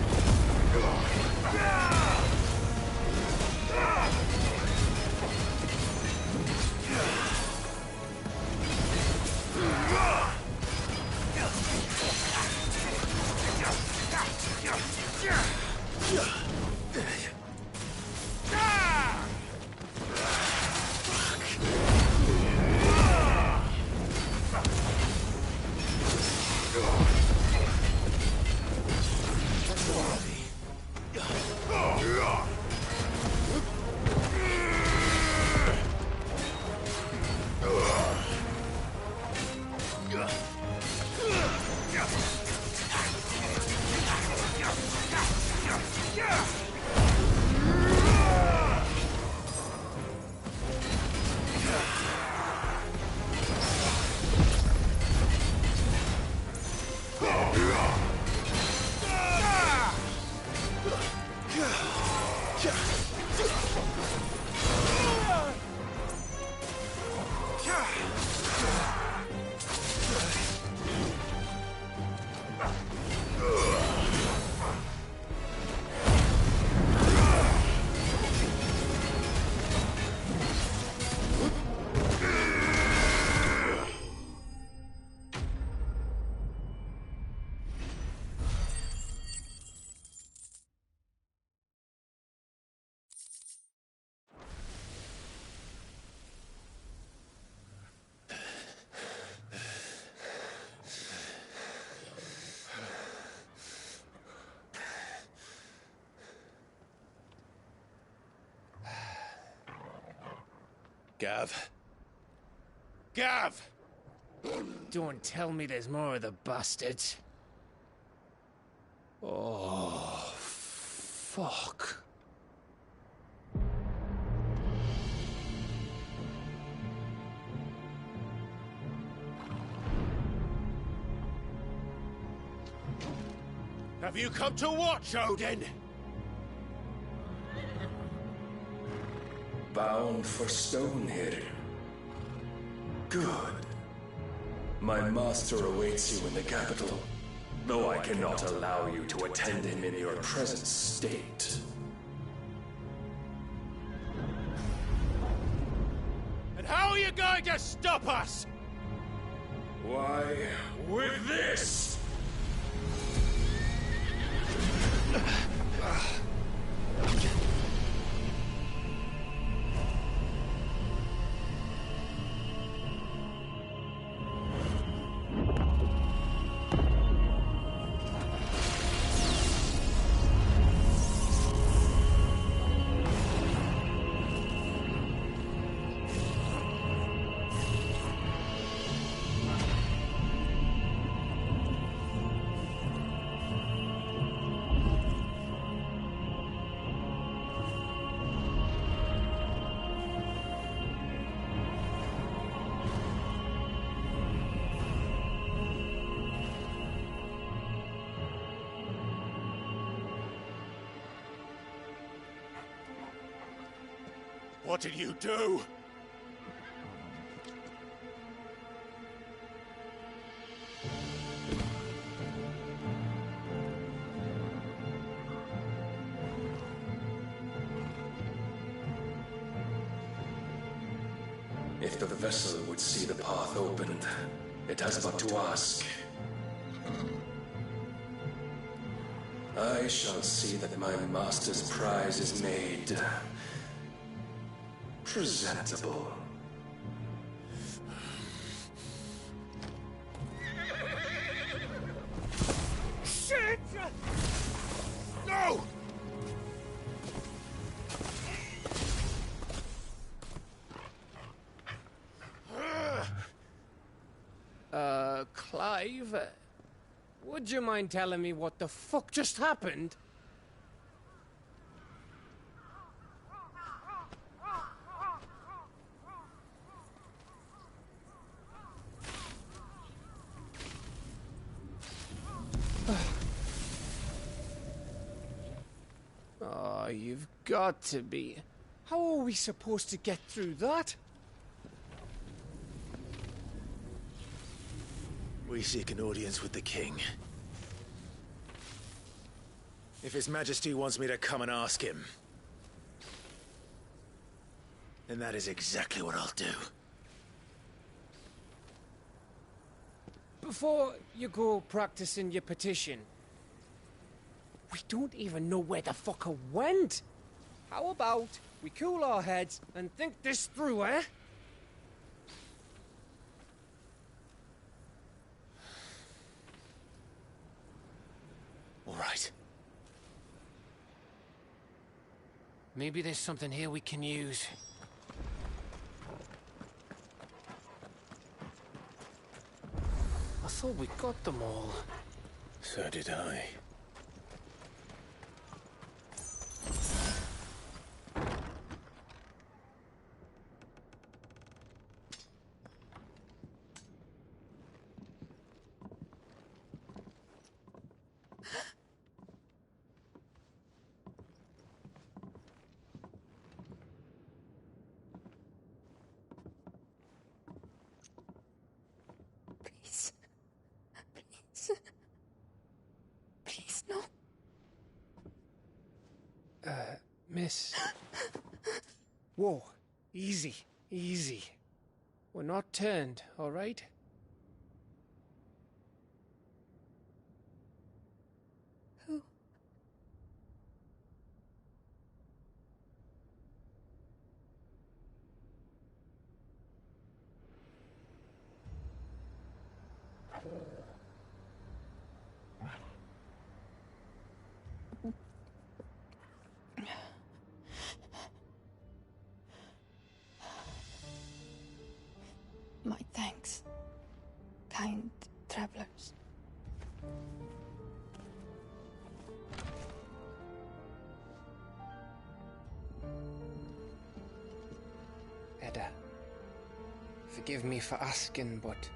Gav. Gav! Don't tell me there's more of the bastards. Oh, fuck. Have you come to watch, Odin? Bound for Stonehill. Good. My master awaits you in the capital, though I cannot allow you to attend him in your present state. And how are you going to stop us? Why, with this! What did you do? If the vessel would see the path opened, it has but to ask. I shall see that my master's prize is made presentable. Shit! No! Clive, would you mind telling me what the fuck just happened? Oh, you've got to be. How are we supposed to get through that? We seek an audience with the king. If His Majesty wants me to come and ask him, then that is exactly what I'll do. Before you go practicing your petition, we don't even know where the fucker went. How about we cool our heads and think this through, eh? All right. Maybe there's something here we can use. I thought we got them all. So did I. Please, no. Miss. Whoa, easy, easy. We're not turned, all right? Who? My thanks, kind travelers. Edda, forgive me for asking, but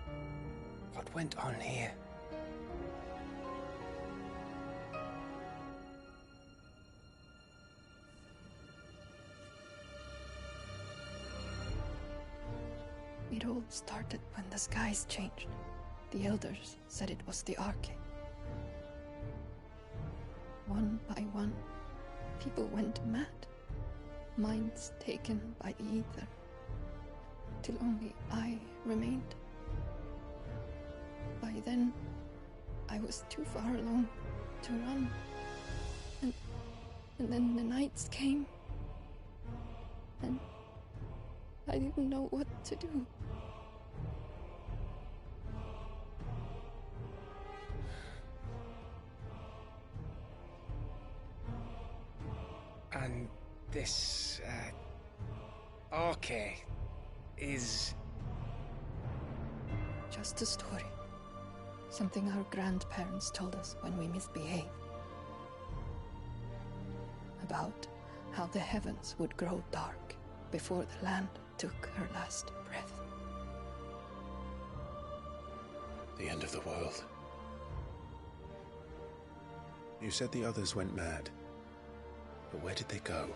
what went on here? It all started when the skies changed. The elders said it was the Arcade. One by one, people went mad. Minds taken by the ether. Till only I remained. By then, I was too far along to run. And then the nights came. And I didn't know what to do. And this, Arcade is... Just a story. Something our grandparents told us when we misbehaved. About how the heavens would grow dark before the land took her last breath. The end of the world. You said the others went mad. But where did they go?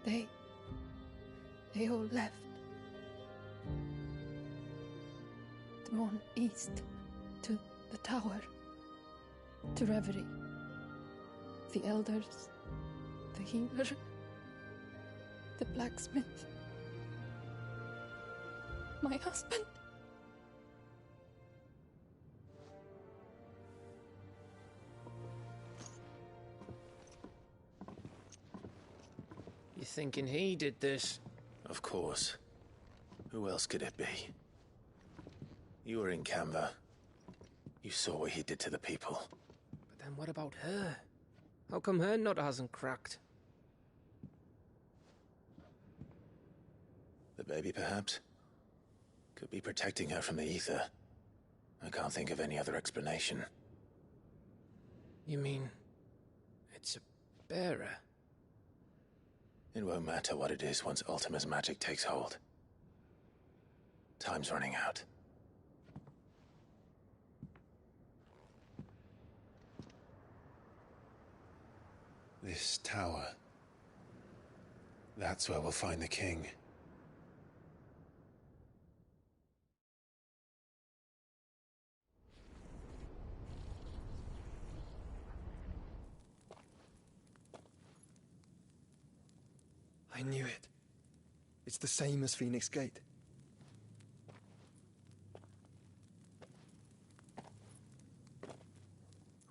They all left. Drawn east to the tower, to Reverie. The elders, the healer, the blacksmith, my husband. You thinking he did this? Of course. Who else could it be? You were in Canva. You saw what he did to the people. But then what about her? How come her nut hasn't cracked? The baby, perhaps? Could be protecting her from the ether. I can't think of any other explanation. You mean... it's a bearer? It won't matter what it is once Ultima's magic takes hold. Time's running out. This tower. That's where we'll find the king. I knew it. It's the same as Phoenix Gate.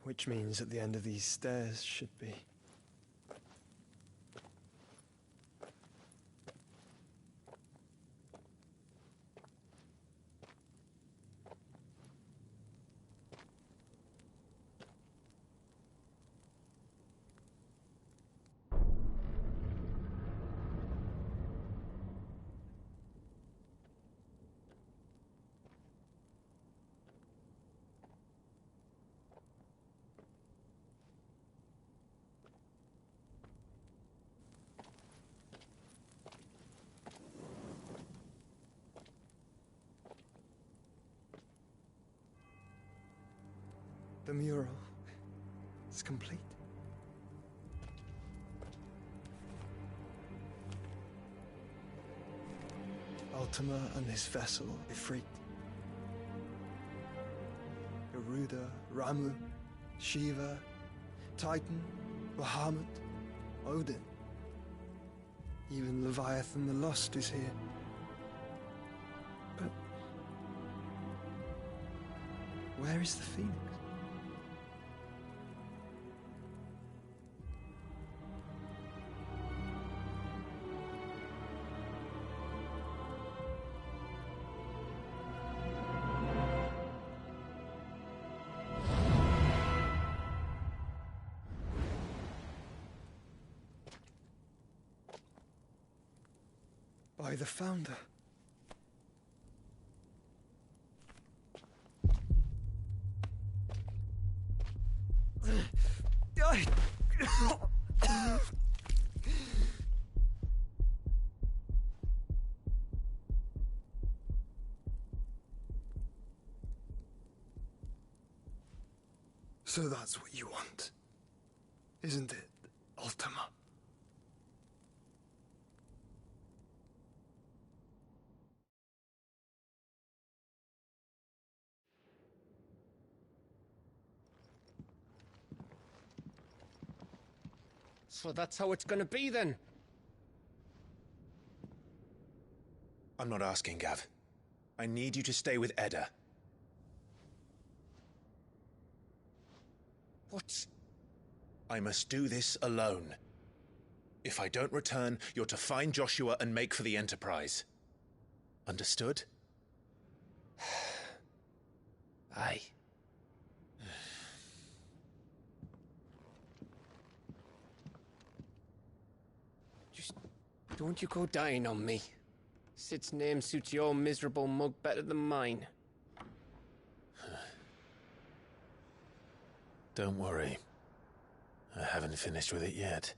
Which means at the end of these stairs should be... The mural is complete. Ultima and his vessel, Ifrit. Garuda, Ramu, Shiva, Titan, Bahamut, Odin. Even Leviathan the Lost is here. But where is the Phoenix? By the Founder. So that's what you want, isn't it, Ultima? So that's how it's gonna be then? I'm not asking, Gav. I need you to stay with Edda. What? I must do this alone. If I don't return, you're to find Joshua and make for the Enterprise. Understood? Aye. Just don't you go dying on me. Sid's name suits your miserable mug better than mine. Don't worry. I haven't finished with it yet.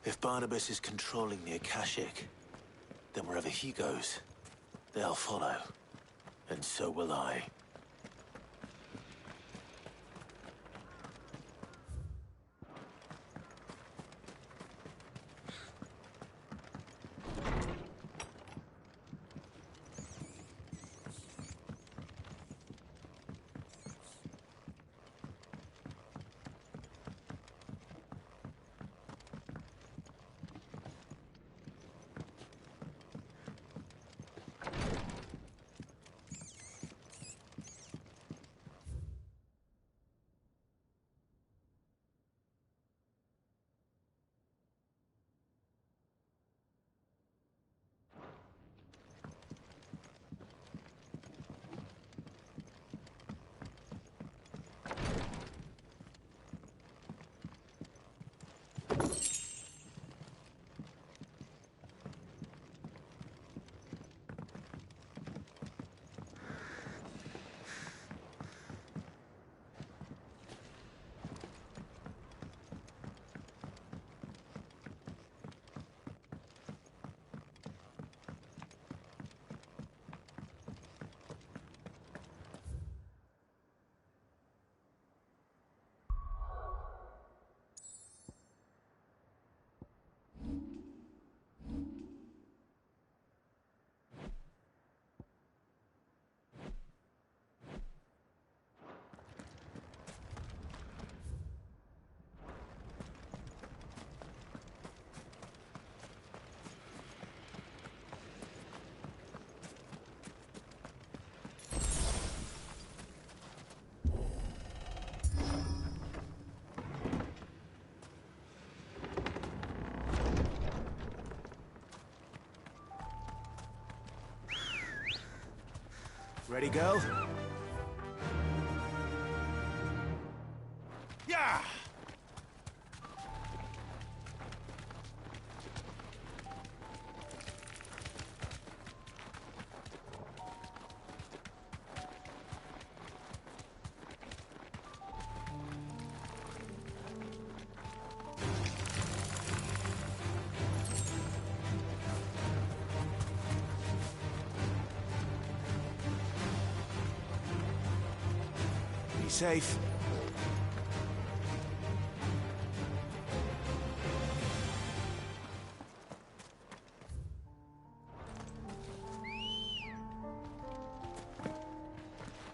If Barnabas is controlling the Akashic, then wherever he goes, they'll follow. And so will I. Ready, girl? Yeah! Be safe.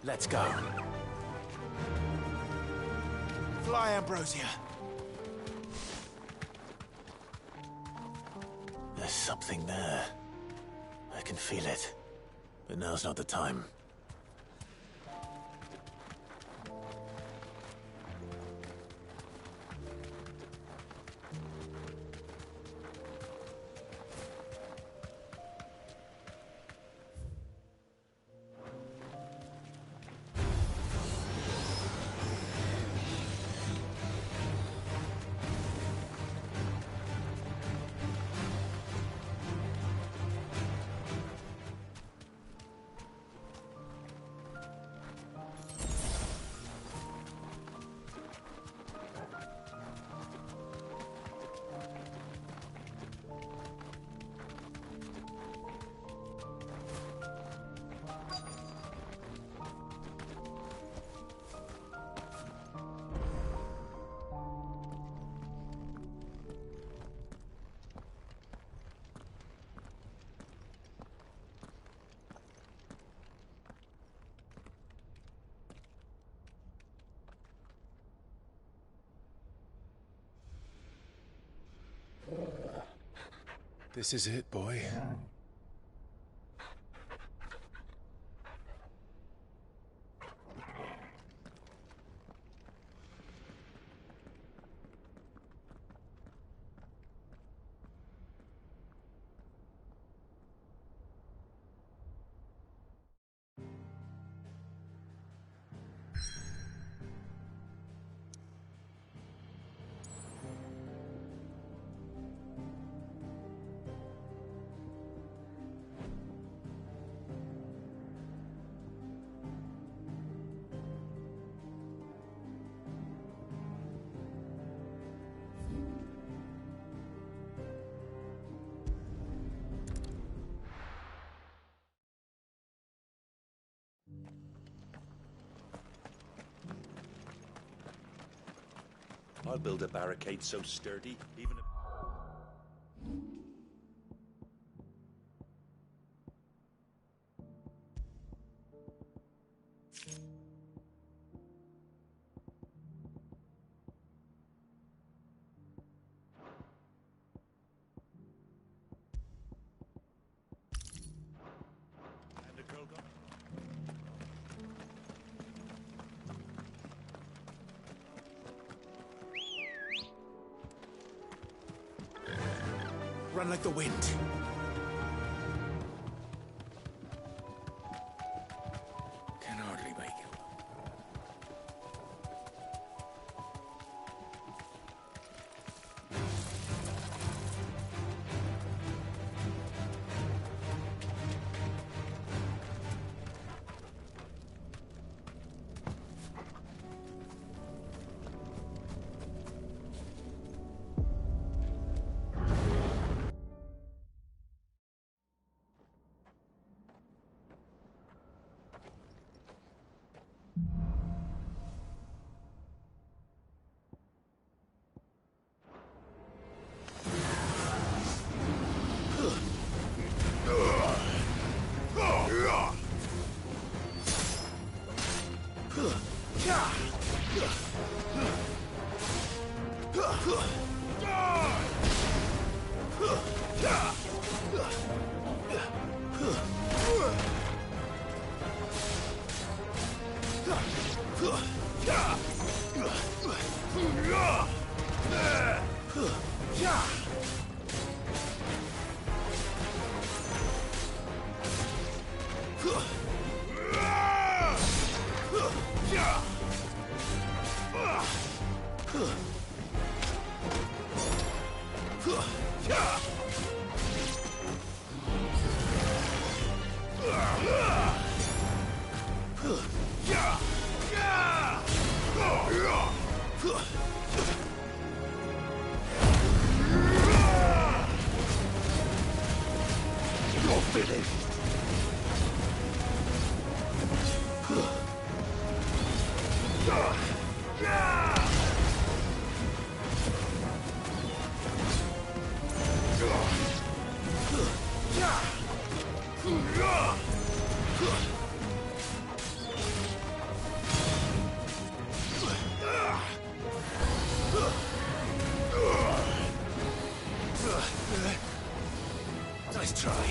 Let's go. Fly, Ambrosia. There's something there. I can feel it. But now's not the time. This is it, boy. I'll build a barricade so sturdy, even if... And a girl gone? Run like the wind. Can hardly make it. Nice try.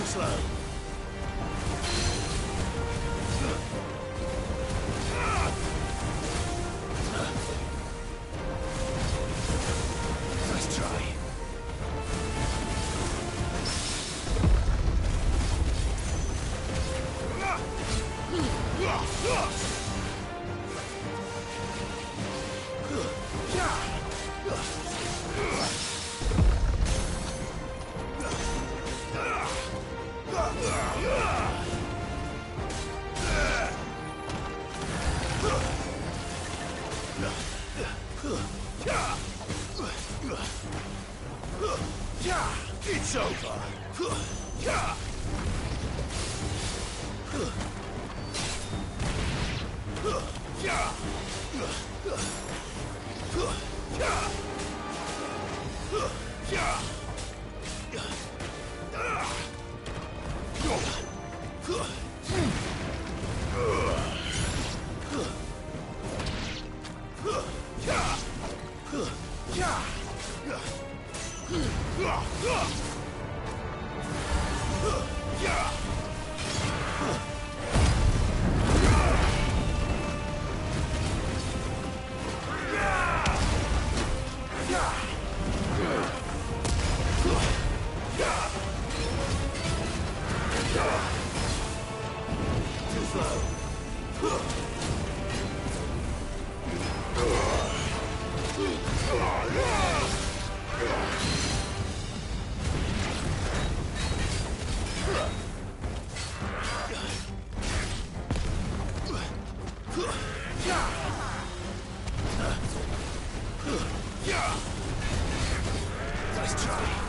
slow. Nice try. It's over. Nice try.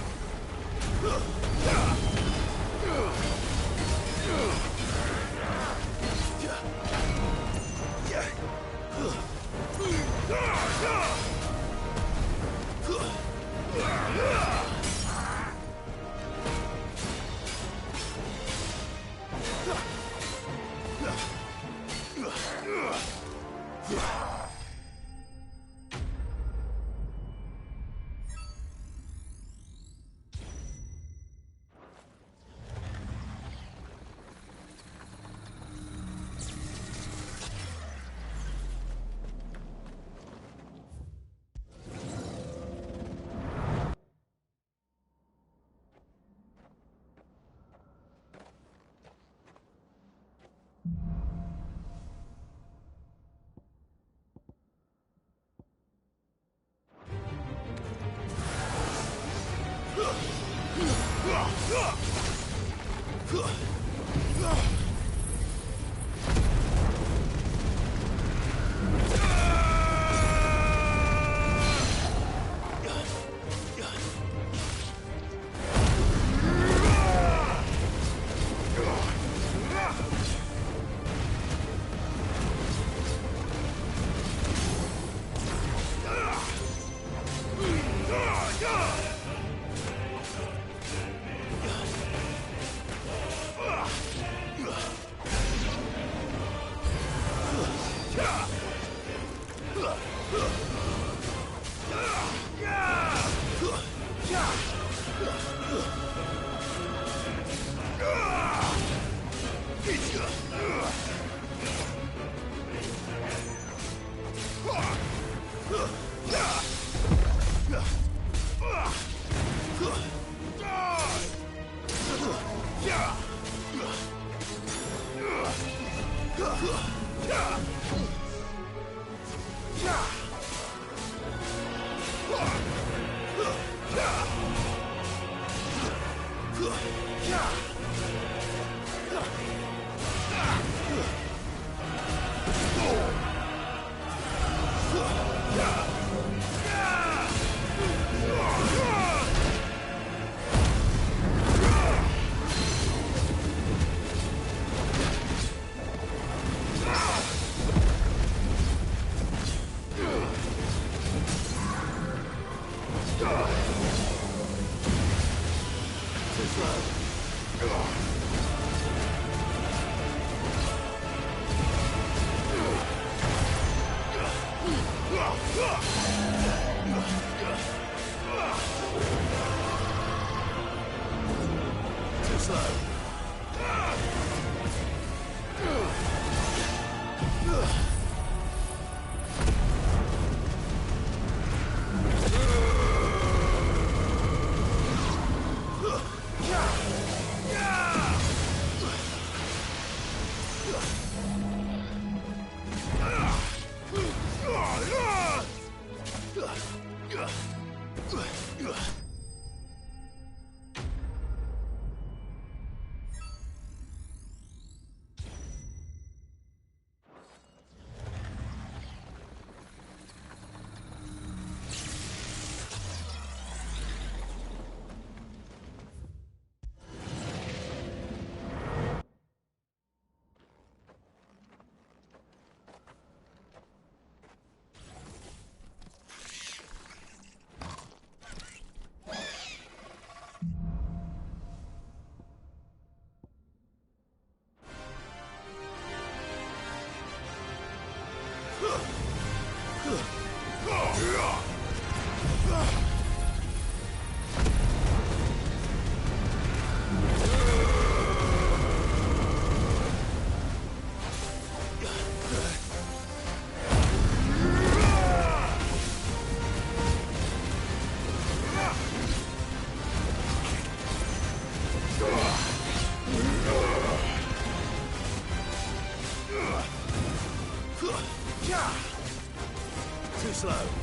Too slow.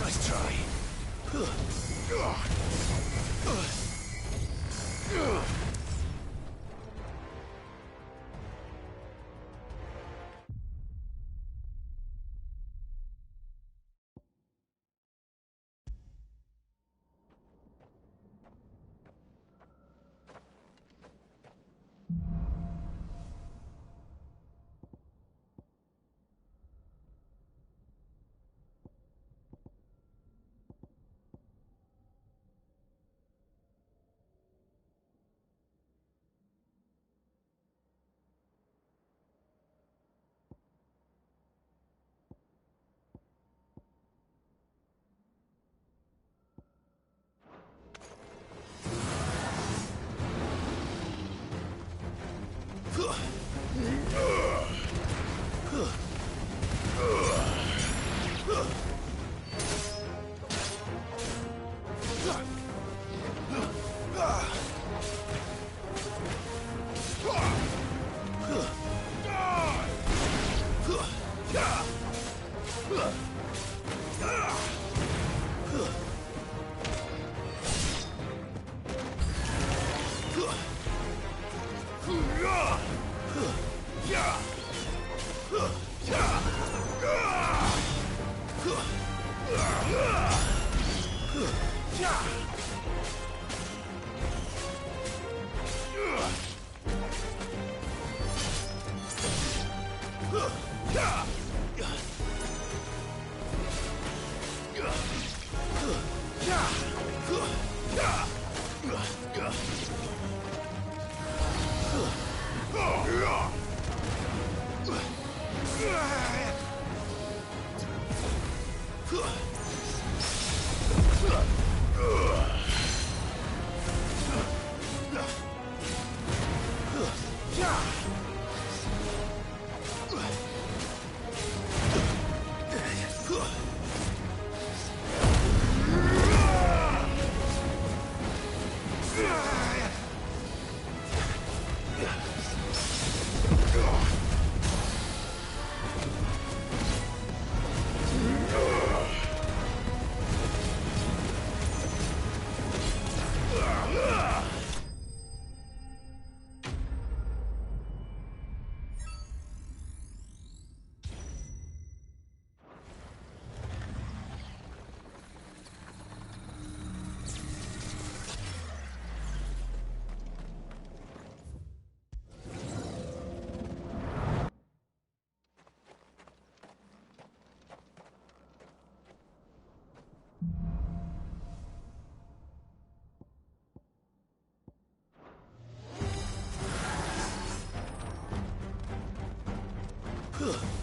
Nice try. Yeah!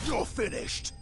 You're finished!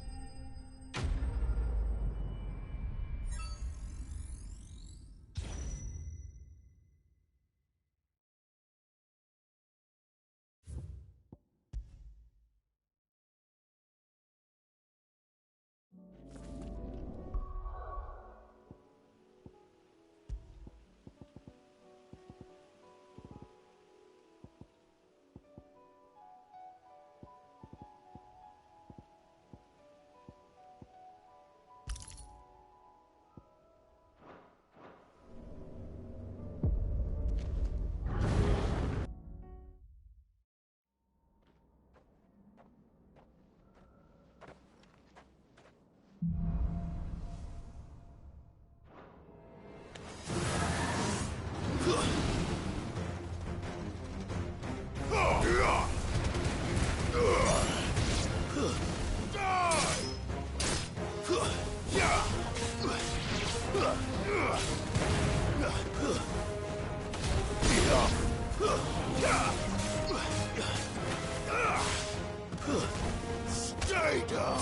Stay down!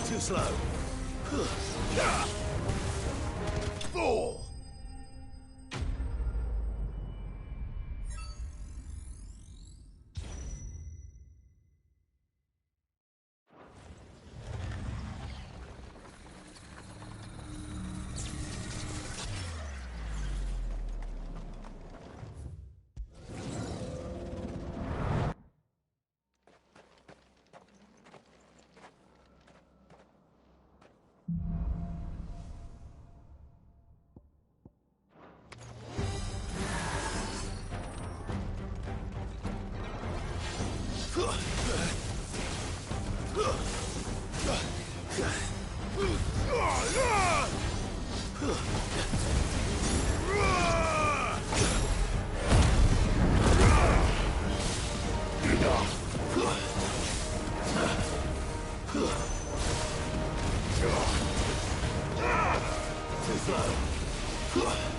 Too slow. Fall! Too slow. You're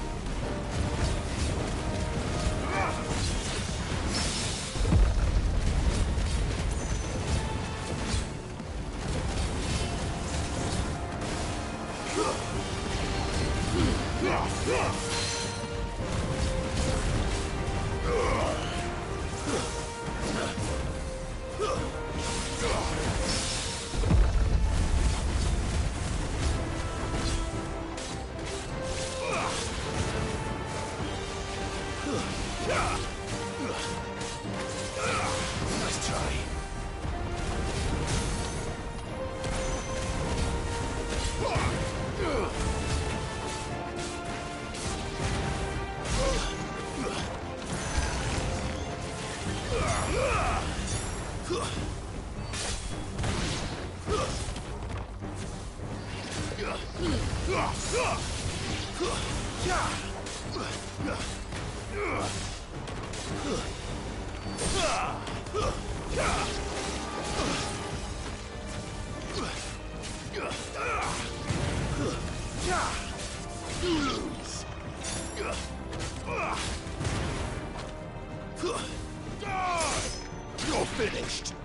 finished.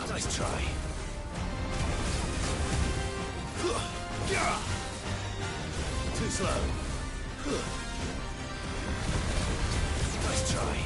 Nice try. Too slow. Nice try.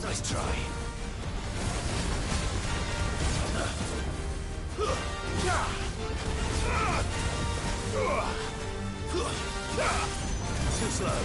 Nice try. Too slow.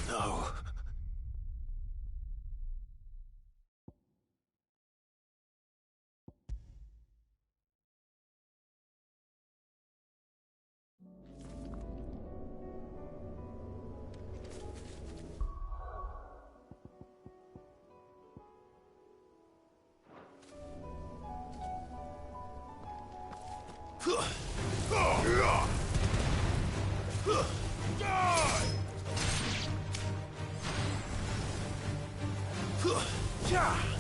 No. Die!